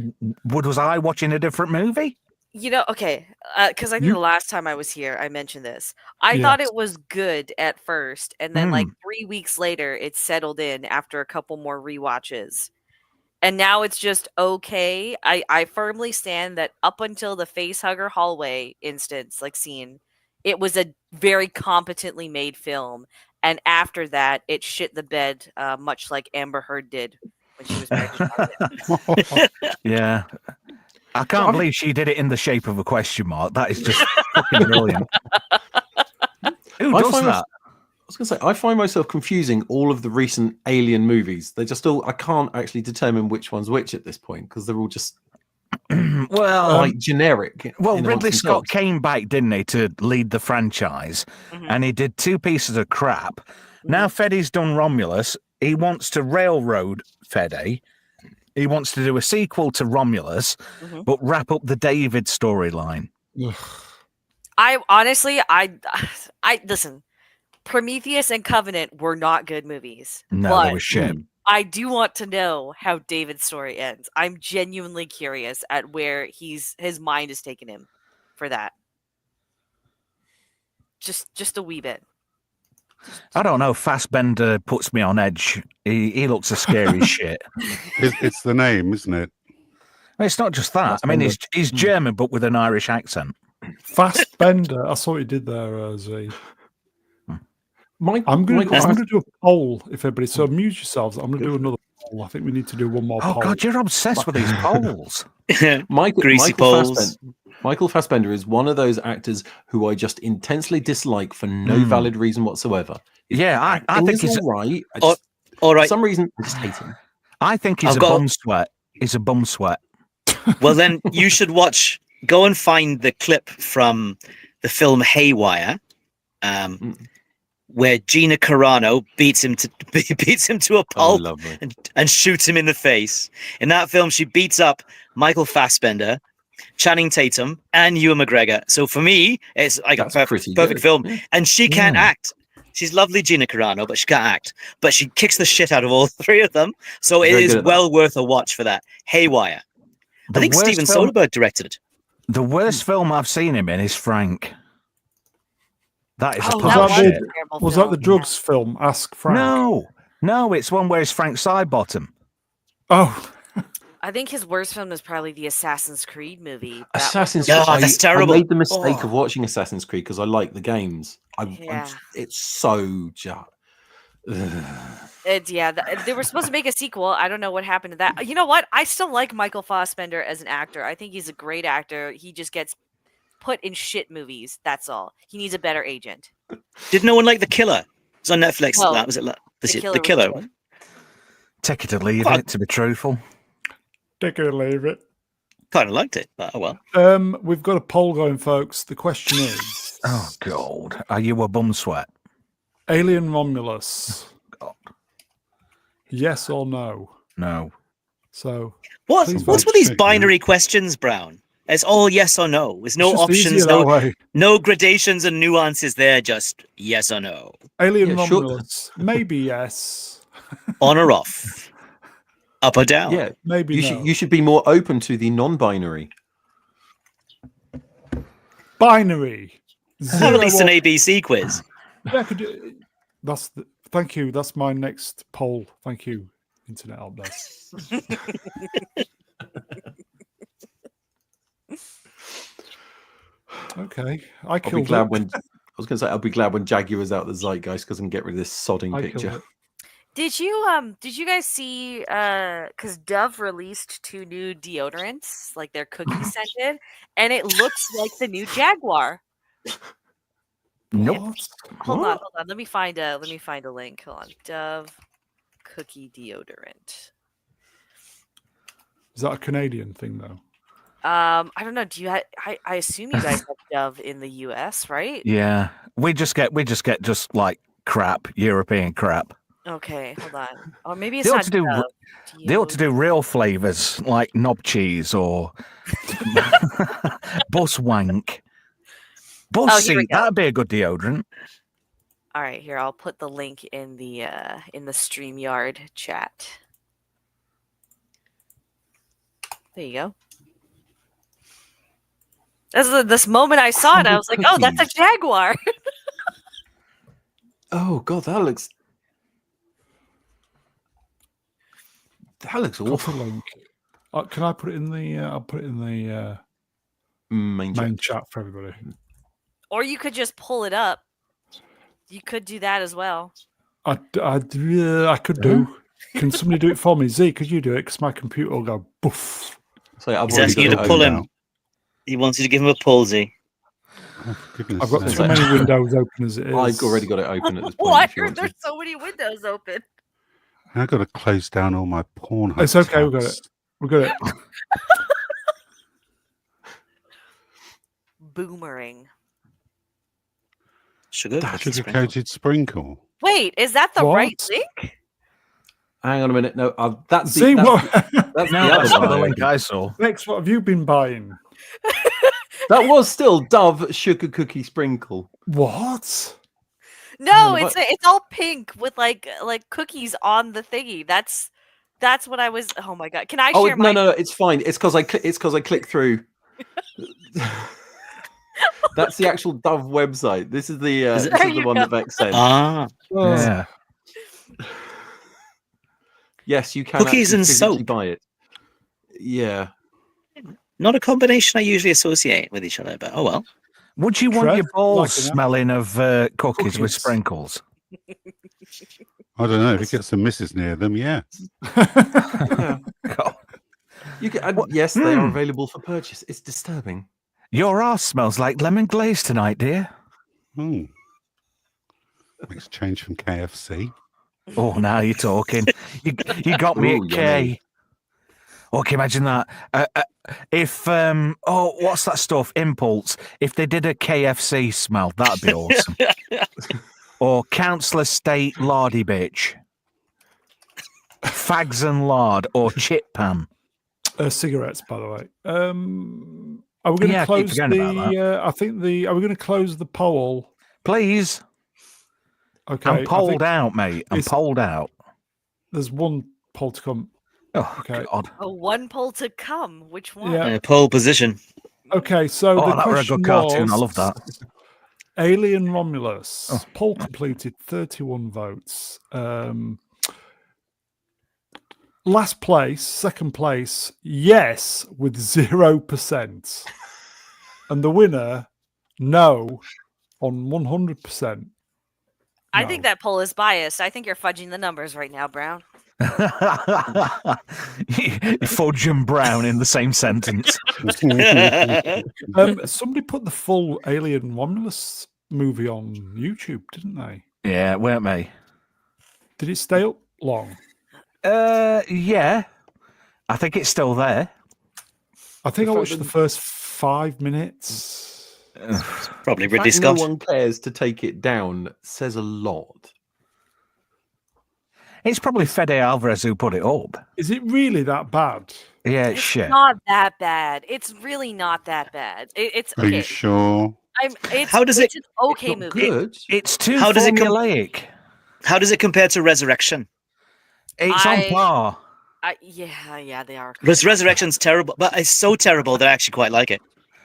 Was I watching a different movie? Okay, because I think the last time I was here, I mentioned this. I thought it was good at first, and then like 3 weeks later, it settled in after a couple more rewatches. And now it's just okay. I firmly stand that up until the facehugger hallway instance, like scene, it was a very competently made film. And after that, it shit the bed, much like Amber Heard did when she was married to Johnny Depp. Yeah. I can't believe she did it in the shape of a question mark. That is just fucking brilliant. Who does that? I was going to say, I find myself confusing all of the recent Alien movies. They're just all, I can't actually determine which one's which at this point because they're all just Well, generic. Well, in Ridley amongst Scott themselves. came back, didn't he, to lead the franchise, and he did 2 pieces of crap. Now Feddy's done Romulus. He wants to railroad Fede. He wants to do a sequel to Romulus, but wrap up the David storyline. I honestly, I listen. Prometheus and Covenant were not good movies. No, but they were shit. I do want to know how David's story ends. I'm genuinely curious at where his mind has taken him for that. Just a wee bit. I don't know. Fassbender puts me on edge. He looks a scary shit. it's the name, isn't it? It's not just that. I mean, he's German, but with an Irish accent. Fassbender. I saw what you did there, Zee. I'm going Michael, to do a poll, if everybody. So amuse yourselves. I'm going to do another poll. I think we need to do one more Oh poll. God, you're obsessed with these polls. Greasy polls. Michael Fassbender is one of those actors who I just intensely dislike for no valid reason whatsoever. Yeah, I think he's all right. All right. For some reason, I just hate him. I think he's bum sweat. He's a bum sweat. Well, then you should go and find the clip from the film Haywire, where Gina Carano beats him to a pulp and shoots him in the face. In that film, she beats up Michael Fassbender, Channing Tatum, and Ewan McGregor. So for me, it's like a perfect film. Yeah. And she can't act. She's lovely, Gina Carano, but she can't act. But she kicks the shit out of all 3 of them. So it is well worth a watch for that. Haywire. I think Steven Soderbergh directed it. The worst film I've seen him in is Frank. That is Was that the drugs film? Ask Frank. No, it's one where it's Frank Sidebottom. Oh, I think his worst film is probably the Assassin's Creed movie. That was Assassin's the Creed. Oh, that's terrible. I made the mistake Oh. of watching Assassin's Creed because I like the games. Yeah. It's so They were supposed to make a sequel. I don't know what happened to that. You know what? I still like Michael Fassbender as an actor. I think he's a great actor. He just gets put in shit movies. That's all. He needs a better agent. Did no one like The Killer? It's on Netflix. No, That was it. The The Killer. was shit. Take it or leave Quite- it, to be truthful. Take it or leave it. Kind of liked it, but oh well. We've got a poll going, folks. The question is: Oh, God. Are you a bum sweat? Alien Romulus. God. Yes or no? No. So What's please with vote. these check, binary questions, Brown? It's all yes or no. There's no It's just options, easier that way. no gradations and nuances there. Just yes or no, Alien Yeah, sure. Romulus. Maybe yes. on or off, up or down. yeah. Maybe no. You should be more open to the non-binary. Binary. Have at least an 0 ABC quiz. Yeah, I could do. Thank you. That's my next poll. Thank you, Internet Helpdesk. Okay, I I'll be killed glad it. when I was going to say I'll be glad when Jaguar's out the zeitgeist because I can get rid of this sodding I killed picture. it. Did you guys see because Dove released 2 new deodorants, like they're cookie scented, and it looks like the new Jaguar. Nope. What? Hold What? on. Let me find a link. Hold on. Dove cookie deodorant. Is that a Canadian thing though? I don't know. Do you? I assume you guys have Dove in the U.S., right? Yeah. We just get just like crap, European crap. Okay, hold on. Or maybe it's They ought not to do Dove. They ought to do real flavors like knob cheese or bus wank. Bus Oh, here we seat, go. that'd be a good deodorant. All right, here I'll put the link in the StreamYard chat. There you go. This moment I saw it, I was like, "Oh, that's a Cookies. Jaguar." Oh god, that looks Copy awful. link. Can I put it in the? I'll put it in the Main chat. main chat for everybody. Or you could just pull it up. You could do that as well. I could do. Can somebody do it for me? Z, could you do it? Because my computer will go boof. So I've He's already asking you got to it pull open him. now. He wants you to give him a palsy. Oh, for goodness I've got sake. too many windows open as it is. I've already got it open at this point. Why if you are want there to. so many windows open? I've got to close down all my porn. It's okay. We got it. We got it. Boomerang. Sugar Sugar-coated sprinkle. Wait, is that the right What? link? Hang on a minute. No, that's Z, the, what? that's the No, that's other not the one. link I saw. Next, what have you been buying? That was still Dove sugar cookie sprinkle. What? No, No, it's all pink with like cookies on the thingy. That's what I was. Oh my god! Can I Oh share no, my? no, it's fine. It's because I click through. That's the actual Dove website. This is the Is it- this There is the you one go. that Vex sent. Ah, Yeah. Yes, you can Cookies actually and physically soap. buy it. Yeah. not a combination I usually associate with each other, but oh well. Would you want Trev, your balls like an smelling of cookies with Cookies. sprinkles? I don't know if it gets some misses near them. Yeah. Yeah. God. You can, yes, they are Hmm. available for purchase. It's disturbing. Your arse smells like lemon glaze tonight, dear. Hmm. Makes change from KFC. Oh, now you're talking. You got me Ooh, at K. yummy. Oh, can you imagine that? If what's that stuff? Impulse. If they did a KFC smell, that'd be awesome. Or Councillor State Lardy Bitch. Fags and lard or chip pan. Cigarettes, by the way. Are we going to Yeah, I keep close forgetting about the? I think the. Are we going to close the poll? Please. Okay. I'm I polled think out, mate. I'm it's- polled out. there's one poll to come. Oh, Okay. God. A one poll to come. Which one? Yeah. Pole position. Okay. So Oh, the that were a question good cartoon. I was, love that. Alien Romulus. Oh. Poll completed. 31 votes. Last place, second place, yes, with 0%. And the winner, no, on 100%. I think that poll is biased. I think you're fudging the numbers right now, Brown. Fudge and Brown in the same sentence. Somebody put the full Alien Romulus movie on YouTube, didn't they? Yeah, weren't they? Did it stay up long? Yeah. I think it's still there. I think I watched the first 5 minutes. Probably The Ridley fact no Scott. one cares to take it down says a lot. It's probably Fede Alvarez who put it up. Is it really that bad? Yeah, It's shit. not that bad. It's really not that bad. It's Are you okay. sure? How does it's it- an okay Not movie. good. It's too How does it formulaic. How does it compare to Resurrection? It's on par. Yeah, they are. Because Resurrection's terrible, but it's so terrible that I actually quite like it.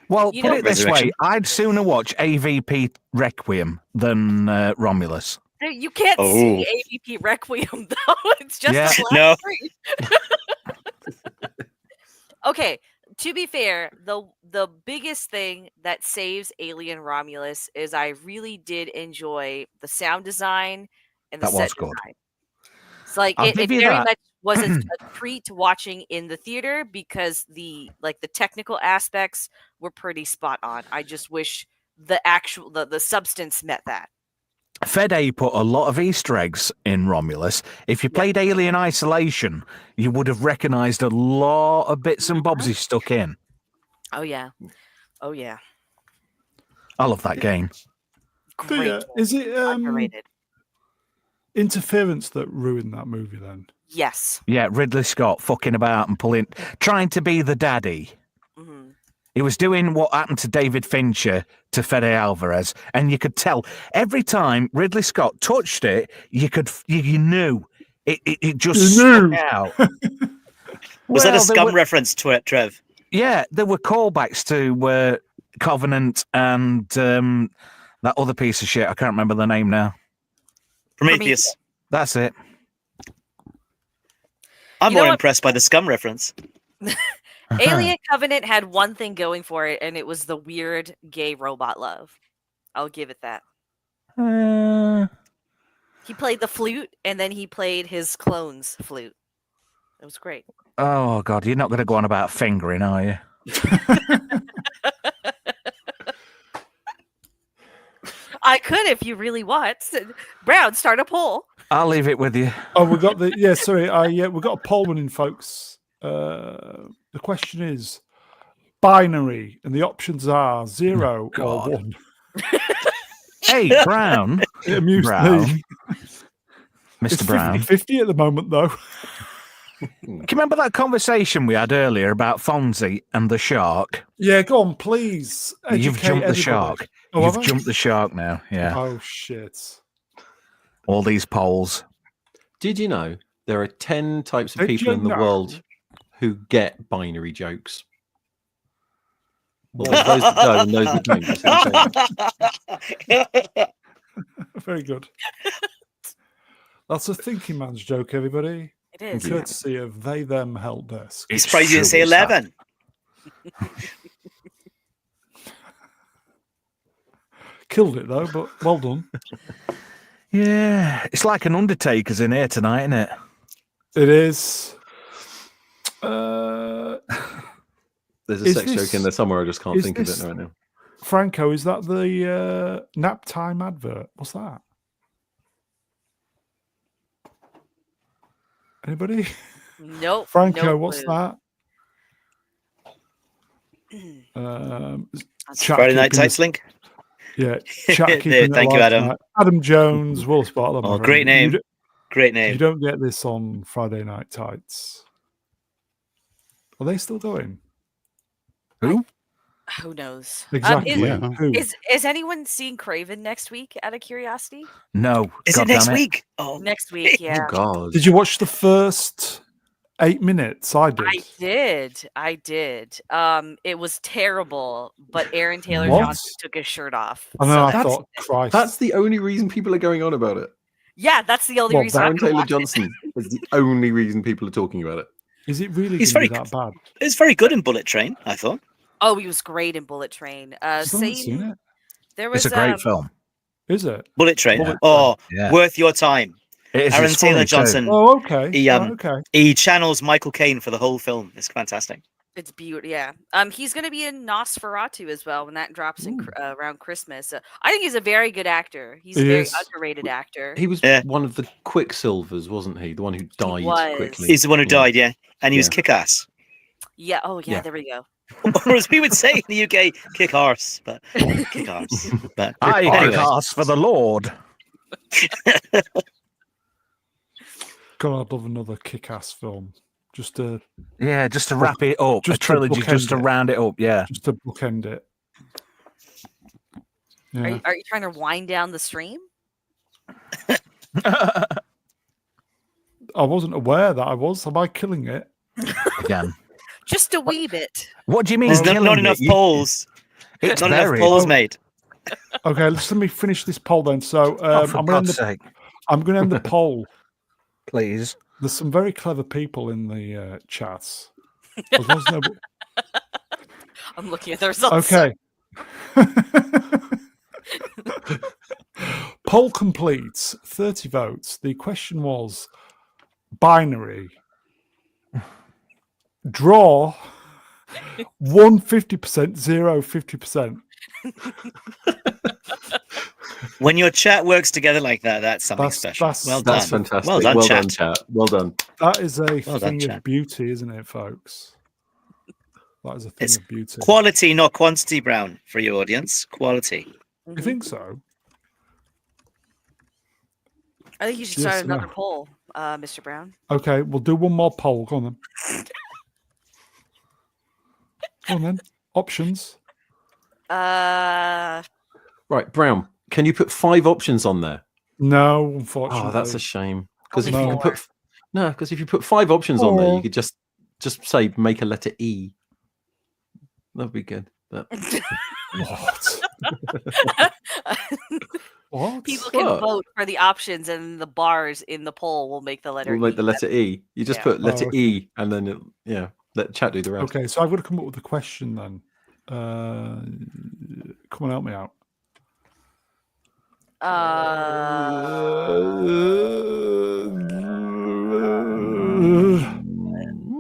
Well, You put know- it this way. Resurrection. I'd sooner watch AVP Requiem than Romulus. You can't see AVP Requiem though. It's just Yeah. a black No. screen. Okay, to be fair, the biggest thing that saves Alien Romulus is I really did enjoy the sound design and the That set was good. design. It's like I'll it give you very that. much was a treat watching in the theater because the technical aspects were pretty spot on. I just wish the actual the substance met that. Fede put a lot of Easter eggs in Romulus. If you played Alien Isolation, you would have recognized a lot of bits and bobs he stuck in. Oh yeah. Oh yeah. I love that game. Great. Yeah. Is it Underrated. interference that ruined that movie then? Yes. Yeah, Ridley Scott fucking about and trying to be the daddy. Hmm. He was doing what happened to David Fincher to Fede Alvarez, and you could tell every time Ridley Scott touched it, you knew it just stuck out. Was that a Well, scum reference to it, Trev? Yeah, there were callbacks to Covenant and that other piece of shit. I can't remember the name now. Prometheus. That's it. I'm You know more what? impressed by the scum reference. Alien Covenant had one thing going for it, and it was the weird gay robot love. I'll give it that. He played the flute, and then he played his clone's flute. It was great. Oh God, you're not going to go on about fingering, are you? I could if you really want. Brown, start a poll. I'll leave it with you. Oh, we got the Sorry, we got a poll winning, folks. The question is binary, and the options are 0 or God. 1. Hey, Brown. It amused Brown. me. Mr. It's Brown. 50-50 at the moment, though. Can you remember that conversation we had earlier about Fonzie and the shark? Yeah, go on, please. You've educate jumped the everybody. shark. Oh, You've have I? jumped the shark now. Yeah. Oh, shit. All these polls. Did you know there are 10 types of Did people you in the know? world who get binary jokes? Well, there's those that don't and those that don't. Very good. That's a thinking man's joke, everybody. It is. Courtesy of They Them Helpdesk. It's surprised you didn't say 11. Killed it though, but well done. Yeah. It's like an Undertaker's in here tonight, isn't it? It is. There's a Is sex this- joke in there somewhere. I just can't is think of this- it right now. Franco, is that the nap time advert? What's that? Anybody? Nope. Franco, no what's clue. that? Chat Friday Night keeping Tights the- link. Yeah, chat There, keeping it thank you, alive Adam. tonight. Adam Jones, Will Spotler. Oh, great name. Great You name. don't get this on Friday Night Tights. Are they still going? Who? Who knows? Exactly. Yeah. Who? Is anyone seeing Craven next week? Out of curiosity, No. Is God it next damn week? Oh, next week, yeah. Oh God! Did you watch the first 8 minutes? I did. I did. It was terrible, but Aaron Taylor What? Johnson took his shirt off. And then I That's- thought, Christ. That's the only reason people are going on about it. Yeah, that's the only Well, reason. I'm Aaron gonna Taylor watch it. Johnson is the only reason people are talking about it. Is it really He's going to be very that bad? It's very good in Bullet Train, I thought. Oh, he was great in Bullet Train. I still haven't seen Same. it. There was It's a great film. Is it? Bullet Train. Bullet Oh, Yeah. worth your time. It is. Aaron It's Taylor funny too. Johnson. Oh, okay. He Right, okay. he channels Michael Caine for the whole film. It's fantastic. It's beautiful. Yeah. He's going to be in Nosferatu as well when that drops in around Christmas. I think he's a very good actor. He's a He very is. underrated actor. He was Yeah. one of the Quicksilvers, wasn't he? The one who died was. quickly. He's the one who died, yeah, and he was Yeah. kick-ass, Yeah. Oh, yeah. Yeah. There we go. or as we would say in the UK, kick arse, but kick arse. But I anyway. ask for the Lord. God, I'd love another kick-ass film. Just to Yeah, just to wrap it up. Just a to trilogy, just to bookend it. round it up. Yeah. bookend it. Are, Yeah. you, are you trying to wind down the stream? I wasn't aware that I was. Am I killing it? Again. Just a wee bit. What do you mean? There's not killing enough it? polls. It's Not enough very. polls made. Okay, let me finish this poll then. So Oh, for I'm going God's to sake, end the poll. please. There's some very clever people in the chats. As long as nobody- I'm looking at the results. Okay. Poll completes 30 votes. The question was binary. Draw 150%, 0 50%. When your chat works together like that, that's something special. Well done. That's fantastic. Well done, chat. chat. Well done. That is a Well done, thing chat. of beauty, isn't it, folks? That is a thing It's of beauty. Quality, not quantity, Brown, for your audience. Quality. You think so? I think you should Yes start or another no? poll, Mr. Brown. Okay, we'll do one more poll. Go on then. Go on then. Options. Uh, Right, Brown. Can you put 5 options on there? No, unfortunately. Oh, that's a shame. Because if Only you can four. put because if you put 5 options on there, Or- you could just say make a letter E. That'd be good. That- What? What? people can What? vote for the options, and the bars in the poll will make the letter. We'll make E. the letter E. You just Yeah. put letter Oh, okay. E, and then let chat do the rest. Okay, so I've got to come up with a question then. Come on, help me out.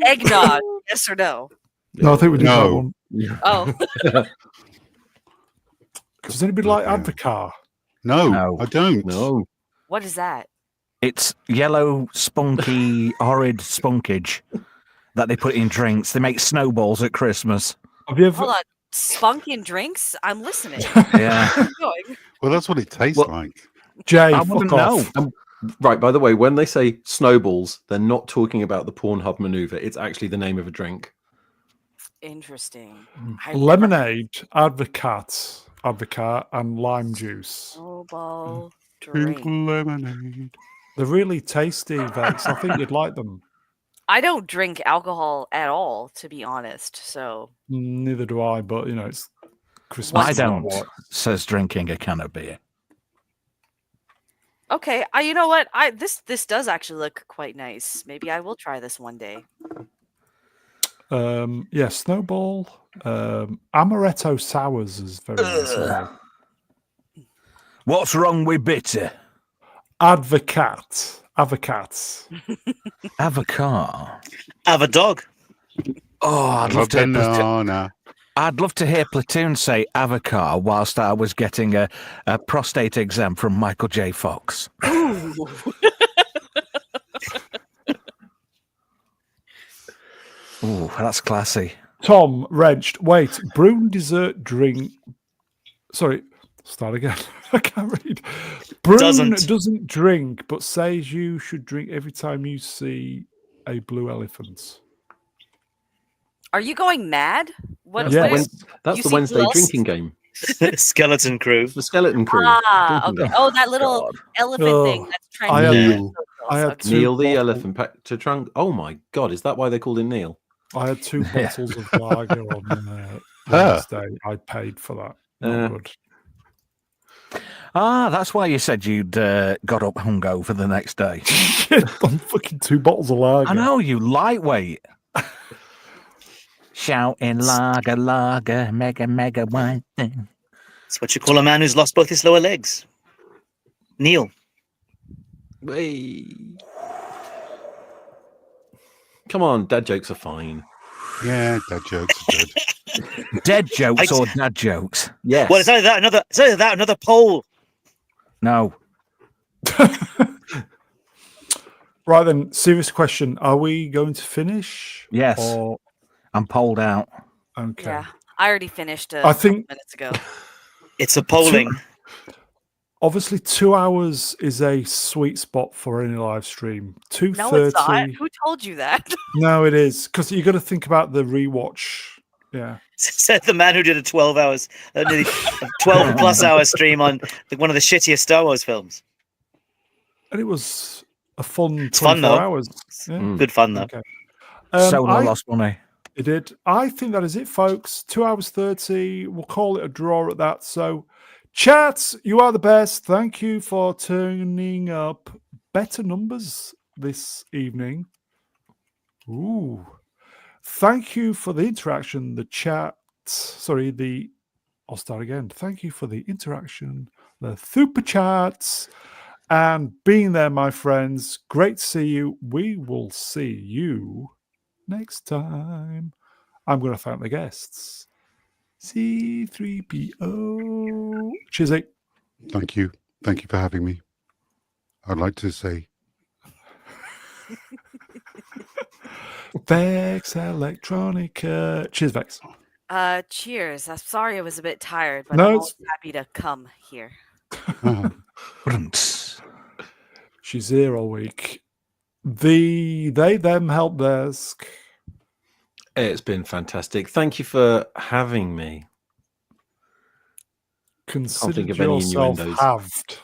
Eggnog, yes or no? No, I think we did that No. one. Oh, Does anybody like Okay. Advocar? No, No. I don't. No. what is that? It's yellow, spunky, horrid spunkage that they put in drinks. They make snowballs at Christmas. Have you ever? Hold on, spunking drinks. I'm listening. Yeah. Keep going. Well, that's what it tastes Well- like. Jay, I fuck wouldn't off. know. Right, by the way, when they say snowballs, they're not talking about the Pornhub maneuver. It's actually the name of a drink. Interesting. Mm. I've never- Lemonade, Advocar, and lime juice. Snowball Pink drink. lemonade. They're really tasty, Vex. I think you'd like them. I don't drink alcohol at all, to be honest. So Neither do I, but you know, it's Christmas. I What's don't, What? says drinking a can of beer. okay, you know what? This does actually look quite nice. Maybe I will try this one day. Yeah, Snowball. Amaretto Sours is very nice. as well. What's wrong with bitter? Advocats. Avocado. Have a dog. Oh, I'd A love to. banana. I'd love to hear Platoon say avocado whilst I was getting a prostate exam from Michael J. Fox. Ooh, that's classy. Tom wrenched. Wait, Brune dessert drink. Sorry, start again. I can't read. Brune Doesn't. doesn't drink, but says you should drink every time you see a blue elephant. Are you going mad? What? Yeah. what When- is- That's You the see Wednesday who else? drinking game. Skeleton Crew. It's the Skeleton Crew. Ah, drinking okay. game. Oh, that little God. elephant thing Oh, that's I trending. had- on Neil. socials. I had Okay. two Neil the bottles- elephant packed to trunk. Oh my god, is that why they called him Neil? I had 2 Yeah. bottles of lager on Ah. Wednesday. I paid for that. Not Uh, good. Ah, that's why you said you'd got up hungover the next day. I'm fucking 2 bottles of lager. I know, you lightweight. Shouting lager, lager, mega, mega wine thing. It's what you call a man who's lost both his lower legs. Neil. Hey. Come on, dad jokes are fine. Yeah, dad jokes are good. Dead jokes or dad jokes? Yes. Well, it's either that another poll. No. Right then, serious question. Are we going to finish? Yes. Or... I'm polled out. Okay. Yeah, I already finished I think minutes ago. It's a polling. Obviously, 2 hours is a sweet spot for any live stream. 2:30. No, it's not. Who told you that? No, it is because you got to think about the rewatch. Yeah. Said the man who did a 12 hours, nearly 12 plus hour stream on one of the shittiest Star Wars films. And it was a fun 24 fun, though. hours. Yeah. Good fun, though. Okay. Solo lost money. It did. I think that is it, folks. 2 hours 30. We'll call it a draw at that. So, chat, you are the best. Thank you for turning up better numbers this evening. Ooh. Thank you for the interaction, the chat. Sorry, I'll start again. Thank you for the interaction, the super chats, and being there, my friends. Great to see you. We will see you next time. I'm going to thank the guests. Zee-ThreePIO. Cheers, mate. Thank you. Thank you for having me. I'd like to say Vex Electronica. Cheers, Vex. Cheers. I'm sorry I was a bit tired, but No, I'm it's- always happy to come here. She's here all week. They, them help desk. It's been fantastic. Thank you for having me. Consider think of any yourself innuendos. halved.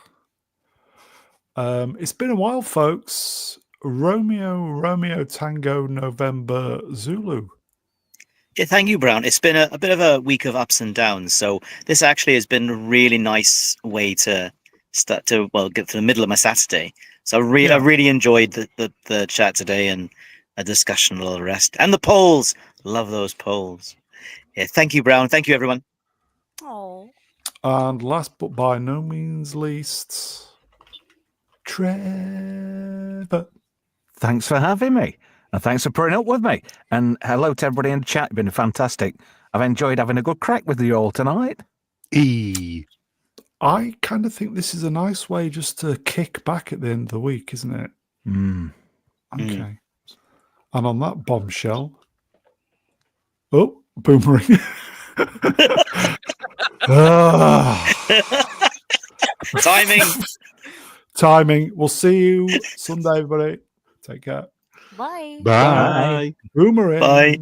It's been a while, folks. Romeo Tango November Zulu. Yeah, thank you, Brown. It's been a bit of a week of ups and downs. So this actually has been a really nice way to start to get to the middle of my Saturday. So I really enjoyed the chat today and a discussion and all the rest. And the polls. Love those polls. Yeah, thank you, Brown. Thank you, everyone. Oh. And last but by no means least, Trevor. Thanks for having me. And thanks for putting up with me. And hello to everybody in the chat. You've been fantastic. I've enjoyed having a good crack with you all tonight. I kind of think this is a nice way just to kick back at the end of the week, isn't it? Okay. And on that bombshell, boomerang. Timing. We'll see you Sunday, everybody. Take care. Bye. Bye. Boomerang. Bye.